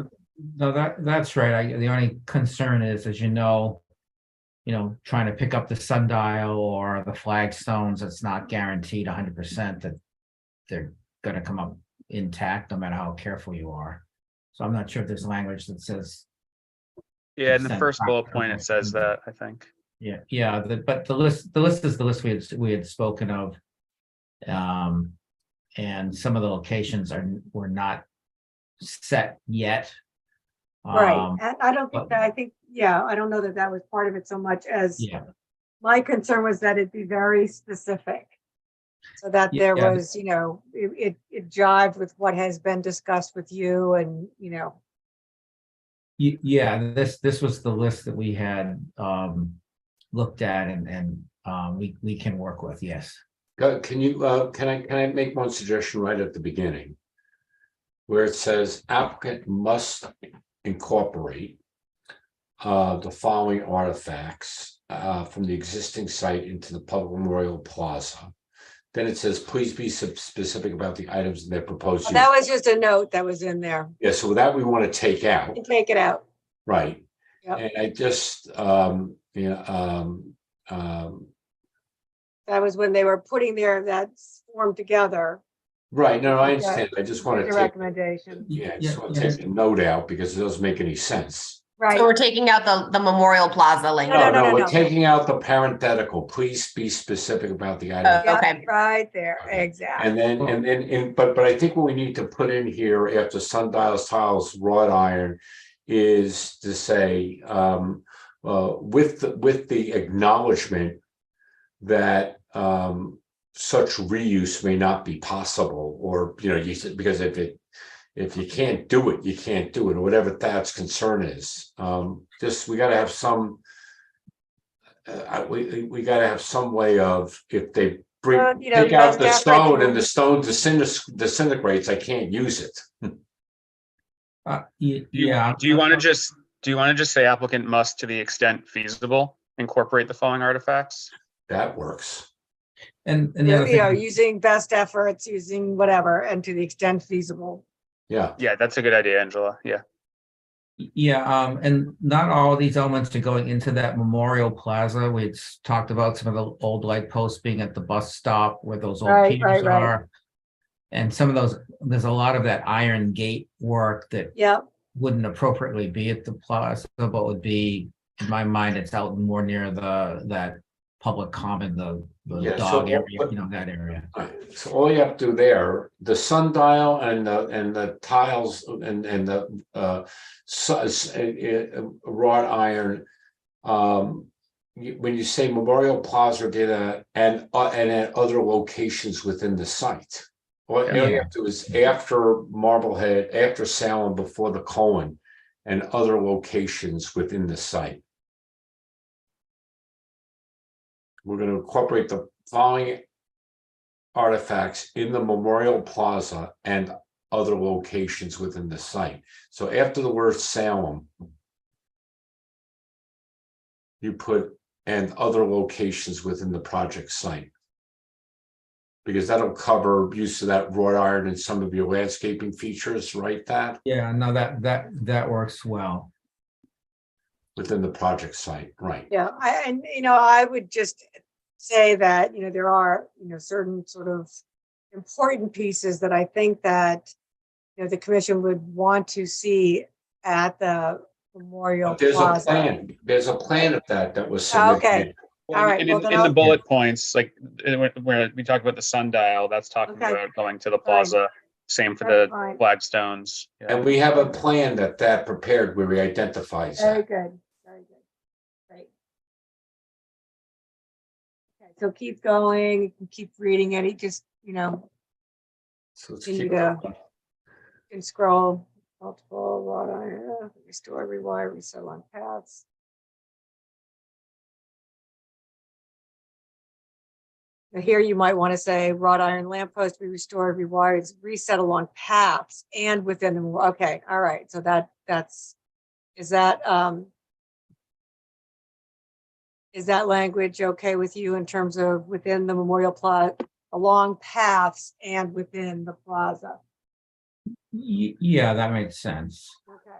that's right. The only concern is, as trying to pick up the sundial or the flagstones, it's not guaranteed 100% that they're gonna come up intact, no matter how careful you are. So I'm not sure if there's language that says. Yeah, in the first bullet point, it says that, I think. Yeah, but the list is the list we had spoken of. And some of the locations were not set yet. Right, and I don't think that, I don't know that was part of it so much as. Yeah. My concern was that it'd be very specific. So that there was, it jived with what has been discussed with you and, Yeah, this was the list that we had looked at and we can work with, yes. Can I make one suggestion right at the beginning? Where it says applicant must incorporate the following artifacts from the existing site into the public memorial plaza. then it says, please be specific about the items in their proposed use. That was just a note that was in there. Yeah, so that we want to take out, And take it out. right? Yep. And I just, That was when they were putting that form together. right, no, I Yeah. understand. I just want The to take, recommendation. yeah, I just want to take a note out because it doesn't make any sense. Right. So we're taking out the Memorial Plaza language. No, we're taking out the parenthetical. Please be specific about the item. Yeah, Okay. right there, exactly. And then, but I think what we need to put in here after sundials, tiles, wrought iron is to say, with the acknowledgement that such reuse may not be possible, or, you said, because if you can't do it, you can't do it, or whatever that's concern is. We gotta have some, we gotta have some way of, if they take out the stone and the stone disintegrates, I can't use it. Yeah. Do you want to just say applicant must, to the extent feasible, incorporate the following artifacts? That works. And the other thing, Using best efforts, using whatever, and to the extent feasible. Yeah. Yeah, that's a good idea, Angela. Yeah. yeah, and not all of these elements are going into that Memorial Plaza. We talked about some of the old light posts being at the bus stop where those old Right, piers right. are. And some of those, there's a lot of that iron gate work that Yep. wouldn't appropriately be at the plaza, but would be, in my mind, it's out more near that public common, the Yeah, dog so- area, that area. So all you have to do there, the sundial and the tiles and the wrought iron. When you say Memorial Plaza did and at other locations within the site. All you have to do is after Marblehead, after Salem, before the colon, and other locations within the site. We're going to incorporate the following artifacts in the Memorial Plaza and other locations within the site. So after the word Salem, you put and other locations within the project site. Because that'll cover use of that wrought iron and some of your landscaping features, right? Yeah, no, that works well. Within the project site, right? Yeah, I would just say that, there are, certain sort of important pieces that I think that, the commission would want to see at the Memorial There's Plaza. a plan. There's a plan of that was submitted. Okay. All right. And Well, in, then in the I'll- bullet points, like where we talk about the sundial, that's talking Okay. about going to the plaza. Same for That's the fine. flagstones. Yeah. And we have a plan that prepared where we identifies Very that. good, very good. Great. Okay, so keep going, you can keep reading it, just, So let's continue keep to, going. you can scroll, multiple wrought iron, restore, rewire, resettle on paths. Now here you might want to say wrought iron lamppost be restored, rewired, reset along paths and within the, okay, all right, so is that language okay with you in terms of within the Memorial Plaza, along paths and within the plaza? Yeah, that makes sense. Okay.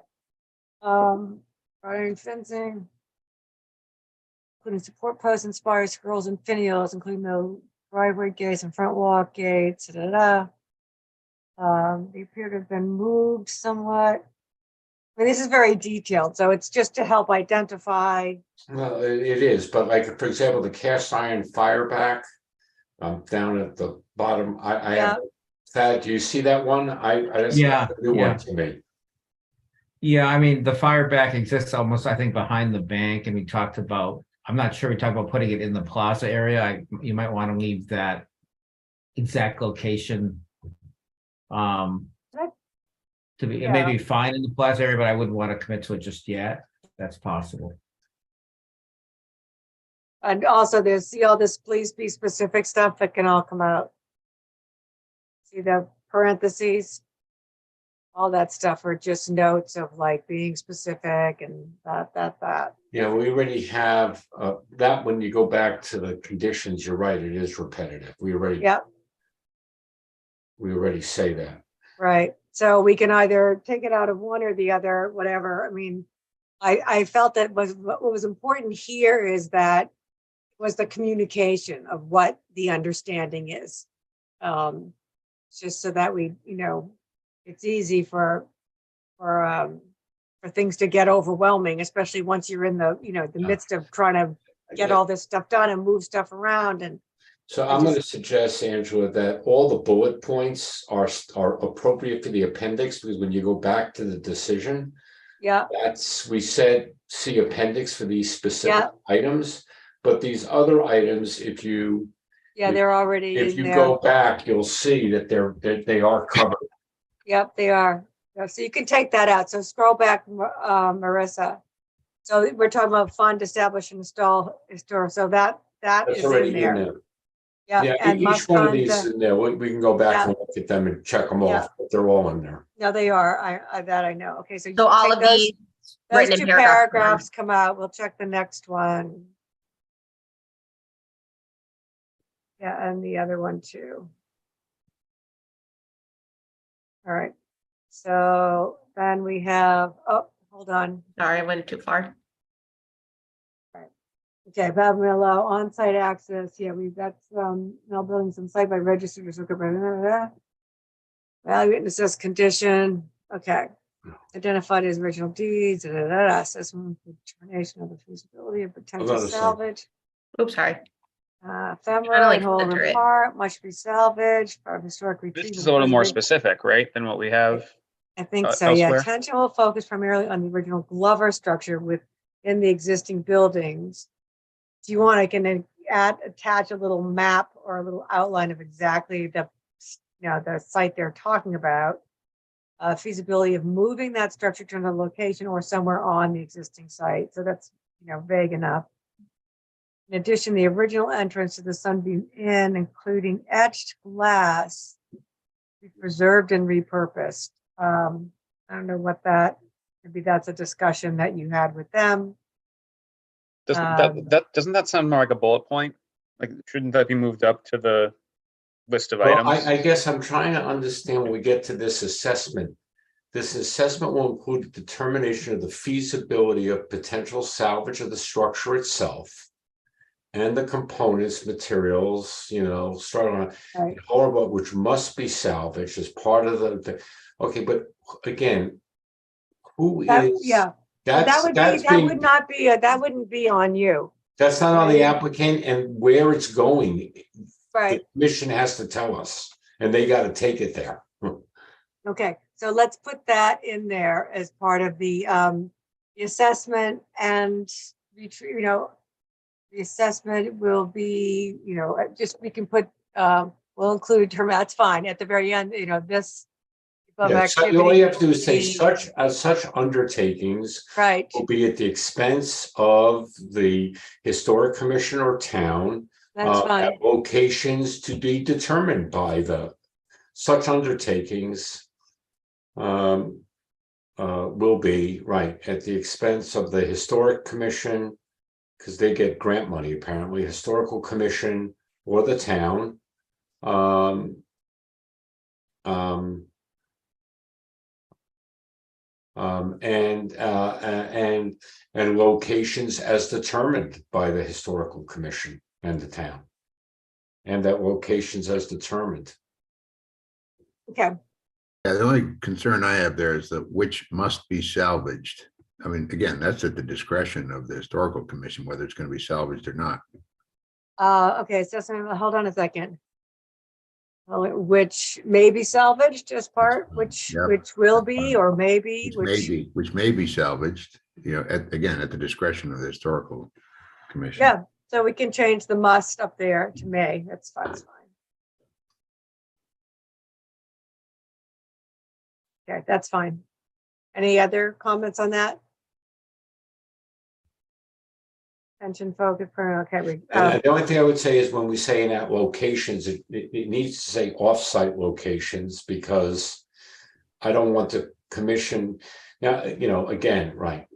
Wrought iron fencing, including support posts and spires, scrolls and finials, including the driveway gates and front walk gates, They appear to have been moved somewhat. I mean, this is very detailed, so it's just to help identify. Well, it is, but like, for example, the cast iron fireback, down at the bottom, I have, Thad, do you see that one? That's Yeah, a new yeah. one to me. Yeah, I mean, the fire back exists almost, I think, behind the bank, and we talked about, I'm not sure we talked about putting it in the plaza area. You might want to leave that exact location. To be, it may be fine in the plaza area, but I wouldn't want to commit to it just yet. That's possible. And also there's, all this please be specific stuff that can all come out. See the parentheses? all that stuff are just notes of like being specific and that. Yeah, we already have that. When you go back to the conditions, you're right, it is repetitive. We already say that. Right. So we can either take it out of one or the other, whatever. I mean, I felt that what was important here is that was the communication of what the understanding is. Just so that we, it's easy for things to get overwhelming, especially once you're in the midst of trying to get all this stuff done and move stuff around. And so I'm going to suggest, Angela, that all the bullet points are appropriate for the appendix, because when you go back to the decision, we said see appendix for these specific items, but these other items, if they're already if in you there. go back, you'll see that they are covered. Yep, they are. So you can take that out. So scroll back, Marissa. So we're talking about fund, establish, and install store. So that That's is already in there. Yeah, and each must one of fund, these is in there. We can go back and look at them and check them off, but they're all in there. No, they are. I know. Okay, so So all of these those written in two paragraph paragraphs come out. We'll check the next one. Yeah, and the other one too. All right. So then we have, hold on. Sorry, I went too far. Okay, FELDMAN allow on-site access. Yeah, that's no buildings on site by registered or so. Value and assess condition. Okay. Identified as original deeds. Assessment for determination of the feasibility of potential salvage. Oops, sorry. Ephemera and whole or part must be salvaged. Part of historic retrieval. This is a little more specific, right, than what we have. I think so. Elsewhere. Yeah, attention will focus primarily on the original Glover structure within the existing buildings. Do you want, I can attach a little map or a little outline of exactly the site they're talking about. Feasibility of moving that structure to another location or somewhere on the existing site. So that's, vague enough. In addition, the original entrance to the Sunbeam Inn, including etched glass, be preserved and repurposed. I don't know what maybe that's a discussion that you had with them. Doesn't that sound more like a bullet point? Like, shouldn't that be moved up to the list of Well, items? I guess I'm trying to understand when we get to this assessment. This assessment will include determination of the feasibility of potential salvage of the structure itself and the components, materials, starting on horrible, which must be salvaged as part of the okay, but again, who is that wouldn't be on you. That's not on the applicant, and where it's going. Right. The commission has to tell us, and they got to take it there. Okay, so let's put that in there as part of the assessment, and the assessment will be, we can put, we'll include term, that's fine, at the very end, this. So all you have to do is say such undertakings will be at the expense of the historic commission or town. That's fine. At locations to be determined by such undertakings will be at the expense of the historic commission, because they get grant money apparently, historical commission or the town. And locations as determined by the historical commission and the town, and that locations as determined. Okay. Yeah, the only concern I have there is that which must be salvaged. I mean, again, that's at the discretion of the historical commission, whether it's going to be salvaged or not. Okay, so hold on a second. Which may be salvaged as part, which will be, or maybe, which may be salvaged, again, at the discretion of the historical commission. Yeah, so we can change the must up there to may. That's fine. Okay, that's fine. Any other comments on that? Attention focus. Okay. The only thing I would say is when we say in at locations, it needs to say off-site locations, because I don't want the commission, now, again, right,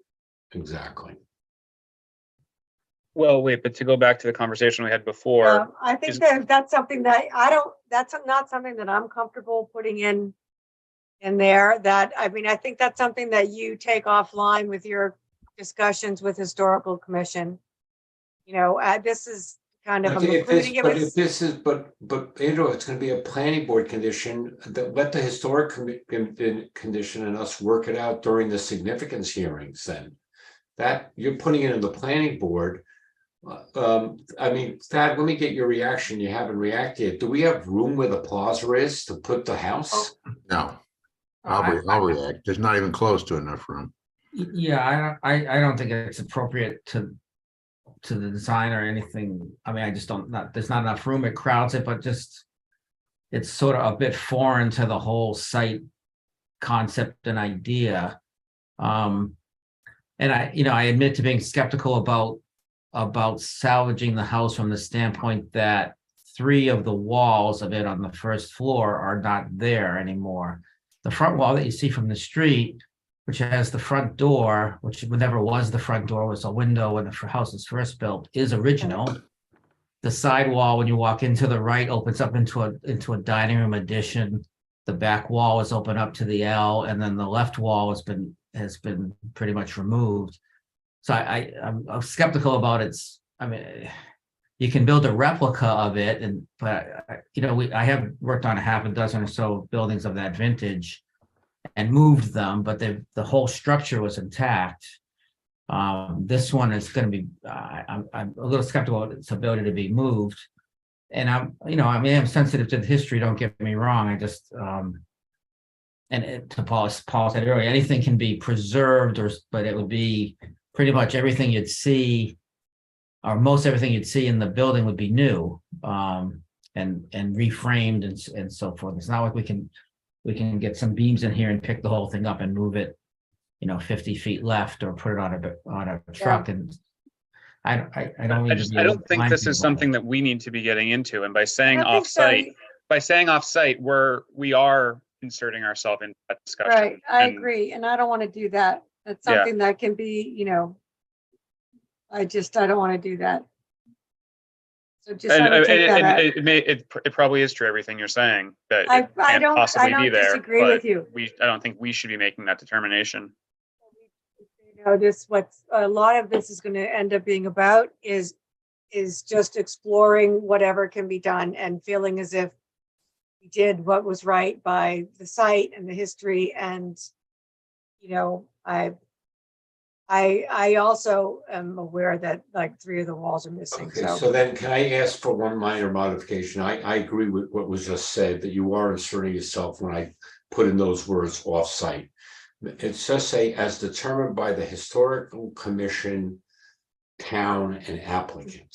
exactly. Well, wait, but to go back to the conversation we had before, I think is- that that's something that that's not something that I'm comfortable putting in there. I think that's something that you take offline with your discussions with historical commission. This is kind of, I'm including it with. But Andrew, it's gonna be a planning board condition, that let the historic condition and us work it out during the significance hearings then. That, you're putting it in the planning board. Thad, let me get your reaction. You haven't reacted. Do we have room where the plaza is to put the house? No, I'll react. There's not even close to enough room. Yeah, I don't think it's appropriate to the design or anything. I just don't, there's not enough room. It crowds it, but just it's sort of a bit foreign to the whole site concept and idea. And I admit to being skeptical about salvaging the house from the standpoint that 3 of the walls of it on the first floor are not there anymore. The front wall that you see from the street, which has the front door, which never was the front door, was a window when the house was first built, is original. The side wall, when you walk into the right, opens up into a dining room addition. The back wall is open up to the L, and then the left wall has been pretty much removed. So I'm skeptical about its. You can build a replica of it, but I have worked on a half a dozen or so buildings of that vintage, and moved them, but the whole structure was intact. This one is going to be. I'm a little skeptical of its ability to be moved, and I'm sensitive to the history. Don't get me wrong. I just to Paul said earlier, anything can be preserved, but it would be pretty much everything you'd see, or most everything you'd see in the building would be new, and reframed and so forth. It's not like we can get some beams in here and pick the whole thing up and move it, 50 feet left, or put it on a truck. And I don't think this is something that we need to be getting into. And by saying offsite, we are inserting ourselves into that discussion. Right, I agree, and I don't want to do that. That's something that can be, I don't want to do that. So just it probably is true, everything you're saying, that I can't don't possibly be there. disagree with you. I don't think we should be making that determination. What's a lot of this is going to end up being about is just exploring whatever can be done and feeling as if we did what was right by the site and the history. And I also am aware that 3 of the walls are missing. Okay, so then can I ask for one minor modification? I agree with what was just said, that you are inserting yourself when I put in those words off-site. It's just say, as determined by the historical commission, town, and applicant.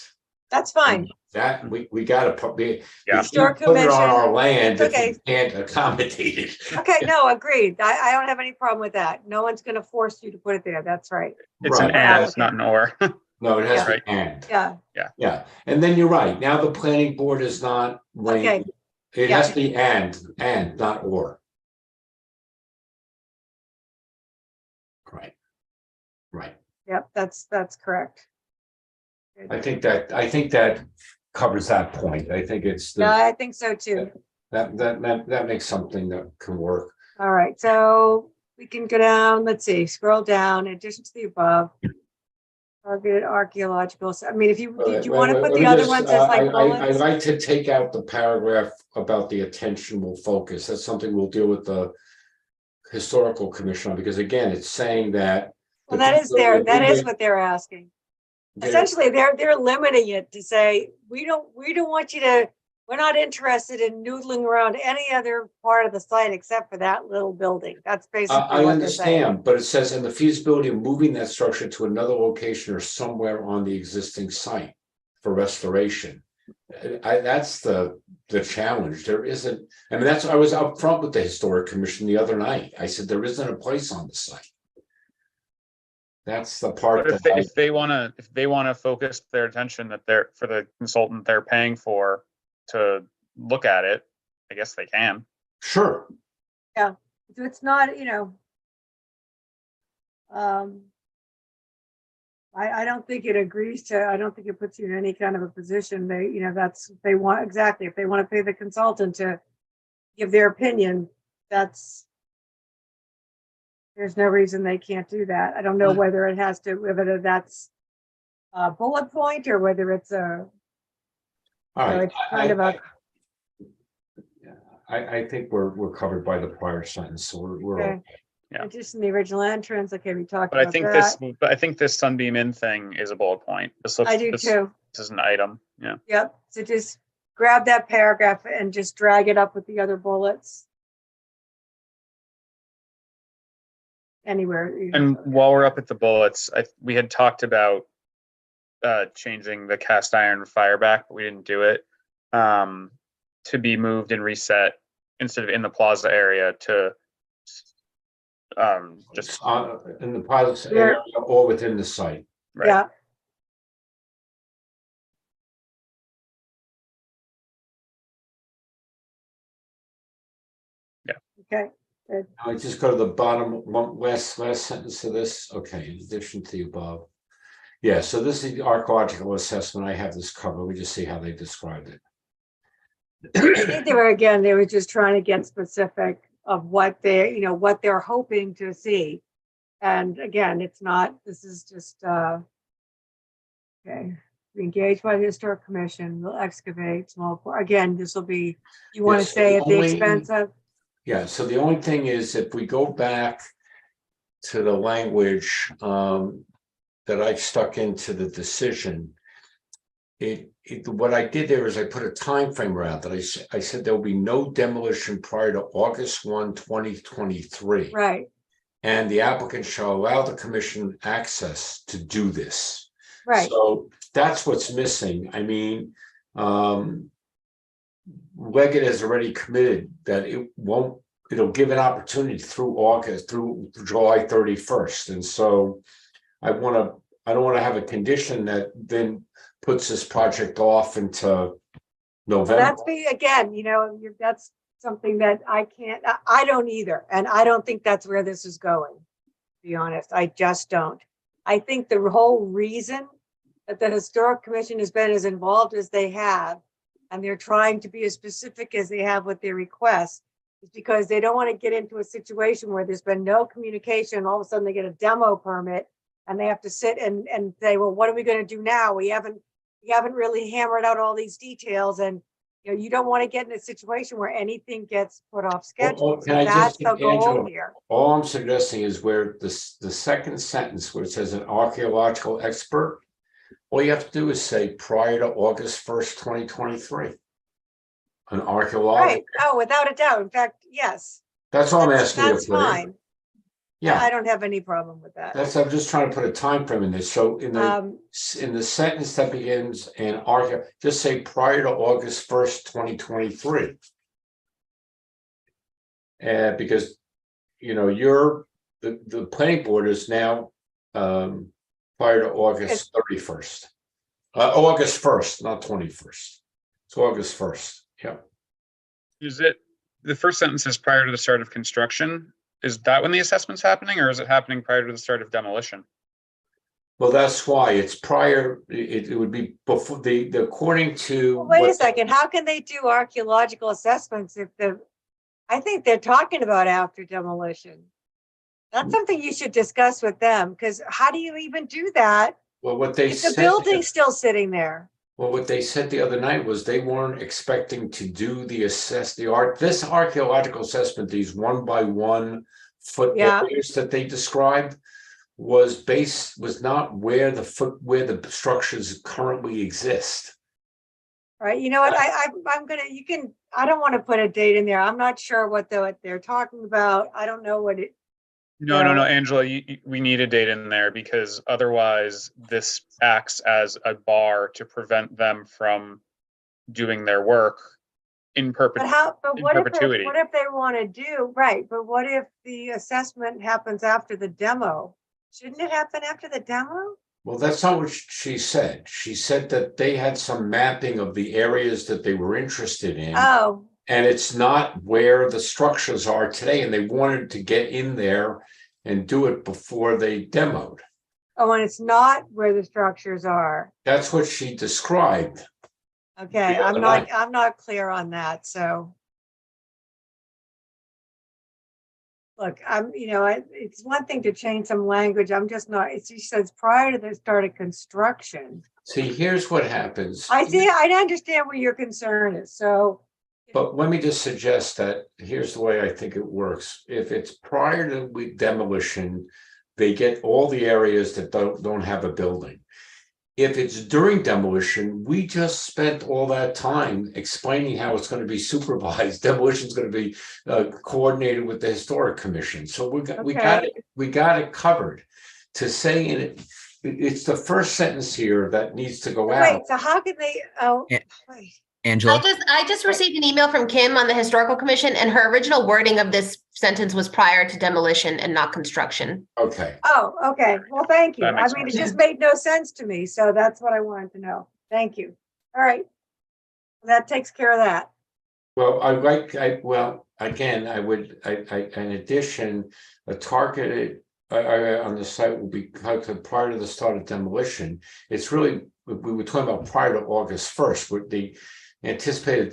That's fine. That we gotta put it Historic on our commission, land if okay. we can't accommodate it. Okay, no, agreed. I don't have any problem with that. No one's going to force you to put it there. That's right. It's an and, it's not an or. No, it has to be and. Yeah. And then you're right. Now the planning board is not weighing. It has to be and, not or. Right. Yep, that's correct. I think that covers that point. I think it's I think so too. that makes something that can work. All right, so we can go down, let's see, scroll down. In addition to the above, targeted archaeological. If you want to put the other ones as like bullets? I'd like to take out the paragraph about the attention will focus. That's something we'll deal with the historical commission on, because again, it's saying that. Well, that is what they're asking. Essentially, they're limiting it to say, we don't want you to, we're not interested in noodling around any other part of the site except for that little building. That's basically I what understand, but it says in the feasibility of moving that structure to another location or somewhere on the existing site for restoration. That's the challenge. There isn't, I was up front with the historic commission the other night. I said, there isn't a place on the site. That's the part But if they want to focus their attention that they're for the consultant they're paying for to look at it, I guess they can. Sure. Yeah. So it's not, I don't think it agrees to, I don't think it puts you in any kind of a position. They, they want, exactly, if they want to pay the consultant to give their opinion, there's no reason they can't do that. I don't know whether it has to, whether that's a bullet point or whether it's a, All right. it's kind of a, I think we're covered by the prior sentence, so we're okay. okay. Yeah. Just in the original entrance. Okay, we talked But I about think that. I think this Sunbeam Inn thing is a bullet point. This looks, I do too. This is an item. Yeah. Yep. So just grab that paragraph and just drag it up with the other bullets. Anywhere. And while we're up at the bullets, we had talked about changing the cast iron fire back, but we didn't do it. To be moved and reset instead of in the plaza area to just in the plaza area or within the site. right. Yeah. Okay. Good. I just go to the bottom last sentence of this. Okay, in addition to the above. Yeah, so this is the archaeological assessment. I have this covered. We just see how they described it. I think they were just trying to get specific of what they, what they're hoping to see. And again, it's not, this is just, okay. We engage by the historic commission, we'll excavate small, again, this will be, you want to Yes, say at the only- expense of, Yeah, so the only thing is if we go back to the language that I stuck into the decision, what I did there is I put a time frame around it. I said there will be no demolition prior to August 1, 2023. right, And the applicant shall allow the commission access to do this. right. So that's what's missing. I mean, LEGGAT has already committed that it'll give an opportunity through July 31st. And so I don't want to have a condition that then puts this project off into November. That's again, that's something that I don't either. And I don't think that's where this is going, to be honest. I just don't. I think the whole reason that the historic commission has been as involved as they have, and they're trying to be as specific as they have with their requests, is because they don't want to get into a situation where there's been no communication. All of a sudden they get a demo permit and they have to sit and say, well, what are we going to do now? We haven't really hammered out all these details. And you don't want to get in a situation where anything gets put off schedule. So that's the goal here. All I'm suggesting is where the second sentence where it says an archaeological expert, all you have to do is say prior to August 1st, 2023. An archaeological. Right. Oh, without a doubt. In fact, yes. That's all I'm asking you to That's put in. fine. Yeah. I don't have any problem with that. I'm just trying to put a time frame in this. So in the sentence that begins and just say prior to August 1st, 2023. Because the planning board is now prior to August 31st. August 1st, not 21st. It's August 1st. Yeah. Is it the first sentence is prior to the start of construction? Is that when the assessment's happening, or is it happening prior to the start of demolition? Well, that's why it's prior. It would be before the according to. Well, wait a second. How can they do archaeological assessments if I think they're talking about after demolition. That's something you should discuss with them, because how do you even do that? Well, what they if the said, building's still sitting there. Well, what they said the other night was they weren't expecting to do this archaeological assessment, these 1-by-1 foot areas that they described was not where the structures currently exist. Right. You know what? I don't want to put a date in there. I'm not sure what they're talking about. I don't know what it. No, Angela, we need a date in there, because otherwise this acts as a bar to prevent them from doing their work in perpetuity. What if they want to do, right, but what if the assessment happens after the demo? Shouldn't it happen after the demo? Well, that's not what she said. She said that they had some mapping of the areas that they were interested in. Oh. And it's not where the structures are today, and they wanted to get in there and do it before they demoed. Oh, and it's not where the structures are. That's what she described. Okay, The other night. I'm not clear on that, so. Look, it's one thing to change some language. I'm just not, she says prior to the start of construction. See, here's what happens. I understand where your concern is, so. But let me just suggest that here's the way I think it works. If it's prior to demolition, they get all the areas that don't have a building. If it's during demolition, we just spent all that time explaining how it's going to be supervised. Demolition is going to be coordinated with the historic commission. So we got it covered. To say it's the first sentence here that needs to go out. Wait, so how can they? Wait. Angela? I just received an email from Kim on the historical commission, and her original wording of this sentence was prior to demolition and not construction. Okay. Oh, okay. Well, thank you. That I makes mean, more it just made no sense to me. So that's what I wanted to know. Thank you. All right. That takes care of that. Well, in addition, a targeted on the site will be prior to the start of demolition. It's really, we were talking about prior to August 1st, but the anticipated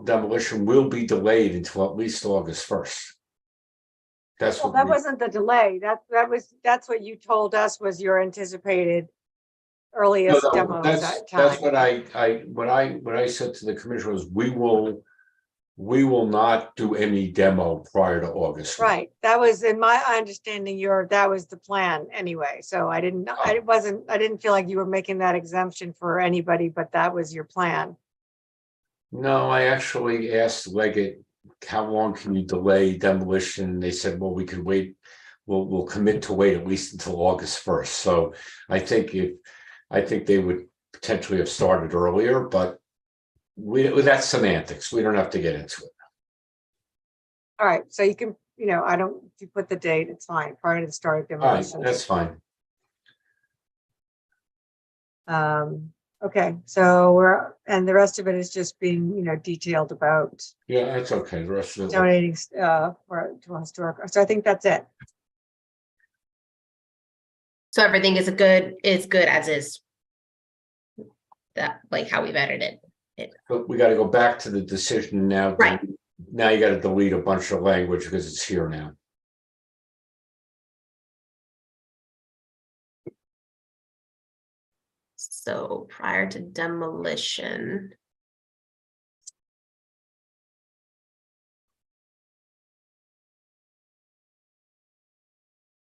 demolition will be delayed until at least August 1st. That's Well, what that wasn't the delay. That's what you told us was your anticipated earliest demo time. That's what I said to the commissioner was we will not do any demo prior to August 1st. Right. That was in my understanding. That was the plan anyway. So I didn't feel like you were making that exemption for anybody, but that was your plan. No, I actually asked Leggett, how long can you delay demolition? And they said, well, we could wait. We'll commit to wait at least until August 1st. So I think they would potentially have started earlier, but that's semantics. We don't have to get into it. All right. So you can, if you put the date, it's fine. Prior to the start of All right, demolition. that's fine. Okay. So and the rest of it is just being, detailed about Yeah, that's okay. The rest of it. donating to historic. So I think that's it. So everything is good as is. That like how we've edited it. But we got to go back to the decision now. Right. Now you got to delete a bunch of language because it's here now. So prior to demolition.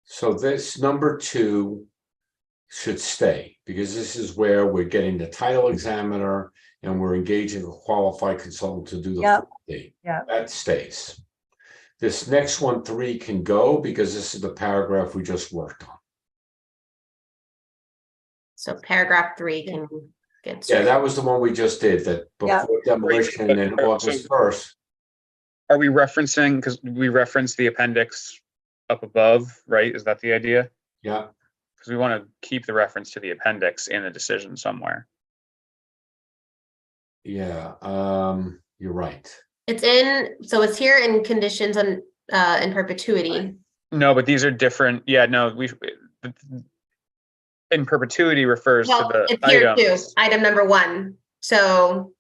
So this number 2 should stay because this is where we're getting the title examiner and we're engaging a qualified consultant to do the Yep. date. Yeah. That stays. This next one, 3, can go because this is the paragraph we just worked on. So paragraph 3 can get. Yeah, that was the one we just did, that before demolition and August 1st. Are we referencing, because we referenced the appendix up above, right? Is that the idea? Yeah. Because we want to keep the reference to the appendix in the decision somewhere. Yeah, you're right. So it's here in conditions on in perpetuity. No, but these are different. Yeah, no, in perpetuity refers to the It's here items. too, item number 1. So,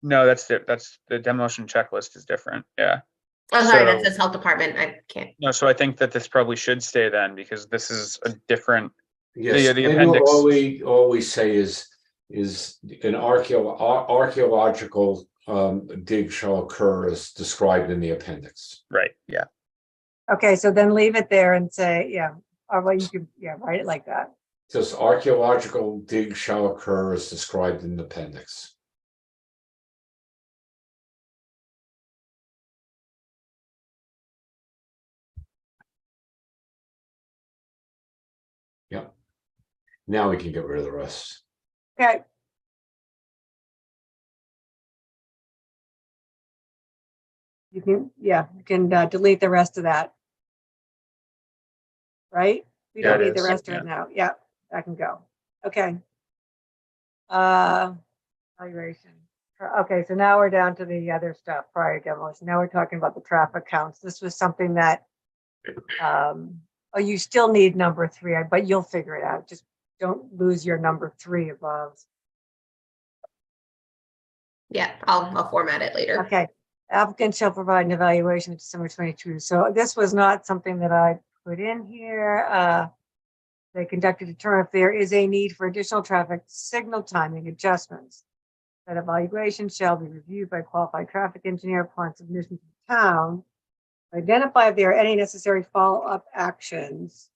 No, that's the demolition checklist is different. Yeah. oh, sorry, So- that says health department. I can't. No, so I think that this probably should stay then because this is a different. Yes, The maybe appendix. all we say is an archaeological dig shall occur as described in the appendix. Right. Yeah. Okay. So then leave it there and say, yeah. Or well, you could, write it like that. Just archaeological dig shall occur as described in the appendix. Yep. Now we can get rid of the rest. Okay. You can delete the rest of that. Right? We Yeah, don't it need the is. rest of it now. Yeah, that can go. Okay. Evaluation. Okay, so now we're down to the other stuff prior to demolition. Now we're talking about the traffic counts. This was something that, oh, you still need number 3, but you'll figure it out. Just don't lose your number 3 above. Yeah, I'll format it later. Okay. Applicant shall provide an evaluation of December 22. So this was not something that I put in here. They conducted a determine if there is a need for additional traffic signal timing adjustments. That evaluation shall be reviewed by a qualified traffic engineer upon submission to the town. Identify if there are any necessary follow-up actions.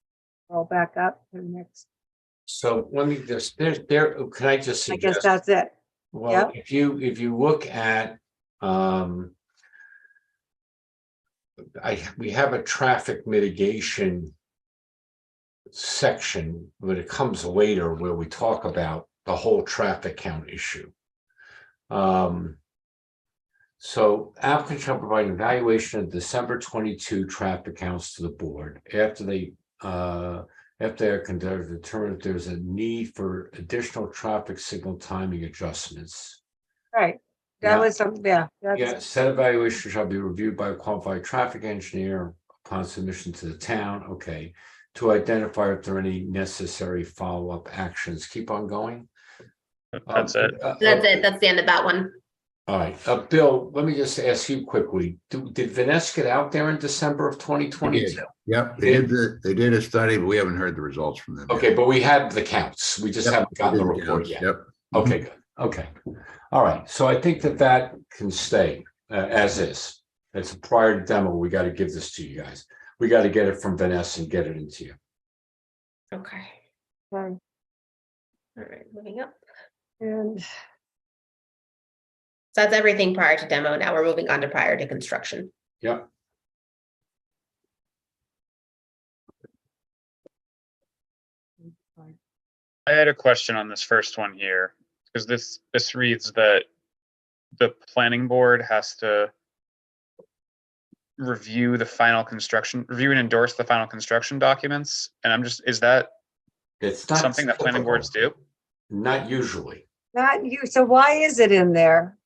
Roll back up to the next. So let me just, can I just I guess suggest? that's it. Well, Yep. if you look at, we have a traffic mitigation section, but it comes later where we talk about the whole traffic count issue. So applicant shall provide an evaluation of December 22 traffic counts to the board after they are conducted, determine if there's a need for additional traffic signal timing adjustments. Right. That Yeah. was something, yeah. Yeah, said evaluation shall be reviewed by a qualified traffic engineer upon submission to the town, okay, to identify if there are any necessary follow-up actions. Keep on going. That's it. That's it. That's the end of that one. All right, Bill, let me just ask you quickly, did Vinnin get out there in December of 2022? Yep, they did a study, but we haven't heard the results from them. Okay, but we have the counts, we just Yet. haven't gotten the They did report counts, yet. Yep. Okay, good, okay. All right, so I think that can stay as is. It's a prior demo, we got to give this to you guys. We got to get it from Vinnin and get it into you. Okay. Okay. All right, moving up. And So that's everything prior to demo. Now we're moving on to prior to construction. Yep. I had a question on this first one here, because this reads that the planning board has to review and endorse the final construction documents. And I'm just, is that It's not something that planning boards do? Not usually. not you. So why is it in there?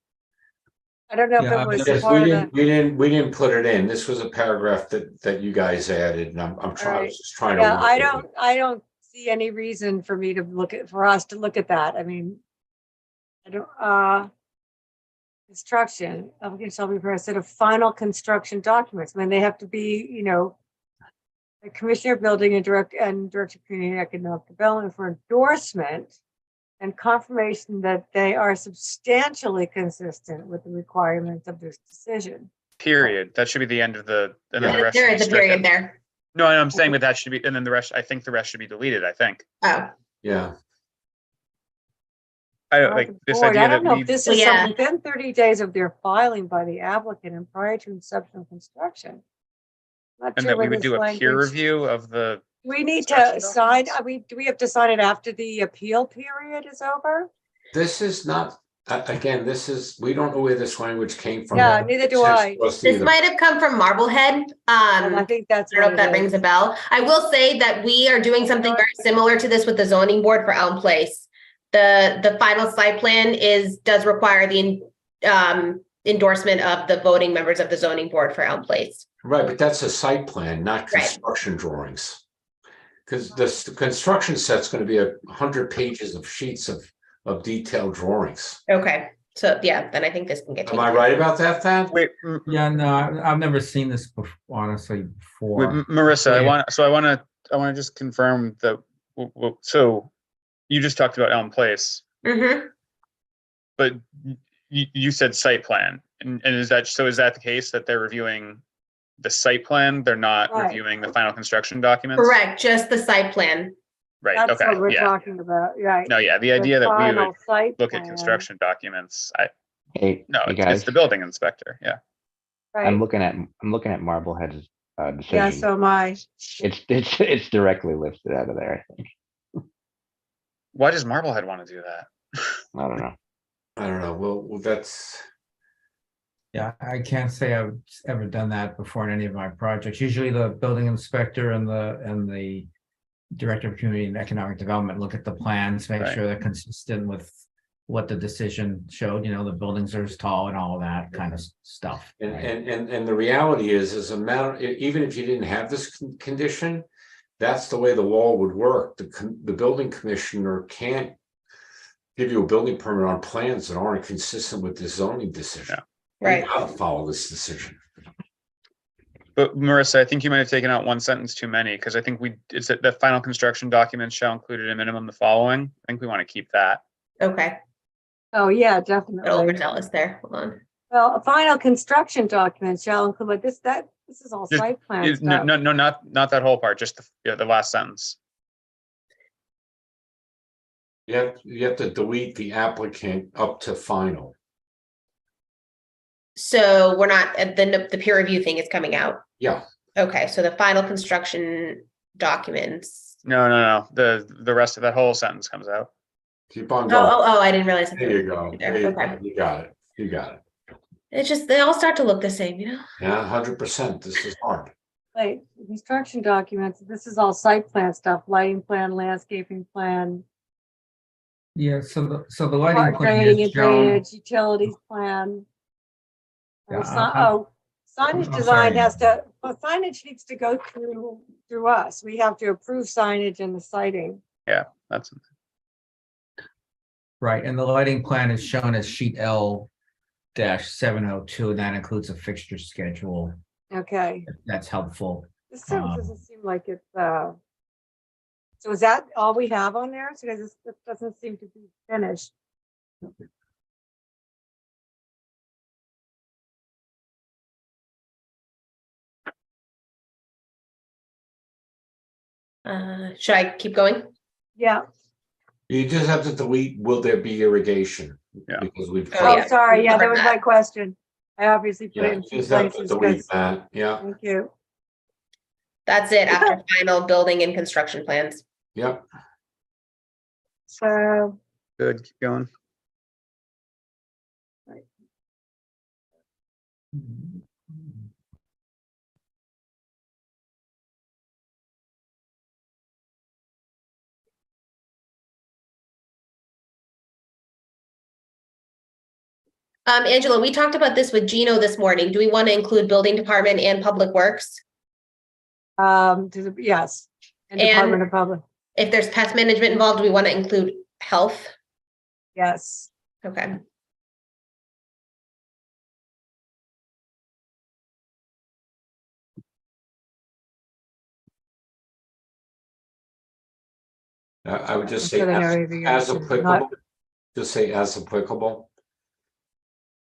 I don't know if Yeah, it was Yes, part of the. we didn't put it in. This was a paragraph that you guys added, and I'm trying, I Right. was just trying to. Yeah, look I at it. don't see any reason for me to for us to look at that. I mean, I don't, construction, applicant shall be prepared a set of final construction documents. I mean, they have to be, the Commissioner of Building and Director of Community and Economic Development for endorsement and confirmation that they are substantially consistent with the requirements of this decision. Period. That should be the end of the, and then the rest. There should is be a period stricken. there. No, I'm saying that should be, and then the rest, I think the rest should be deleted, I think. Oh, Yeah, I don't like this Board, idea I that don't know we, if this Well, is yeah. something within 30 days of their filing by the applicant and prior to inception of construction. Not and sure that we where would this do a peer language- review of the, We need construction to sign, documents? do we have to sign it after the appeal period is over? this is not, again, we don't know where this language came from. Yeah, neither do It's I. supposed to this either- might have come from Marblehead. And I think that's. I don't know if what that it rings a is. bell. I will say that we are doing something very similar to this with the zoning board for Elm Place. The final site plan does require the endorsement of the voting members of the zoning board for Elm Place. Right, but that's a site plan, not Right. construction drawings. Because the construction set's gonna be 100 pages of sheets of detailed drawings. Okay, so yeah, then I think this can get Am I changed. right about that, Thad? wait, Yeah, no, I've never seen this honestly wait, before. Marissa, I Yeah. want to just confirm that, so you just talked about Elm Place, Mm-hmm. but you said site plan, and is that the case that they're reviewing the site plan? They're not Right. reviewing the final construction documents? Correct, just the site plan. Right, That's okay, what we're yeah. talking about, right? No, yeah, the idea that we final would site look at plan, construction documents, Hey, no, hey it's guys, the building inspector, yeah. Right, I'm looking at Marblehead's decision. yeah, so my, It's directly lifted out of there, I think. Why does Marblehead want to do that? I don't know. I don't know, well, that's, Yeah, I can't say I've ever done that before in any of my projects. Usually the building inspector and the director of community and economic development look at the plans, make Right. sure they're consistent with what the decision showed, the buildings are as tall and all of that kind of stuff. And, right? and the reality is, as a matter, even if you didn't have this condition, that's the way the law would work. The building commissioner can't give you a building permit on plans that aren't consistent with the zoning decision. Right. You have to follow this decision. But Marissa, I think you might have taken out one sentence too many, because I think it's that the final construction documents shall include at a minimum the following. I think we want to keep that. Okay. Oh, yeah, definitely. Overzealous there. Hold on. Well, a final construction document shall include, but this is all Just- site plan No, stuff. no, not that whole part, just the last sentence. You have to delete the applicant up to final. So we're not at the peer review thing is coming out. Yeah. Okay, so the final construction documents. No. The rest of that whole sentence comes out. Keep on going. Oh, I didn't realize. that There you go. there. There you Okay. go. You got it. You got it. It's just, they all start to look the same, Yeah, 100%. This is hard. Wait, construction documents, this is all site plan stuff, lighting plan, landscaping plan, Yeah, so the lighting plan grading is and shown. drainage, utilities plan. Yeah, Signage I'm design sorry. signage needs to go through us. We have to approve signage and the sighting. Yeah, that's Right, and the lighting plan is shown as sheet L-702, and that includes a fixture schedule. Okay, If that's helpful. this doesn't seem like it's, so is that all we have on there? So this doesn't seem to be finished. Should I keep going? Yeah. You just have to delete, will there be irrigation? Yeah. Because we've. Oh, sorry. Yeah, that was my question. I obviously put it Yeah, in two just have to places. delete 'Cause- that. Yeah, Thank you. That's it after final building and construction plans. yep. So, good. Keep going. Angela, we talked about this with Gino this morning. Do we want to include building department and public works? yes. And Department of Public, If there's pest management involved, do we want to include health? yes. Okay. I would just say Instead of as irrigation, applicable. Just say as applicable.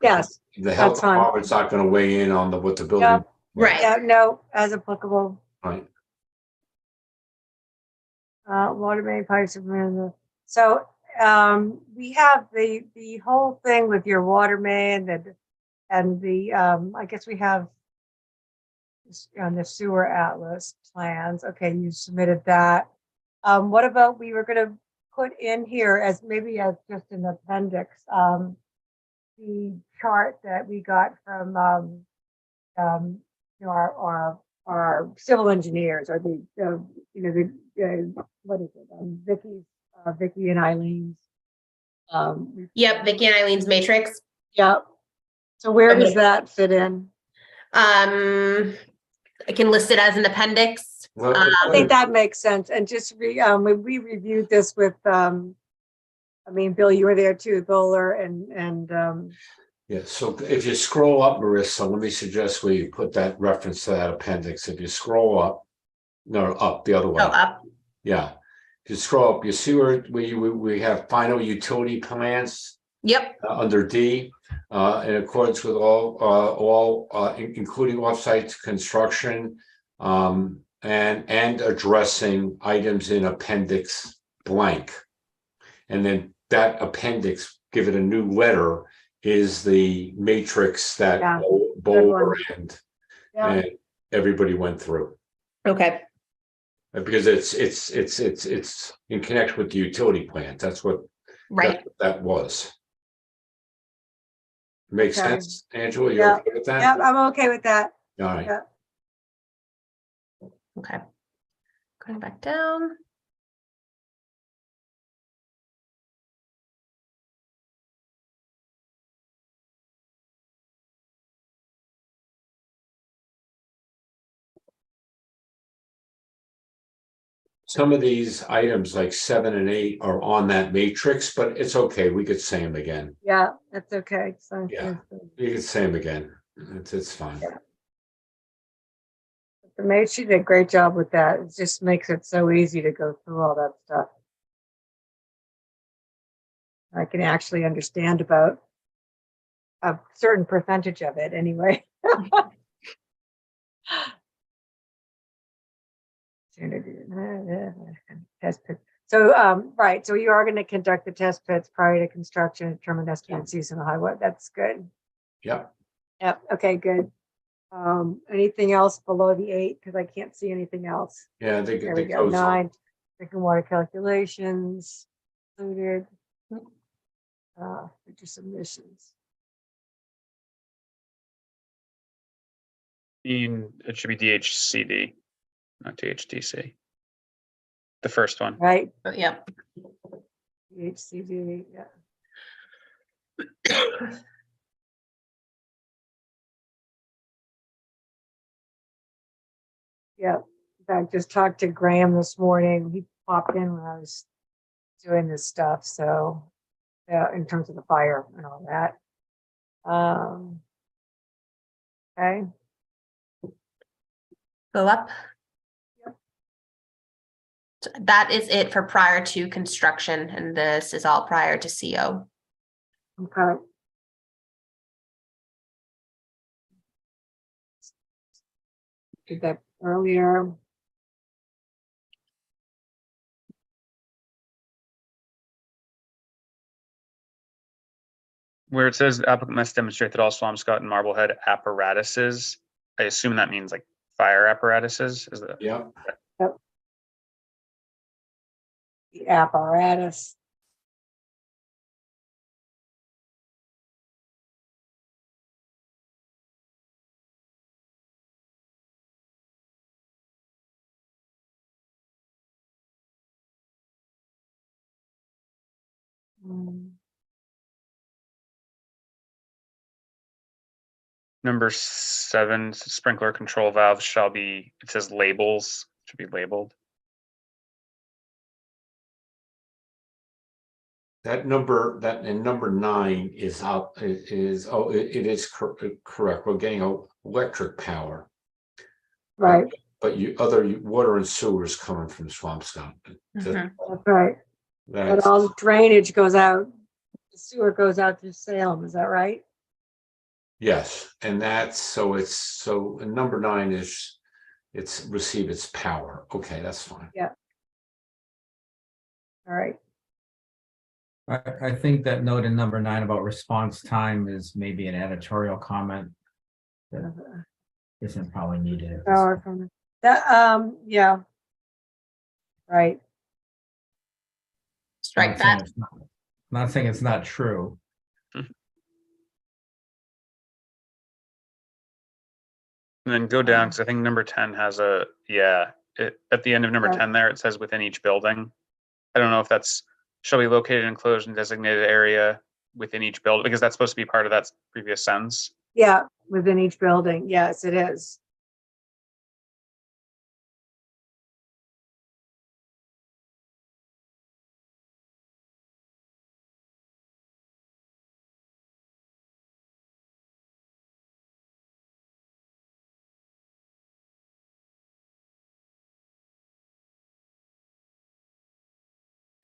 Yes, The health that's fine. department's not gonna weigh in on what the building. Yep. Right. Yeah, no, as applicable. Right. Water main pipes. So, we have the whole thing with your water main and the, I guess we have on the sewer atlas plans. Okay, you submitted that. What about, we were gonna put in here as maybe as just an appendix, the chart that we got from, our civil engineers or what is it? Vicky and Eileen's. Yep, Vicky and Eileen's matrix. Yeah. So where does that fit in? I can list it as an appendix. Well, I think that makes sense. And just we reviewed this with, Bill, you were there too, Bowler and Yeah, so if you scroll up, Marissa, let me suggest we put that reference to that appendix. If you scroll up, no, up the other way. Oh, up. Yeah, if you scroll up, you see where we have final utility plans. Yep. Under D, in accordance with all including offsite construction, and addressing items in appendix blank. And then that appendix, give it a new letter, is the matrix that Bowler and everybody went through. Okay. Because it's in connection with the utility plant. That's what that was. Makes Okay. sense, Angela? You Yeah. okay with that? Yeah, I'm okay with that. All right. Yeah. Okay. Going back down. some of these items like 7 and 8 are on that matrix, but it's okay. We could say them again. Yeah, that's okay. So, Yeah. You could say them again. It's fine. The maid, she did a great job with that. It just makes it so easy to go through all that stuff. I can actually understand about a certain percentage of it anyway. Test pit. So, right, so you are going to conduct the test pits prior to construction, determine estimated seasonal highway. That's good. Yep. Yep, okay, good. Anything else below the 8? Because I can't see anything else. Yeah, they There they we go, goes on. 9, drinking water calculations, included. Future submissions. It should be DHCD, not DHDC. The first one. Right, Yep. HCD, yeah. Yeah, in fact, just talked to Graham this morning. He popped in when I was doing this stuff, so yeah, in terms of the fire and all that. Okay. Go up. So that is it for prior to construction, and this is all prior to CO. Okay. Did that earlier. Where it says applicant must demonstrate that all Swampscott and Marblehead apparatuses, I assume that means like fire apparatuses, is that? Yep. Yep. The apparatus. Number 7, sprinkler control valves shall be, it says labels, should be labeled. That in number 9 is out, it is correct. We're getting electric power. Right. But other water and sewer is coming from Swampscott. That's right. But That's, all the drainage goes out, the sewer goes out to Salem, is that right? yes, and that's, so in number 9 is, it's receive its power. Okay, that's fine. Yeah. All right. I think that note in number 9 about response time is maybe an editorial comment that isn't probably needed. Power from that, yeah. Right. Strike that. Not saying it's not true. And then go down, because I think number 10 has at the end of number 10 there, it says within each building. I don't know if that's, shall be located, enclosed, and designated area within each building, because that's supposed to be part of that previous sentence. Yeah, within each building. Yes, it is.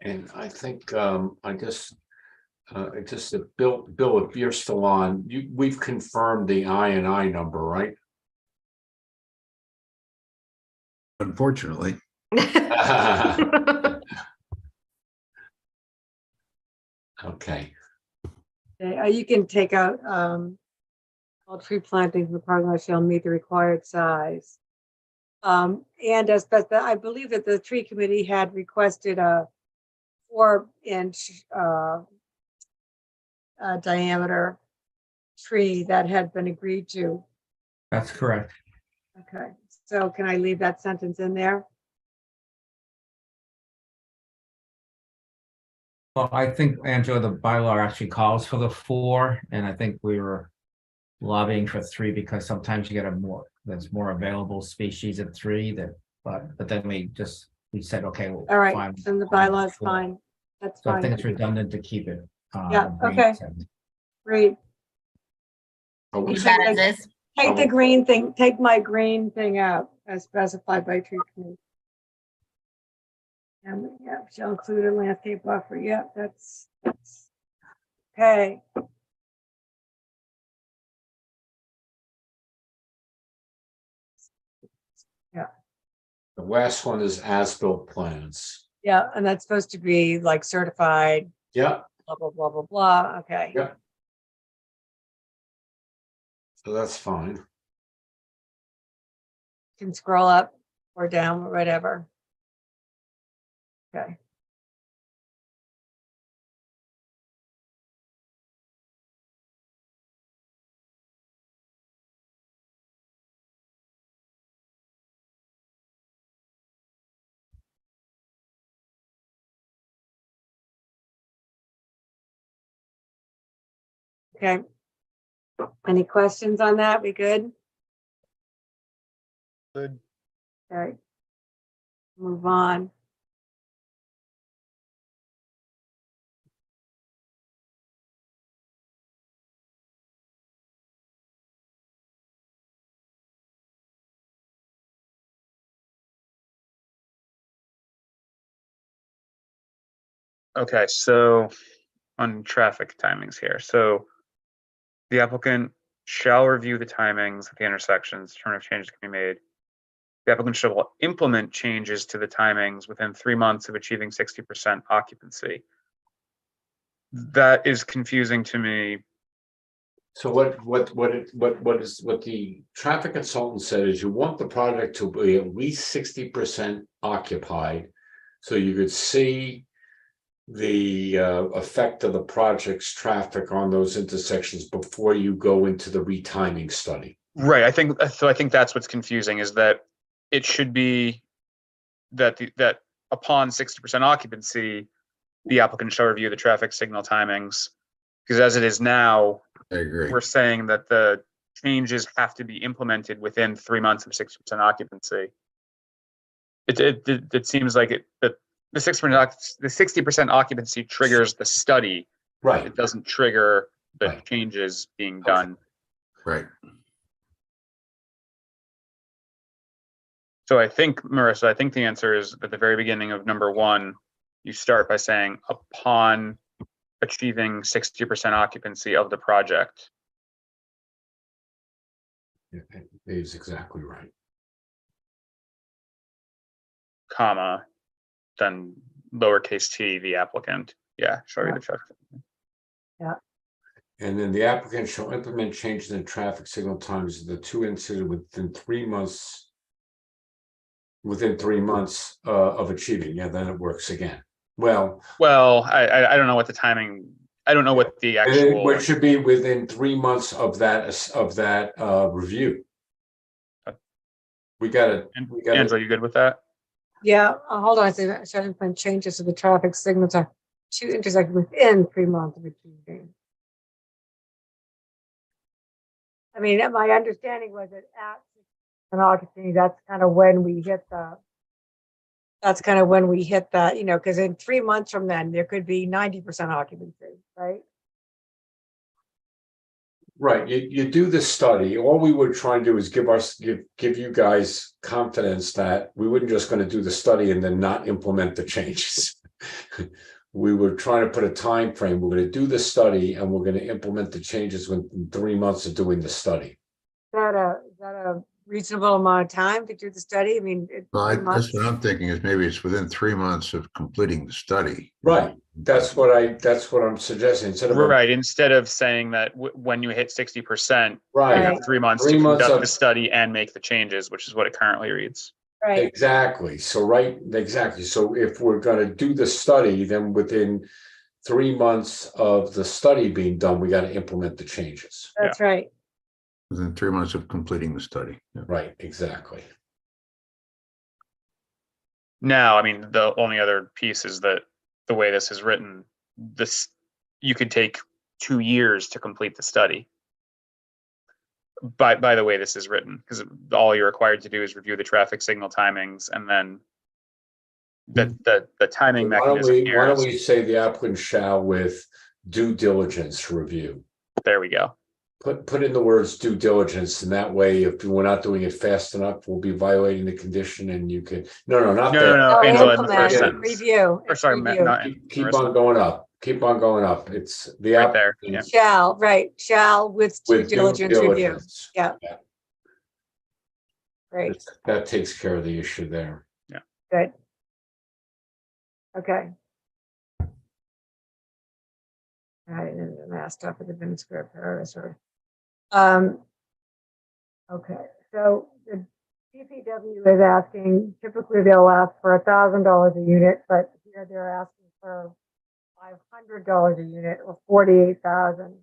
And I think, I guess, just the Bill, if you're still on, we've confirmed the I&I number, right? Unfortunately. Okay. You can take out, all tree plantings in the parking lot shall meet the required size. And as best, I believe that the tree committee had requested a 4-inch diameter tree that had been agreed to. That's correct. Okay, so can I leave that sentence in there? Well, I think, Angela, the bylaw actually calls for the 4, and I think we were lobbying for 3 because sometimes you get there's more available species at 3 but then we just we said, okay. Well, All right, fine, then the fine, bylaw is sure. fine. That's So I think fine. it's redundant to keep it. Yeah, green okay. 7. Great. Leave that as is. Take the green thing, take my green thing out as specified by tree committee. And yeah, shall include a landscape buffer. Yeah, that's okay. Yeah. The last one is as-built plans. Yeah, and that's supposed to be like certified, Yeah, blah, blah, blah, blah, blah. Okay. yeah. So that's fine. Can scroll up or down, whatever. Okay. Okay. Any questions on that? We good? Good. All right. Move on. Okay, so on traffic timings here, so the applicant shall review the timings at the intersections, determine if changes can be made. The applicant shall implement changes to the timings within 3 months of achieving 60% occupancy. That is confusing to me. So what the traffic consultant said is you want the project to be at least 60% occupied. So you could see the effect of the project's traffic on those intersections before you go into the retiming study. Right, I think that's what's confusing, is that it should be that that upon 60% occupancy, the applicant shall review the traffic signal timings. Because as it is now, I agree. we're saying that the changes have to be implemented within 3 months of 60% occupancy. It seems like that the 60% occupancy triggers the study. Right. It doesn't trigger the Right. changes being done. Right. So I think, Marissa, I think the answer is at the very beginning of number 1, you start by saying upon achieving 60% occupancy of the project. Yeah, Dave's exactly right. Comma, then lowercase t, the applicant. Yeah, shall read the traffic. Yeah. And then the applicant shall implement changes in traffic signal times of the 2 incidents within 3 months. Within 3 months of achieving, yeah, then it works again. Well, I don't know what the timing. I don't know what the actual. What should be within 3 months of that review. We got it. Angela, you good with that? Yeah, hold on. Shall implement changes to the traffic signals to intersect within 3 months of achieving. I mean, my understanding was that at an occupancy, that's kind of when we hit the. That's kind of when we hit that, you know, because in 3 months from then, there could be 90% occupancy, right? Right, you do the study. All we were trying to do is give you guys confidence that we weren't just going to do the study and then not implement the changes. We were trying to put a time frame. We're going to do the study and we're going to implement the changes within 3 months of doing the study. Is that a reasonable amount of time to do the study? I mean, That's what I'm thinking, is maybe it's within 3 months of completing the study. Right. That's what I'm suggesting. Instead of saying that when you hit 60%, right, you have 3 months to conduct the study and make the changes, which is what it currently reads. Right. Exactly. So exactly. So if we're going to do the study, then within 3 months of the study being done, we got to implement the changes. That's right. Within 3 months of completing the study. Yeah. Right, exactly. Now, I mean, the only other piece is that the way this is written, you could take 2 years to complete the study. By the way this is written, because all you're required to do is review the traffic signal timings and then the timing Why don't mechanism we, here. why don't we say the applicant shall with due diligence review? There we go. Put in the words due diligence, and that way, if we're not doing it fast enough, we'll be violating the condition, and you can, not No, that. no, Angela, in the implement, first sentence. review. Or sorry, review. not Keep Marissa. on going up, keep on going up. It's the Right there, applicant Shall, right, shall with due with due diligence review. diligence. Yeah. Great, That takes care of the issue there. good. Okay. I didn't mask up at the bin script, sorry. Okay, so the DPW is asking, typically they'll ask for $1,000 a unit, but here they're asking for $500 a unit or $48,000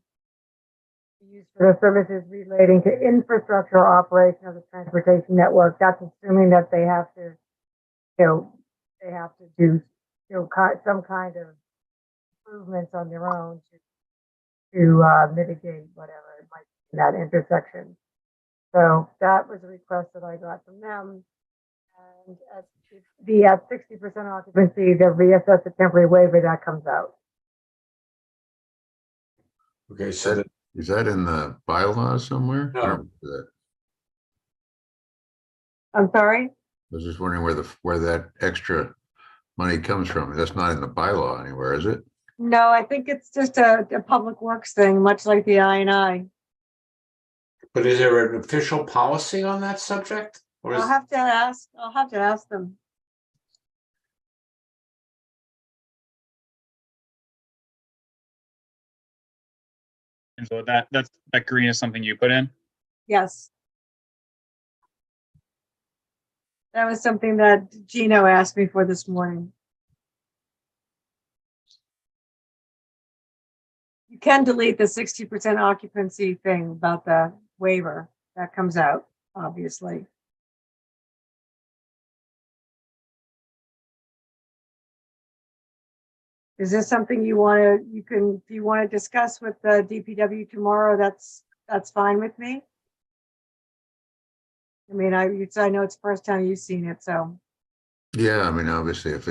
to use for the services relating to infrastructure operation of the transportation network. That's assuming that they have to, they have to do, some kind of improvements on their own to mitigate whatever it might be in that intersection. So that was a request that I got from them. And at 60% occupancy, they'll reassess the temporary waiver that comes out. Okay, so Is that in the bylaw somewhere? No. I don't remember that. I'm sorry? I was just wondering where that extra money comes from. That's not in the bylaw anywhere, is it? No, I think it's just a public works thing, much like the I&I. but is there an official policy on that subject? Or is I'll have to ask them. Angela, that green is something you put in? Yes. That was something that Gino asked me for this morning. You can delete the 60% occupancy thing about the waiver. That comes out, obviously. Is this something you want to, if you want to discuss with the DPW tomorrow, that's fine with me. I mean, I know it's the first time you've seen it, so. Yeah, I mean, obviously, if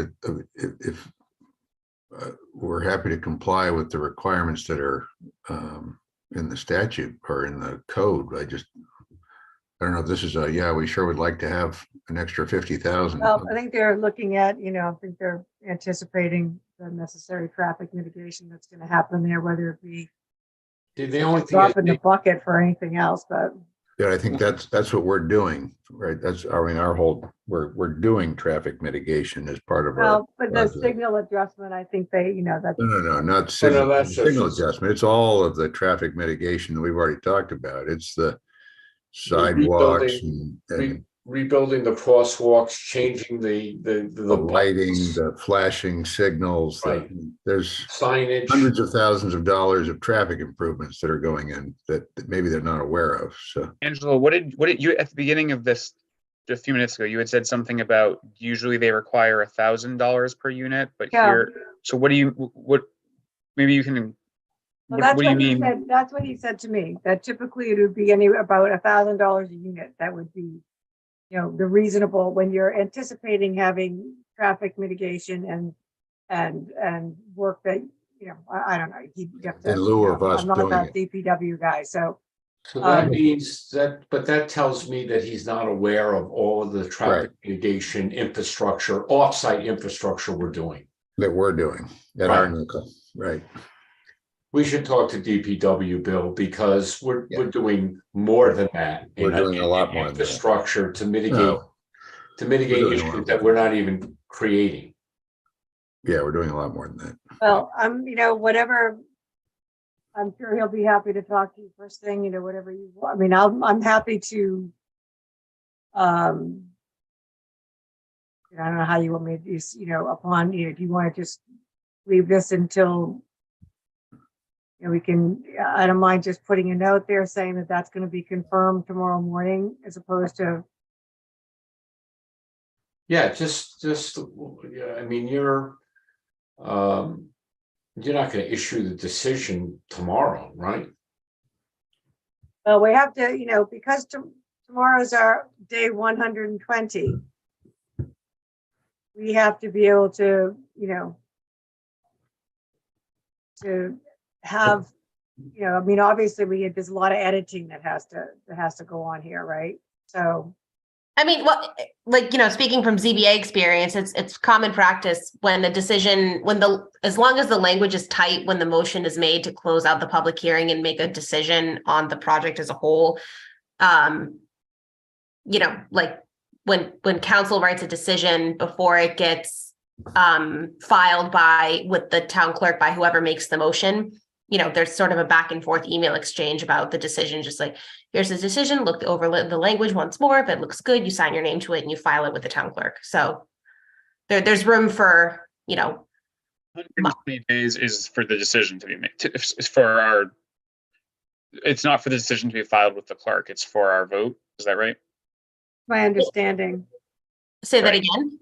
we're happy to comply with the requirements that are in the statute or in the code, I don't know if this is we sure would like to have an extra 50,000. Well, I think they're looking at, I think they're anticipating the necessary traffic mitigation that's going to happen there, whether it be the only thing drop in the bucket for anything else, but. Yeah, I think that's what we're doing, right? Our whole, we're doing traffic mitigation as part of our. Well, but the signal adjustment, I think they, that's. No, not signal adjustment. It's all of the traffic mitigation that we've already talked about. It's the sidewalks and rebuilding the crosswalks, changing the lighting, the flashing signals. Right. There's signage, hundreds of thousands of dollars of traffic improvements that are going in that maybe they're not aware of. So, Angela, what did you at the beginning of this a few minutes ago? You had said something about usually they require $1,000 per unit, but here. So what maybe you can. Well, what do you mean? That's what he said to me. That typically it would be about $1,000 a unit. That would be, the reasonable when you're anticipating having traffic mitigation and work that, I don't know. You have to, in lieu of us I'm not doing that it. DPW guy, so. So that means but that tells me that he's not aware of all of the traffic mitigation infrastructure, offsite infrastructure we're doing. That we're doing at our nickel, right? We should talk to DPW, Bill, because we're doing more than that. We're doing a lot more than that. Infrastructure to mitigate issues that we're not even creating. Yeah, we're doing a lot more than that. Well, whatever. I'm sure he'll be happy to talk to you first thing, whatever you want. I mean, I'm happy to, I don't know how you want me to do, upon, if you want to just leave this until, we can, I don't mind just putting a note there saying that that's going to be confirmed tomorrow morning as opposed to. Yeah, I mean, you're not going to issue the decision tomorrow, right? Well, we have to, because tomorrow's our day 120. we have to be able to, you know, to have, you know, I mean, obviously there's a lot of editing that has to go on here, right? So. I mean, what, like, you know, speaking from ZBA experience, it's common practice when the decision, as long as the language is tight, when the motion is made to close out the public hearing and make a decision on the project as a whole. You know, like when council writes a decision before it gets filed with the town clerk, by whoever makes the motion, you know, there's sort of a back and forth email exchange about the decision, just like, here's the decision, look over the language once more. If it looks good, you sign your name to it and you file it with the town clerk. So there's room for, you know. 120 days is for the decision to be made. It's not for the decision to be filed with the clerk. It's for our vote. Is that right? My understanding. Say that again.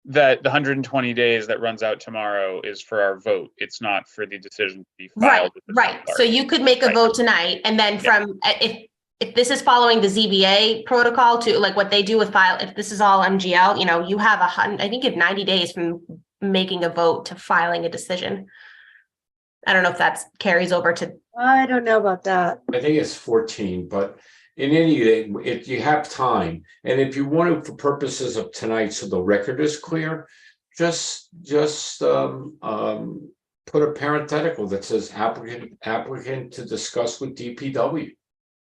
That the 120 days that runs out tomorrow is for our vote. It's not for the decision to be filed. Right. So you could make a vote tonight, and then from if this is following the ZBA protocol to like what they do with file, if this is all MGL, you know, you have I think you have 90 days from making a vote to filing a decision. I don't know if that carries over to. I don't know about that. I think it's 14, but in any event, if you have time, and if you want to, for purposes of tonight, so the record is clear, just put a parenthetical that says applicant to discuss with DPW.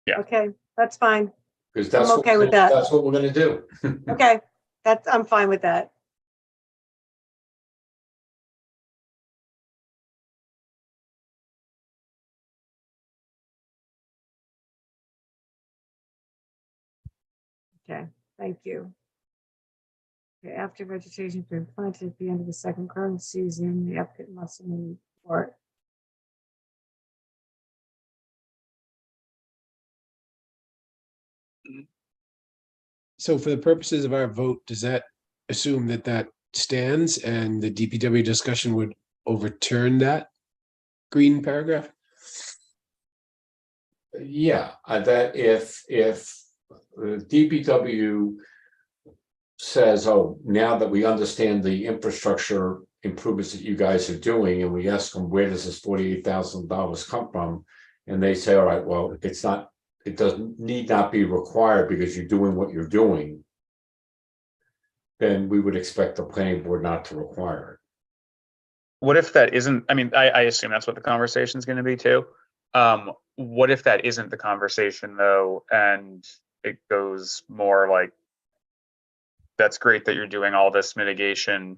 Yeah. Okay, that's fine. Because that's I'm okay with that. That's what we're going to do. Okay, I'm fine with that. Okay, thank you. Okay, after vegetation's been planted at the end of the second growing season, the applicant must submit a report. So for the purposes of our vote, does that assume that that stands and the DPW discussion would overturn that green paragraph? Yeah, that if DPW says, oh, now that we understand the infrastructure improvements that you guys are doing, and we ask them, where does this $48,000 come from? And they say, all right, well, it doesn't need not be required because you're doing what you're doing, then we would expect the planning board not to require it. What if that isn't, I mean, I assume that's what the conversation is going to be too. What if that isn't the conversation though, and it goes more like, that's great that you're doing all this mitigation,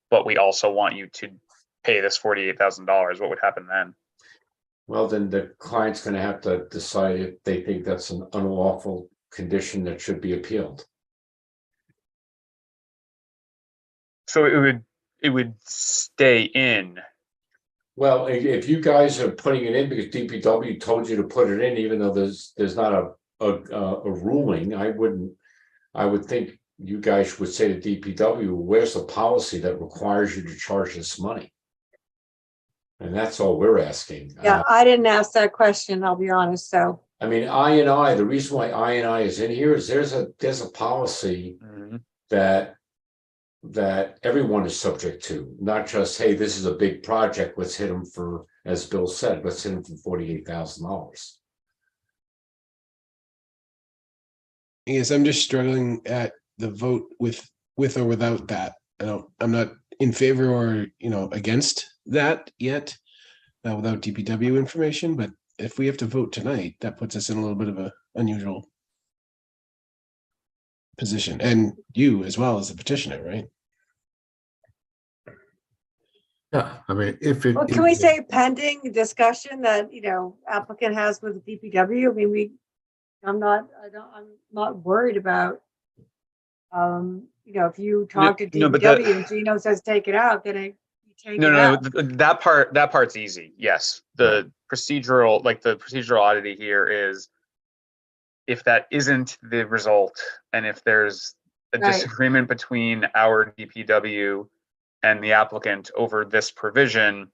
but we also want you to pay this $48,000. What would happen then? Well, then the client's going to have to decide if they think that's an unlawful condition that should be appealed. So it would stay in. Well, if you guys are putting it in because DPW told you to put it in, even though there's not a ruling, I would think you guys would say to DPW, where's the policy that requires you to charge this money? And that's all we're asking. Yeah, I didn't ask that question, I'll be honest, so. I mean, I&I, the reason why I&I is in here is there's a policy that everyone is subject to, not just, hey, this is a big project, let's hit them for, as Bill said, let's hit them for $48,000. Yes, I'm just struggling at the vote with or without that. I'm not in favor or against that yet, without DPW information. But if we have to vote tonight, that puts us in a little bit of an unusual position, and you as well as the petitioner, right? Yeah, I mean, Well, can we say pending discussion that, applicant has with the DPW? I mean, I'm not worried about, if you talk to DPW and Gino says take it out, then you take it out. That part's easy. Yes. The procedural oddity here is if that isn't the result, and if there's a disagreement between our DPW and the applicant over this provision,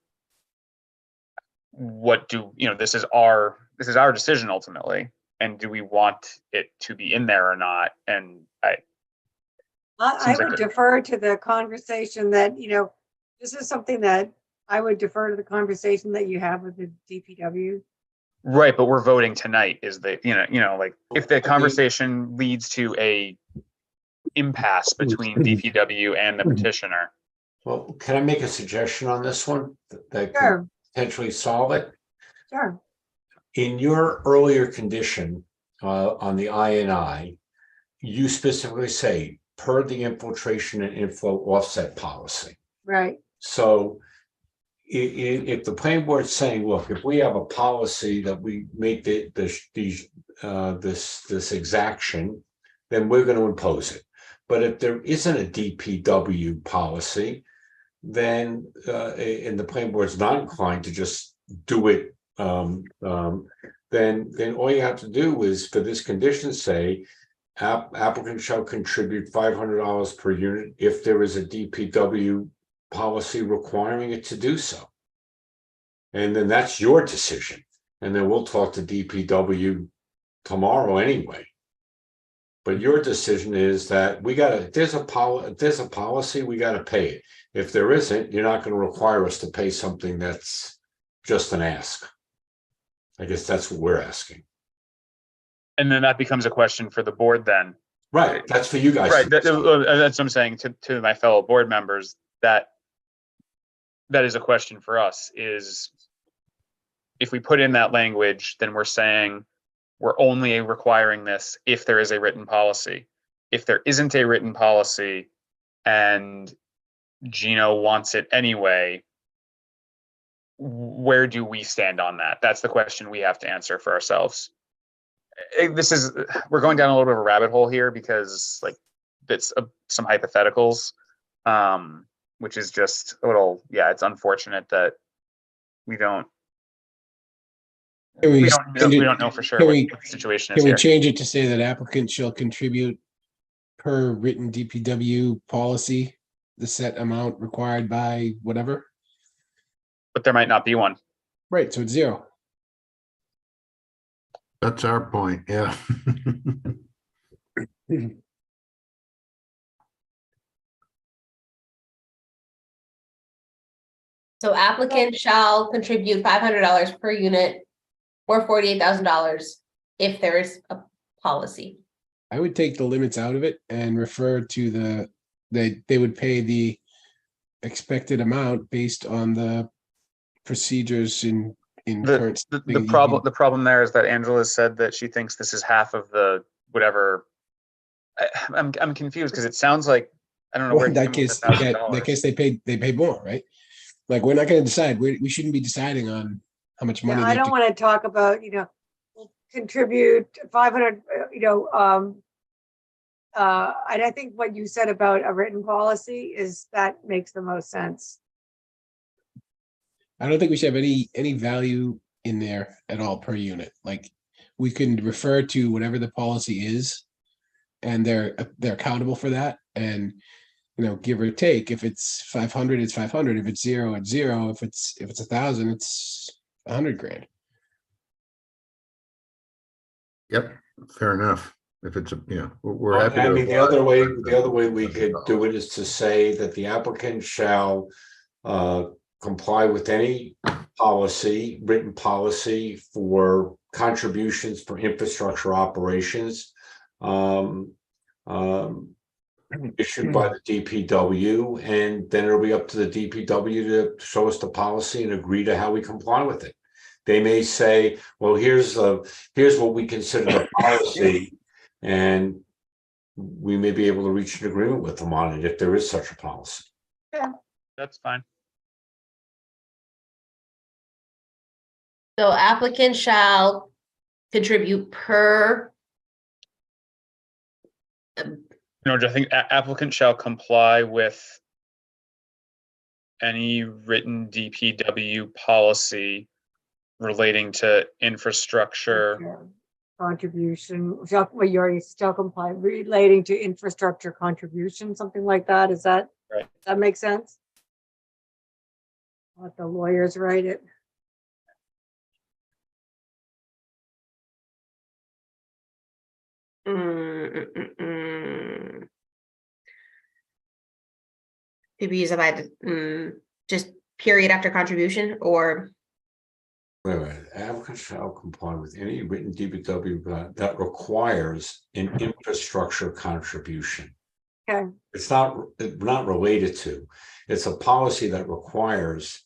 this is our decision ultimately. And do we want it to be in there or not? And I Seems like would a- defer to the conversation that, this is something that I would defer to the conversation that you have with the DPW. Right, but we're voting tonight is the, like, if the conversation leads to a impasse between DPW and the petitioner. Well, can I make a suggestion on this one that Sure. could potentially solve it? Sure. In your earlier condition on the INI, you specifically say per the infiltration and inflow offset policy. Right. So if the planning board's saying, look, if we have a policy that we make this exaction, then we're going to impose it. But if there isn't a DPW policy, then and the planning board's not inclined to just do it, then all you have to do is for this condition say applicant shall contribute $500 per unit if there is a DPW policy requiring it to do so. And then that's your decision. And then we'll talk to DPW tomorrow anyway. But your decision is that if there's a policy, we gotta pay it. If there isn't, you're not gonna require us to pay something that's just an ask. I guess that's what we're asking. And then that becomes a question for the board then. Right, that's for you guys. Right, that's what I'm saying to my fellow board members, that is a question for us, is if we put in that language, then we're saying we're only requiring this if there is a written policy. If there isn't a written policy and Gino wants it anyway, where do we stand on that? That's the question we have to answer for ourselves. We're going down a little bit of a rabbit hole here because like it's some hypotheticals, which is just a little, it's unfortunate that we don't know for sure what the situation is Can we here. change it to say that applicant shall contribute per written DPW policy, the set amount required by whatever? But there might not be one. Right, so it's zero. That's our point, yeah. So applicant shall contribute $500 per unit or $48,000 if there is a policy. I would take the limits out of it and refer to they would pay the expected amount based on the procedures in current. The problem there is that Angela said that she thinks this is half of the whatever. I'm confused because it sounds like I don't know where In that case, they paid more, right? Like we're not going to decide. We shouldn't be deciding on how much money. I don't want to talk about, contribute 500, and I think what you said about a written policy that makes the most sense. I don't think we should have any value in there at all per unit. Like we can refer to whatever the policy is, and they're accountable for that. And give or take, if it's 500, it's 500. If it's zero, it's zero. If it's 1,000, it's 100 grand. Yep, fair enough. If it's we're happy. I mean, the other way we could do it is to say that the applicant shall comply with any written policy for contributions for infrastructure operations issued by the DPW, and then it'll be up to the DPW to show us the policy and agree to how we comply with it. They may say, well, here's what we consider the policy, and we may be able to reach an agreement with them on it if there is such a policy. Yeah, that's fine. So applicant shall contribute per. I think applicant shall comply with any written DPW policy relating to infrastructure. Contribution, you already still comply, relating to infrastructure contribution, something like that. Is that right? That makes sense? Let the lawyers write it. to be used by just period after contribution, or Wait a minute, applicant shall comply with any written DPW that requires an infrastructure contribution. Okay, It's not related to, it's a policy that requires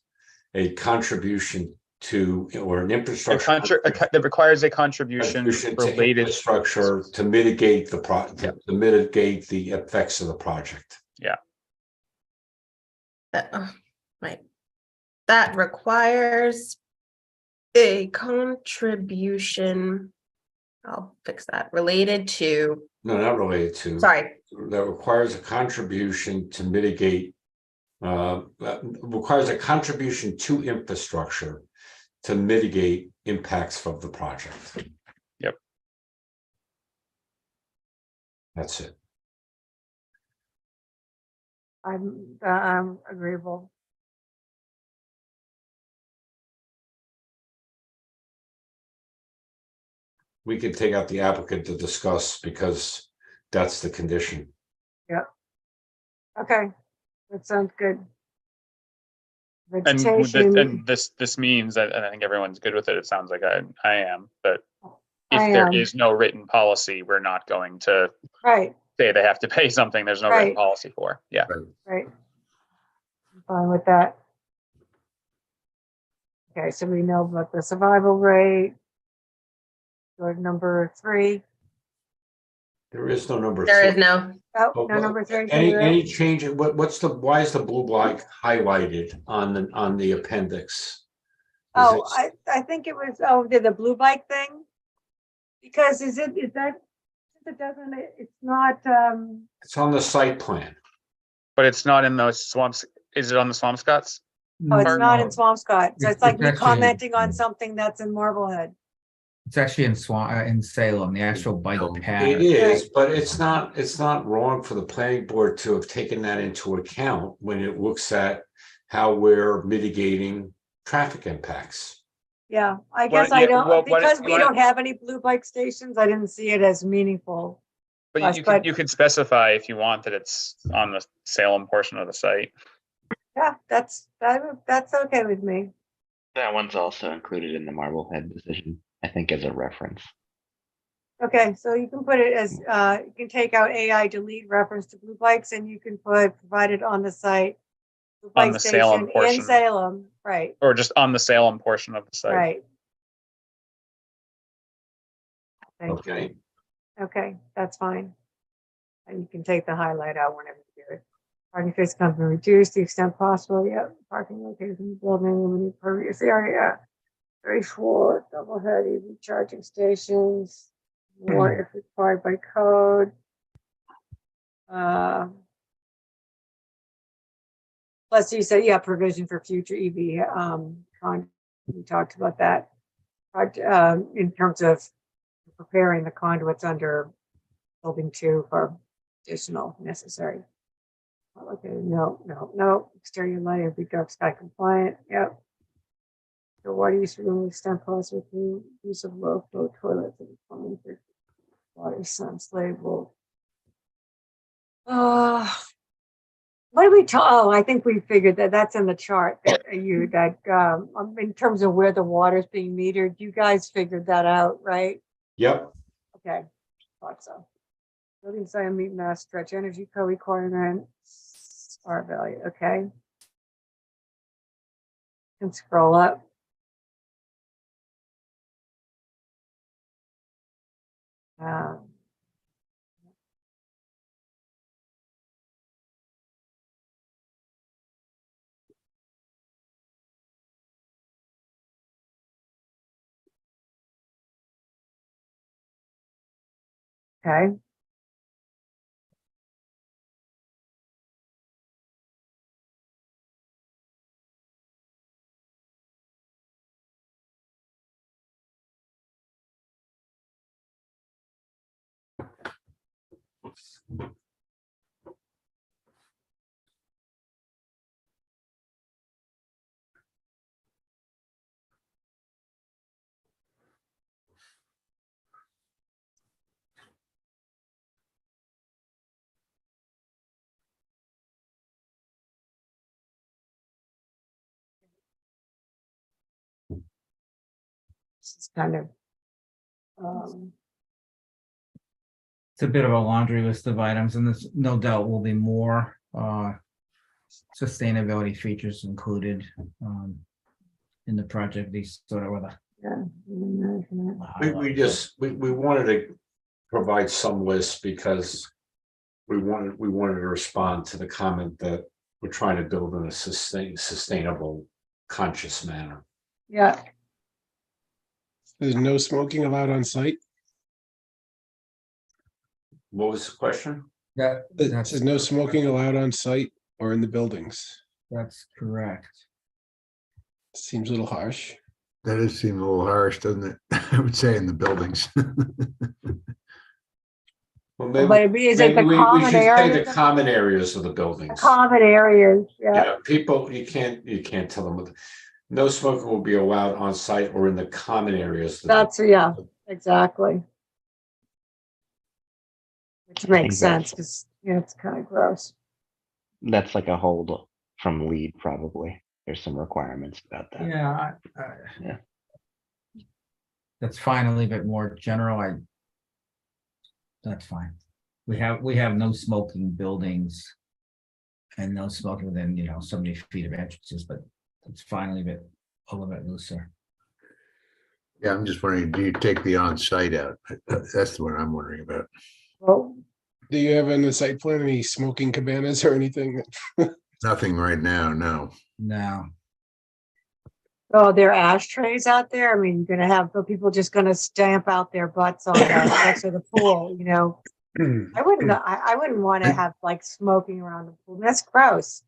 a contribution to, or an infrastructure. That requires a contribution Contribution to related. infrastructure to mitigate the to mitigate the effects of the project. Yeah. right. That requires a contribution. I'll fix that. Related to. No, not related to. Sorry. That requires a contribution to mitigate, that requires a contribution to infrastructure to mitigate impacts of the project. Yep. That's it. I'm agreeable. We could take out the applicant to discuss because that's the condition. Yep. Okay, that sounds good. And Vegetation. this means that, and I think everyone's good with it. It sounds like I am, but if I there am. is no written policy, we're not going to Right, say they have to pay something there's no written Right. policy for. Yeah. right. I'm fine with that. Okay, so we know about the survival rate. Go to number 3. There is no number. There is three. no. Oh, no, number 3. Any change? What's the, why is the blue block highlighted on the appendix? Oh, I think it was, the blue bike thing? Because is that, it doesn't, it's not, It's on the site plan. But it's not in those swamps. Is it on the Swampscotts? oh, it's not in No, Swampscott. So It's- it's like it's me actually- commenting on something that's in Marblehead. It's actually in Salem, the actual bike It pattern. is, but it's not wrong for the planning board to have taken that into account when it looks at how we're mitigating traffic impacts. Yeah, I Well, guess I yeah, don't, well, what because if- we what- don't have any blue bike stations, I didn't see it as meaningful. But Gosh, you could specify if you want that it's on the Salem portion of the site. Yeah, that's okay with me. That one's also included in the Marblehead decision, I think, as a reference. Okay, so you can put it as, you can take out AI delete reference to blue bikes and you can put provided on the site. Blue On bike the Salem station in portion. Salem, right, Or just on the Salem portion of the site. right. Thank you. Okay. Okay, that's fine. And you can take the highlight out whenever you do it. Parking space can be reduced to the extent possible. Yep, parking located in the building, limited pervious area. 34 double head EV charging stations. More if required by code. Plus you said, yeah, provision for future EV, we talked about that. In terms of preparing the conduits under building 2 for additional necessary. Okay, no, exterior lighting will be dark sky compliant, yep. The water use room extent possible through use of low flow toilets and plumbing for water sun's label. What do we talk? Oh, I think we figured that that's in the chart that in terms of where the water is being metered, you guys figured that out, right? Yep. Okay, thought so. Building site meet mass stretch energy co-requirements, R value, okay. Can scroll up. Okay. This is kind of, It's a bit of a laundry list of items, and there's no doubt will be more sustainability features included in the project. These sort of with we wanted to provide some lists because we wanted to respond to the comment that we're trying to build in a sustainable, conscious manner. yeah. There's no smoking allowed on site. What was the question? It says no smoking allowed on site or in the buildings. That's correct. Seems a little harsh. That does seem a little harsh, doesn't it? I would say in the buildings. Well, But is it the we common should say areas? the common areas of the buildings. Common areas, yeah. Yeah, people, you can't tell them. No smoking will be allowed on site or in the common areas. That's, yeah, exactly. Which makes that's- sense, because, it's kind of gross. That's like a hold from lead, probably. There's some requirements about that. Yeah. Yeah. That's fine. I'll leave it more general. That's fine. We have no smoking buildings and no smoking within, so many feet of entrances, but it's fine. Leave it a little bit looser. Yeah, I'm just wondering, do you take the on-site out? That's the one I'm wondering about. Well, Do you have in the site plan any smoking cabanas or anything? Nothing right now, no. No. oh, there are ashtrays out there. I mean, you're gonna have people just gonna stamp out their butts on next to the pool, I wouldn't want to have like smoking around the pool. That's gross.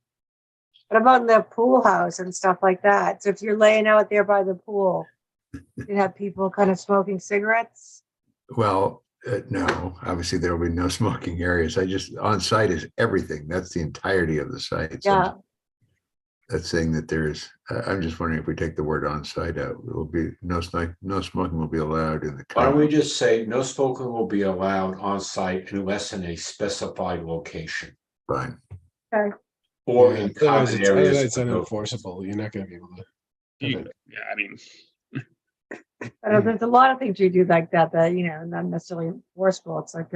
What about in the pool house and stuff like that? So if you're laying out there by the pool, you have people kind of smoking cigarettes. Well, no, obviously there will be no smoking areas. On-site is everything. That's the entirety of the site. So Yeah. that's saying that there's, I'm just wondering if we take the word on-site out, it will be no smoking will be allowed in the. Why don't we just say no smoking will be allowed on site unless in a specified location Fine. Okay. or Yeah, in otherwise common it's areas. it's unenforceable. You're not gonna be able to. Yeah, I mean, There's a lot of things you do like that, not necessarily enforceable. It's like,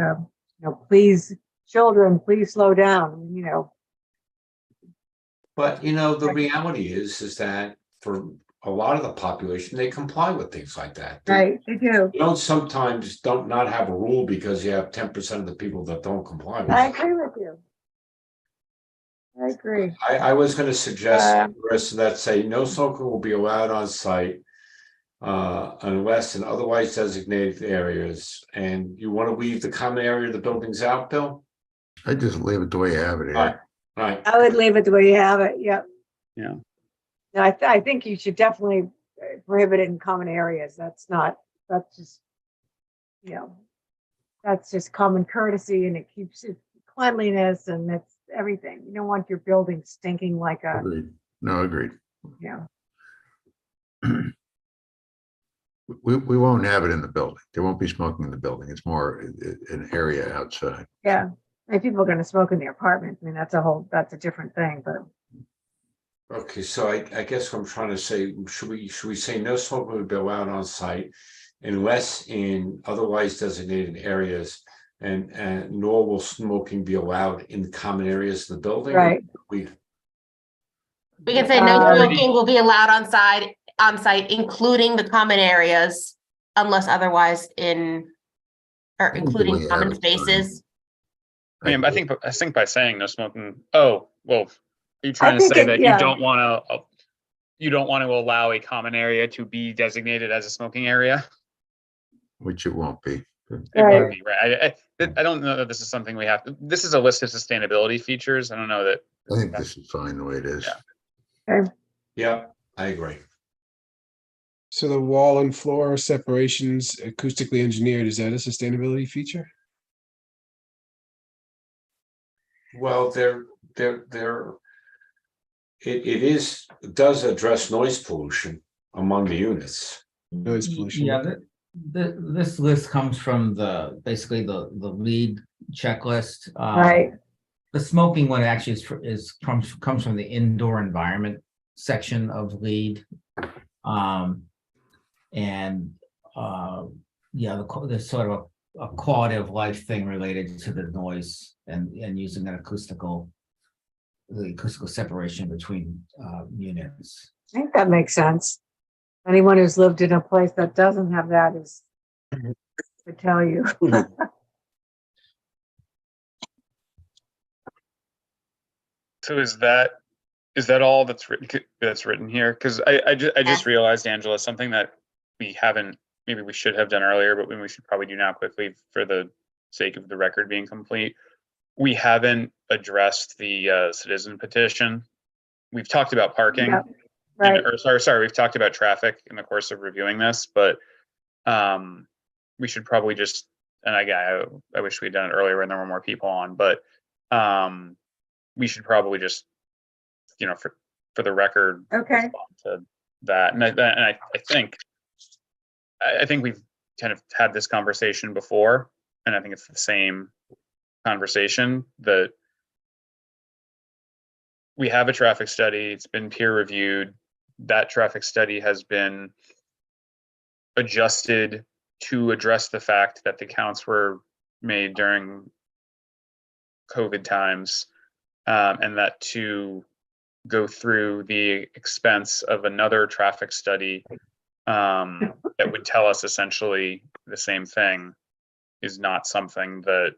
please, children, please slow down, But the reality is that for a lot of the population, they comply with things like that. Right, they do. You don't sometimes not have a rule because you have 10% of the people that don't comply with I it. agree with you. I agree. I was going to suggest that say no smoking will be allowed on site unless in otherwise designated areas. And you want to leave the common area of the buildings out, Bill? I just leave it the way you have it here. All right. I would leave it the way you have it, yep. yeah. No, I think you should definitely prohibit it in common areas. That's just common courtesy, and it keeps it cleanliness, and it's everything. You don't want your building stinking like a, Agreed. No, agreed. We won't have it in the building. There won't be smoking in the building. It's more an area outside. yeah. I mean, people are going to smoke in their apartment. I mean, that's a different thing, but. Okay, so I guess what I'm trying to say, should we say no smoking will be allowed on site unless in otherwise designated areas, and nor will smoking be allowed in the common areas of the building? Right. We can say no smoking will be allowed on site, including the common areas, unless otherwise including common spaces. I mean, I think by saying no smoking, are you trying to say that you don't want to allow a common area to be designated as a smoking area? Which it won't be. It won't be, right? I don't know that this is something we have to, this is a list of sustainability features. I don't know that. I think this is fine the way it is. Yeah, I agree. So the wall and floor separations acoustically engineered, is that a sustainability feature? Well, it does address noise pollution among the units. Noise pollution. Yeah, this list comes from basically the lead checklist. Right. The smoking one actually comes from the indoor environment section of lead. And yeah, there's sort of a quality of life thing related to the noise and using the acoustical separation between units. I think that makes sense. Anyone who's lived in a place that doesn't have that is to tell you. So is that all that's written here? Because I just realized, Angela, something that we haven't, maybe we should have done earlier, but we should probably do now quickly for the sake of the record being complete. We haven't addressed the citizen petition. We've talked about parking. Yep. Right. Or sorry, we've talked about traffic in the course of reviewing this, but we should probably just, and I wish we'd done it earlier when there were more people on, but we should probably just, for the record, Okay. respond to that. And I think we've kind of had this conversation before, and I think it's the same conversation that we have a traffic study. It's been peer reviewed. That traffic study has been adjusted to address the fact that the counts were made during COVID times, and that to go through the expense of another traffic study that would tell us essentially the same thing is not something that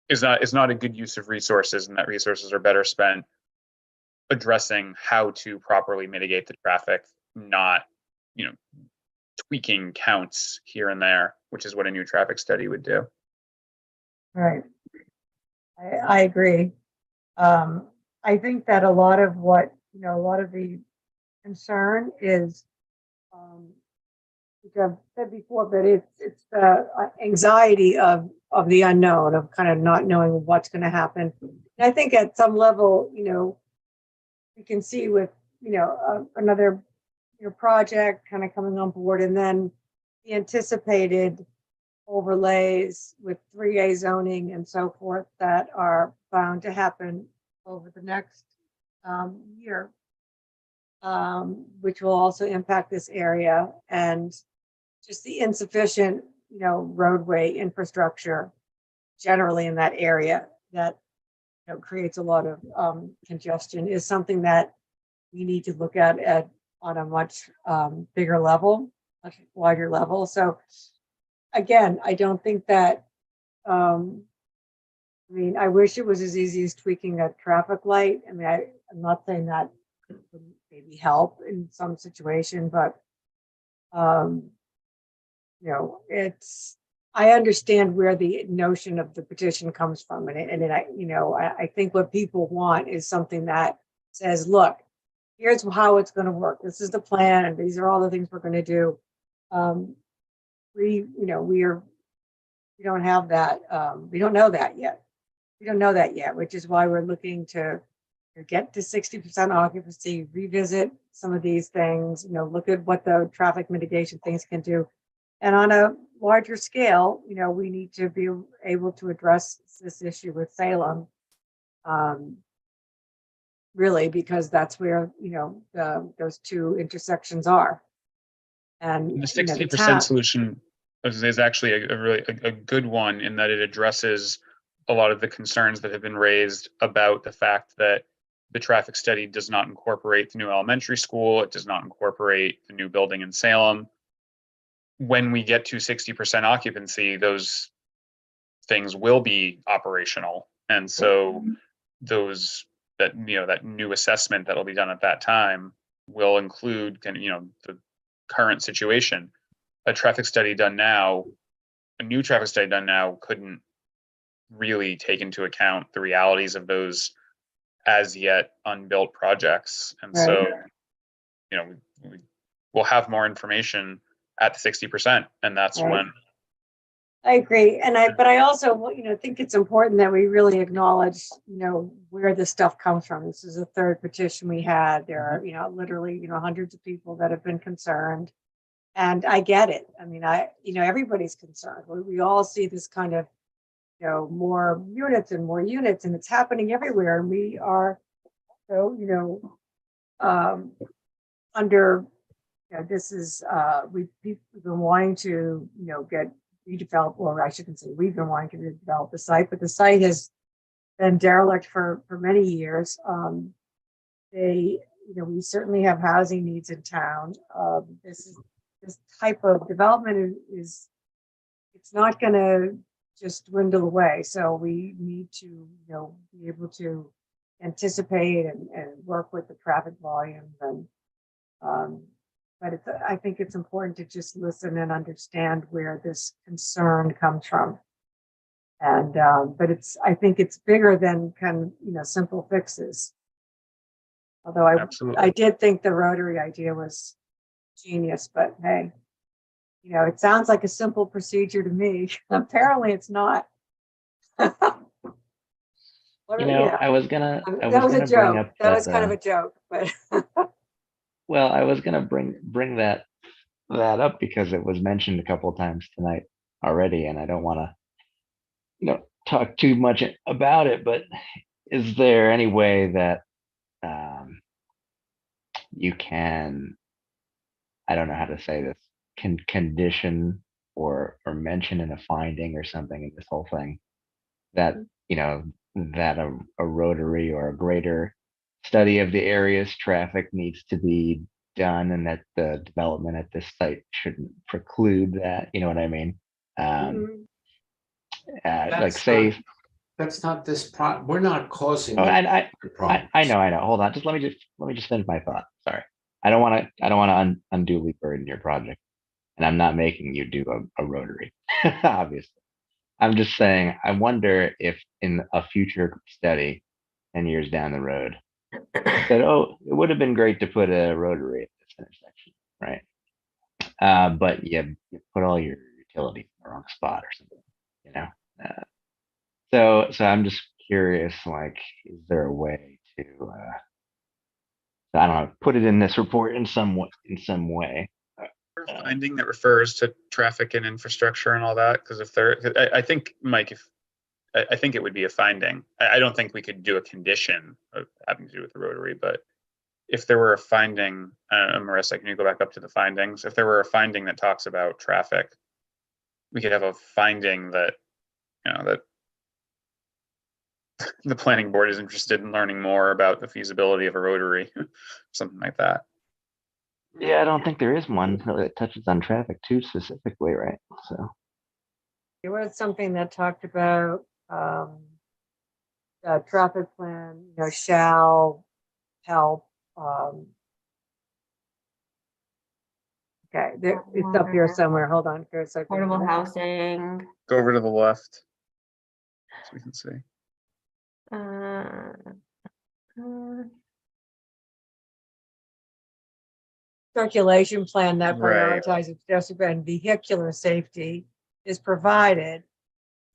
is not a good use of resources, and that resources are better spent addressing how to properly mitigate the traffic, not tweaking counts here and there, which is what a new traffic study would do. Right. I agree. I think that a lot of what, a lot of the concern is, which I've said before, but it's the anxiety of the unknown, of kind of not knowing what's going to happen. And I think at some level, we can see with, another project kind of coming on board, and then the anticipated overlays with 3A zoning and so forth that are bound to happen over the next year, which will also impact this area, and just the insufficient, roadway infrastructure generally in that area that creates a lot of congestion is something that we need to look at on a much bigger level, much wider level. So again, I don't think that, I wish it was as easy as tweaking a traffic light. I'm not saying that would maybe help in some situation, but I understand where the notion of the petition comes from, and I think what people want is something that says, look, here's how it's going to work. This is the plan, and these are all the things we're going to do. We don't have that. We don't know that yet. We don't know that yet, which is why we're looking to get to 60% occupancy, revisit some of these things, look at what the traffic mitigation things can do. And on a larger scale, we need to be able to address this issue with Salem, really, because that's where, those two intersections are. And the 60% solution is actually a good one, in that it addresses a lot of the concerns that have been raised about the fact that the traffic study does not incorporate the new elementary school. It does not incorporate the new building in Salem. When we get to 60% occupancy, those things will be operational. And so that new assessment that'll be done at that time will include the current situation. A new traffic study done now couldn't really take into account the realities of those as yet unbuilt projects. And so, we'll have more information at the 60%, and that's when. I agree, but I also, think it's important that we really acknowledge, where this stuff comes from. This is the third petition we had. There are, literally, hundreds of people that have been concerned, and I get it. Everybody's concerned. We all see this kind of, more units, and it's happening everywhere, and we are, under this is, we've been wanting to, get redeveloped, or I shouldn't say we've been wanting to redevelop the site, but the site has been derelict for many years. We certainly have housing needs in town. This type of development is it's not going to just dwindle away. So we need to, be able to anticipate and work with the traffic volumes. And but I think it's important to just listen and understand where this concern comes from. And but I think it's bigger than simple fixes. Although I did think the rotary idea was genius, but hey, it sounds like a simple procedure to me. Apparently it's not. I was gonna that was a joke. That was kind of a joke, but well, I was gonna bring that up because it was mentioned a couple of times tonight already, and I don't want to, talk too much about it. But is there any way that you can, I don't know how to say this, can condition or mention in a finding or something in this whole thing that that a rotary or a greater study of the area's traffic needs to be done, and that the development at this site shouldn't preclude that? You know what I mean? Like say that's not this we're not causing. Oh, and I know. Hold on. Let me just finish my thought. Sorry. I don't want to unduly burden your project, and I'm not making you do a rotary, obviously. I'm just saying, I wonder if in a future study, 10 years down the road, that, it would have been great to put a rotary at this intersection, right? But you put all your utilities in the wrong spot or something, So I'm just curious, is there a way to, I don't know, put it in this report in some way? Finding that refers to traffic and infrastructure and all that, because I think, Mike, I think it would be a finding. I don't think we could do a condition of having to do with the rotary, but if there were a finding, Marissa, can you go back up to the findings? If there were a finding that talks about traffic, we could have a finding that, that the planning board is interested in learning more about the feasibility of a rotary, something like that. Yeah, I don't think there is one that touches on traffic too specifically, right? So there was something that talked about the traffic plan, shall help. Okay, it's up here somewhere. Hold on for a second. Affordable housing. Go over to the left so we can see. Circulation plan that Right. prioritizes pedestrian and vehicular safety is provided,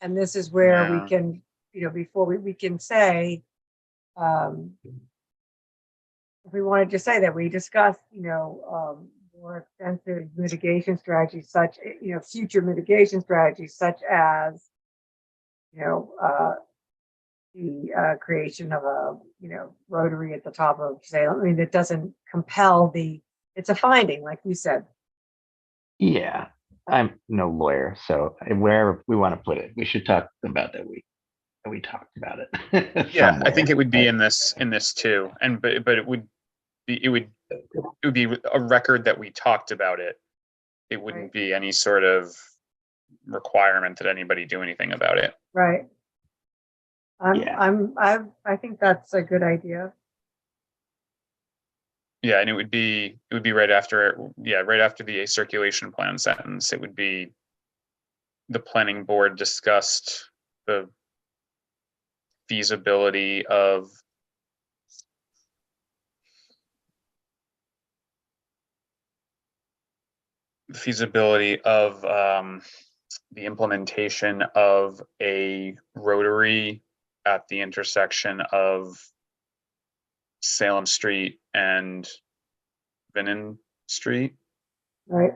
and this is where we can, before we can say, if we wanted to say that we discussed, more extensive mitigation strategies, such, future mitigation strategies, such as, the creation of a, rotary at the top of Salem. I mean, it doesn't compel it's a finding, like you said. yeah, I'm no lawyer, so wherever we want to put it, we should talk about that. We talked about it. Yeah, I think it would be in this too, but it would be a record that we talked about it. It wouldn't be any sort of requirement that anybody do anything about it. Right. I think that's a good idea. Yeah, and it would be right after the circulation plan sentence. It would be the planning board discussed the feasibility of the implementation of a rotary at the intersection of Salem Street and Vinnin Street. Right.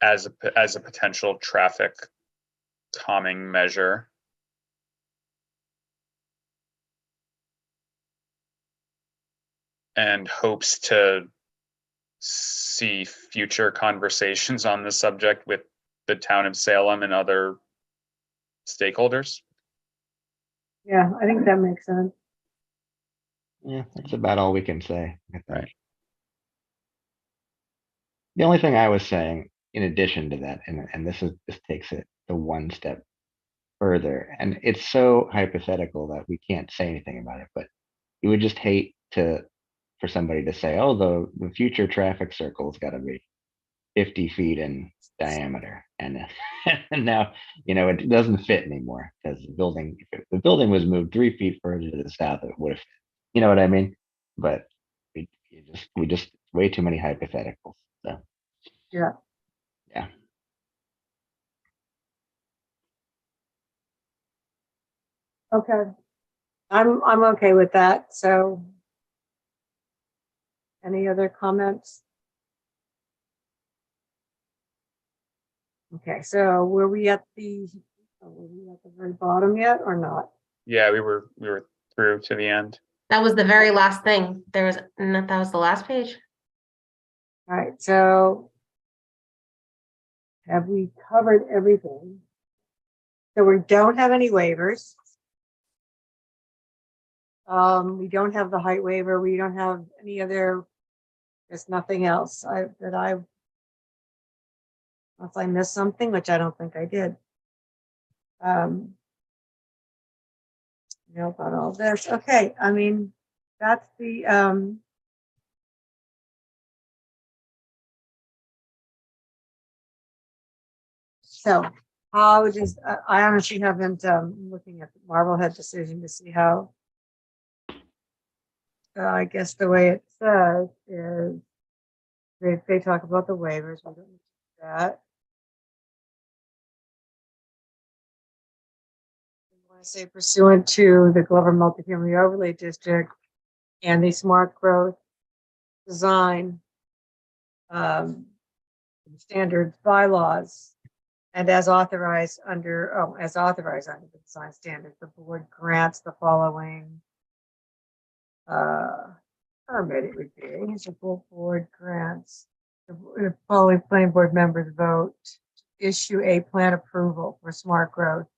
as a potential traffic calming measure. And hopes to see future conversations on the subject with the town of Salem and other stakeholders. Yeah, I think that makes sense. Yeah, that's about all we can say. I think. The only thing I was saying, in addition to that, and this takes it the one step further, and it's so hypothetical that we can't say anything about it, but you would just hate for somebody to say, oh, the future traffic circle's got to be 50 feet in diameter, and now it doesn't fit anymore because if the building was moved 3 feet further to the south, it would have. You know what I mean? But we just way too many hypotheticals. So yeah. Okay. I'm okay with that. So any other comments? Okay, so were we at the very bottom yet or not? Yeah, we were through to the end. That was the very last thing. That was the last page. All right, so have we covered everything? So we don't have any waivers. We don't have the height waiver. We don't have any other, there's nothing else unless I missed something, which I don't think I did. About all this. Okay, I mean, that's the so how does I honestly haven't looking at the Marblehead decision to see how I guess the way it says is they talk about the waivers. We don't need to do that. Say pursuant to the Glover Multifamily Overlay District and the Smart Growth Design Standards bylaws, and as authorized under the design standards, the board grants the following permit. It would be the full board grants the following planning board members vote to issue a plan approval for smart growth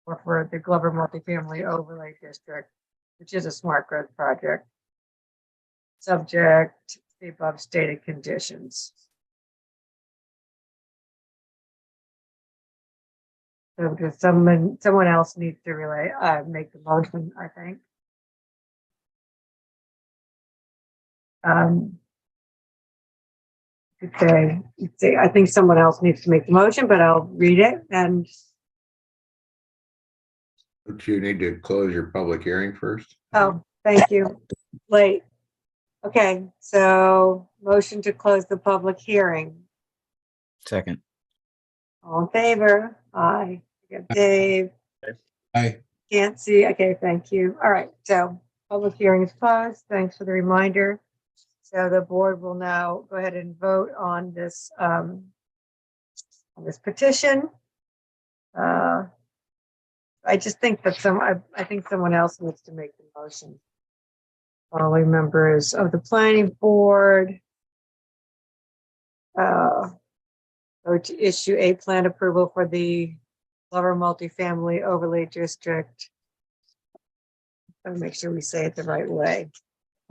or for the Glover Multifamily Overlay District, which is a smart growth project, subject to the above stated conditions. So does someone else needs to really make the motion, I think. I think someone else needs to make the motion, but I'll read it and. Don't you need to close your public hearing first? Oh, thank you. Late. Okay, so motion to close the public hearing. Second. All in favor? Aye. We got Dave. Aye. Can't see. Okay, thank you. All right, so public hearing is closed. Thanks for the reminder. So the board will now go ahead and vote on this petition. I just think that I think someone else needs to make the motion. Following members of the planning board vote to issue a plan approval for the Glover Multifamily Overlay District. I'll make sure we say it the right way.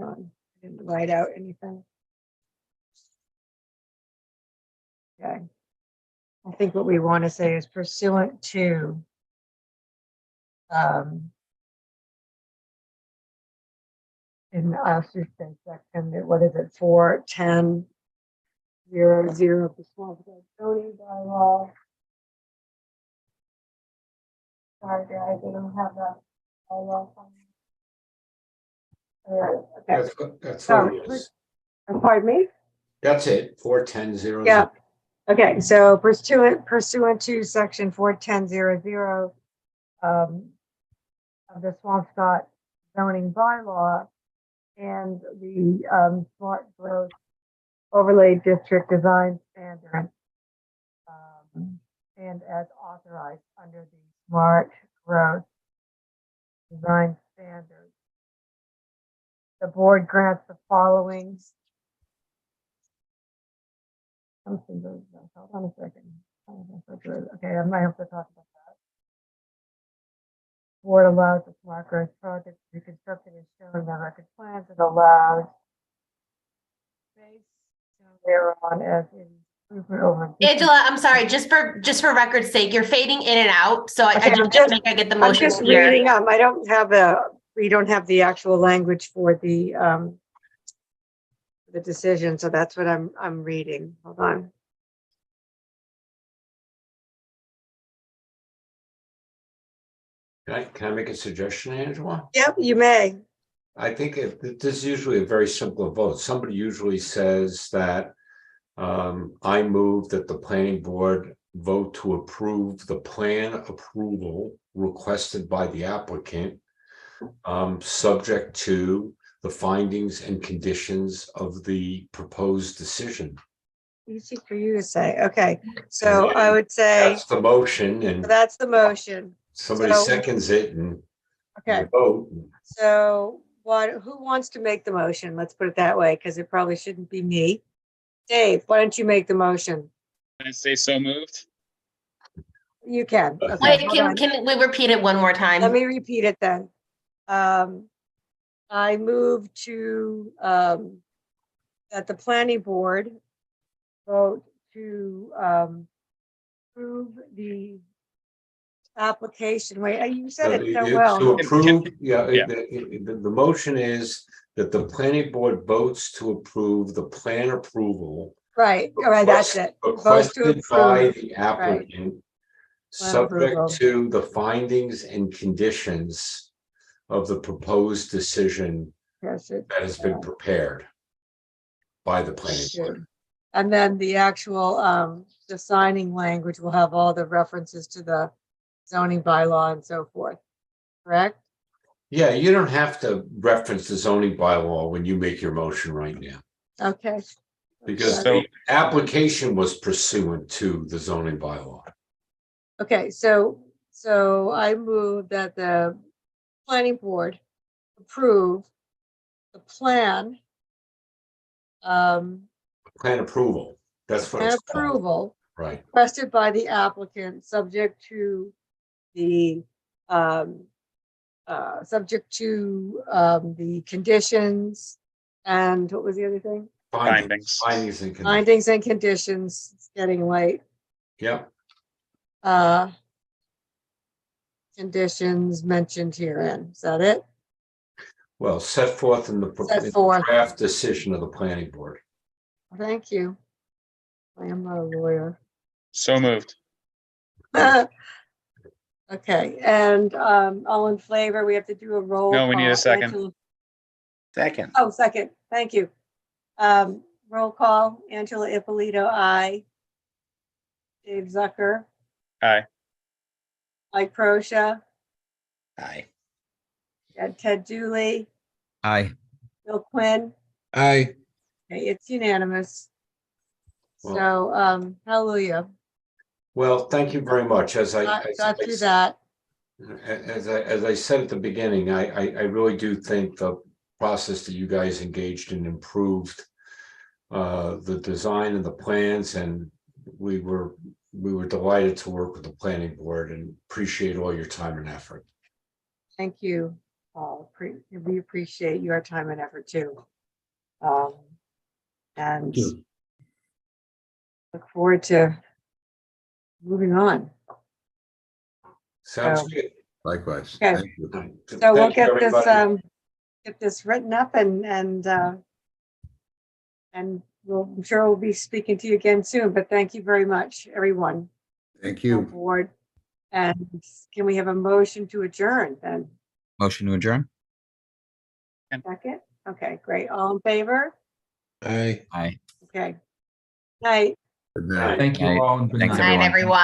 I didn't write out anything. Okay. I think what we want to say is pursuant to in the section, what is it, 410.00 of the Swampscott Zoning Bylaw. Sorry, guys, I don't have that bylaw. Okay. That's what it is. Pardon me? That's it, 410.00. Yeah. Okay, so pursuant to section 410.00 of the Swampscott Zoning Bylaw and the Smart Growth Overlay District Design Standard, and as authorized under the Smart Growth Design Standards. The board grants the following. Hold on a second. Okay, I might have to talk about that. Board allows the Smart Growth project to be constructed as shown in the record plans. It allows space thereon as in improvement over. Angela, I'm sorry, just for record's sake, you're fading in and out, so I just want to make I get the I'm motion just clear. reading. I don't have we don't have the actual language for the decision, so that's what I'm reading. Hold on. Can I make a suggestion, Angela? Yep, you may. I think this is usually a very simple vote. Somebody usually says that I move that the planning board vote to approve the plan approval requested by the applicant, subject to the findings and conditions of the proposed decision. Easy for you to say. Okay, so I would say that's the motion, and that's the motion. Somebody seconds it and okay. Vote. So who wants to make the motion? Let's put it that way, because it probably shouldn't be me. Dave, why don't you make the motion? Can I say so moved? You can. Okay, Wait, can we repeat it one more time? let me repeat it then. I move to that the planning board vote to approve the application. Wait, you said it so well. To approve, the motion is that the planning board votes to approve the plan approval. Right, all right, that's it. Votes to Requested by approve. the applicant, Plan subject approval. to the findings and conditions of the proposed decision Yes, that has been prepared by the planning board. and then the actual the signing language will have all the references to the zoning bylaw and so forth, correct? Yeah, you don't have to reference the zoning bylaw when you make your motion right now, Okay. because the application was pursuant to the zoning bylaw. Okay, so I move that the planning board approve the plan. Plan approval, that's what Plan it's called. approval Right. requested by the applicant, subject to the conditions, and what was the other thing? Findings and conditions. Findings and conditions. It's getting late. Yep. Conditions mentioned herein. Is that it? Well, set forth in the Set forth. draft decision of the planning board. Thank you. I am not a lawyer. So moved. Okay, and all in favor, we have to do a roll. No, we need a call. second. Angela- Second. Oh, second. Thank you. Roll call. Angela Ippolito, aye. Dave Zucker, Aye. Mike Proscia, Aye. Ted Dooley, Aye. Bill Quinn. Aye. Okay, it's unanimous. So, hallelujah. Well, thank you very much. As I Got through that. as I said at the beginning, I really do think the process that you guys engaged in improved the design and the plans, and we were delighted to work with the planning board and appreciate all your time and effort. Thank you all. We appreciate your time and effort too. And look forward to moving on. Sounds So- good. Likewise. Okay. Thank you. So we'll Thank you, everybody. get this written up and I'm sure we'll be speaking to you again soon, but thank you very much, everyone Thank on you. board. And can we have a motion to adjourn then? Motion to adjourn? Second? Okay, great. All in favor? Aye. Aye. Okay. Night. Good night. Thank you Night. all. And good Thanks, night. Good night, everyone.